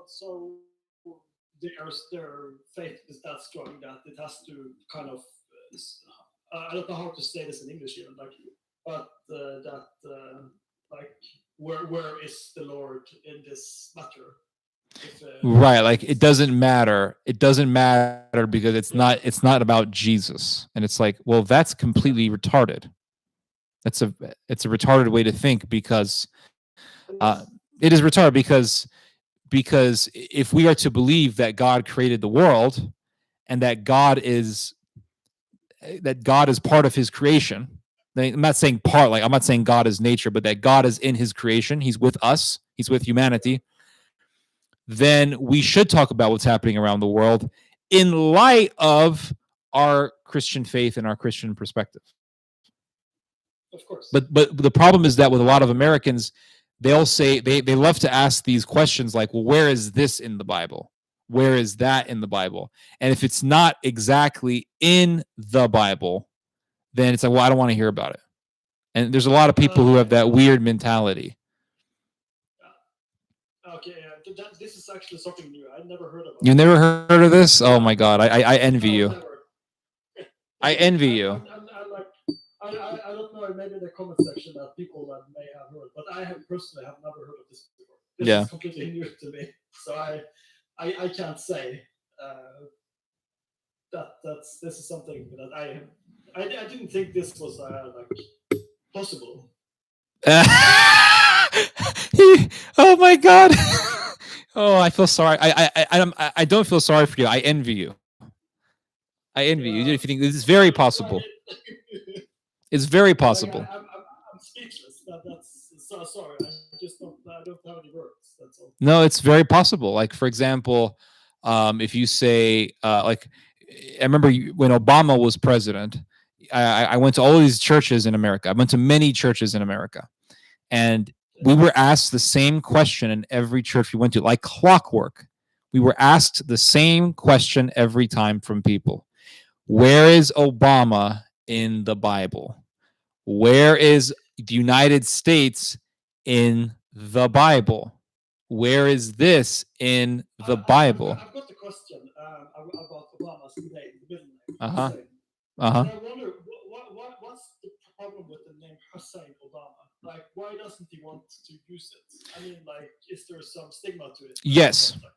so their faith is that strong that it has to kind of I don't know how to say this in English even, like, but like where is the Lord in this matter? Right, like it doesn't matter. It doesn't matter because it's not about Jesus. And it's like, well, that's completely retarded. It's a retarded way to think because it is retarded because if we are to believe that God created the world and that God is part of his creation. I'm not saying part, like I'm not saying God is nature, but that God is in his creation. He's with us. He's with humanity. Then we should talk about what's happening around the world in light of our Christian faith and our Christian perspective. Of course. But the problem is that with a lot of Americans, they'll say they love to ask these questions like, well, where is this in the Bible? Where is that in the Bible? And if it's not exactly in the Bible, then it's like, well, I don't want to hear about it. And there's a lot of people who have that weird mentality. Okay, this is actually something new. I never heard of it. You never heard of this? Oh my God, I envy you. I envy you. I don't know, maybe in the comment section that people that may have heard, but I have personally have never heard of this before. This is completely new to me, so I can't say this is something that I didn't think this was like possible. Oh my God. Oh, I feel sorry. I don't feel sorry for you. I envy you. I envy you. If you think this is very possible. It's very possible. I'm speechless. That's so sorry. I don't have any words. That's all. No, it's very possible. Like, for example, if you say, like, I remember when Obama was president, I went to all these churches in America. I went to many churches in America. And we were asked the same question in every church we went to, like clockwork. We were asked the same question every time from people. Where is Obama in the Bible? Where is the United States in the Bible? Where is this in the Bible? I've got the question about Obama's name, the middle name. Uh-huh. And I wonder, what's the problem with the name Hussein Obama? Like, why doesn't he want to use it? I mean, like, is there some stigma to it? Yes, like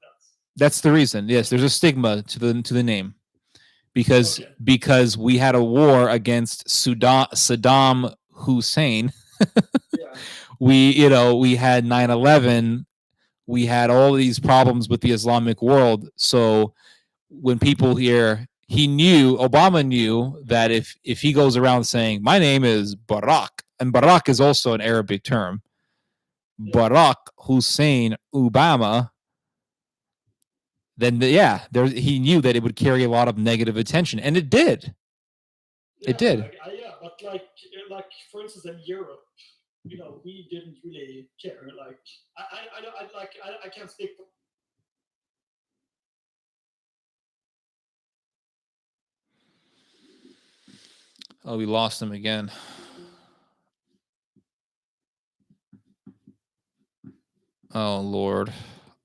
that's the reason. Yes, there's a stigma to the name. Because we had a war against Saddam Hussein. We had 9/11. We had all these problems with the Islamic world. So when people hear, Obama knew that if he goes around saying, my name is Barack, and Barack is also an Arabic term, Barack Hussein Obama, then he knew that it would carry a lot of negative attention, and it did. It did. But like for instance, in Europe, we didn't really care. Like I can't speak. Oh, we lost him again. Oh Lord.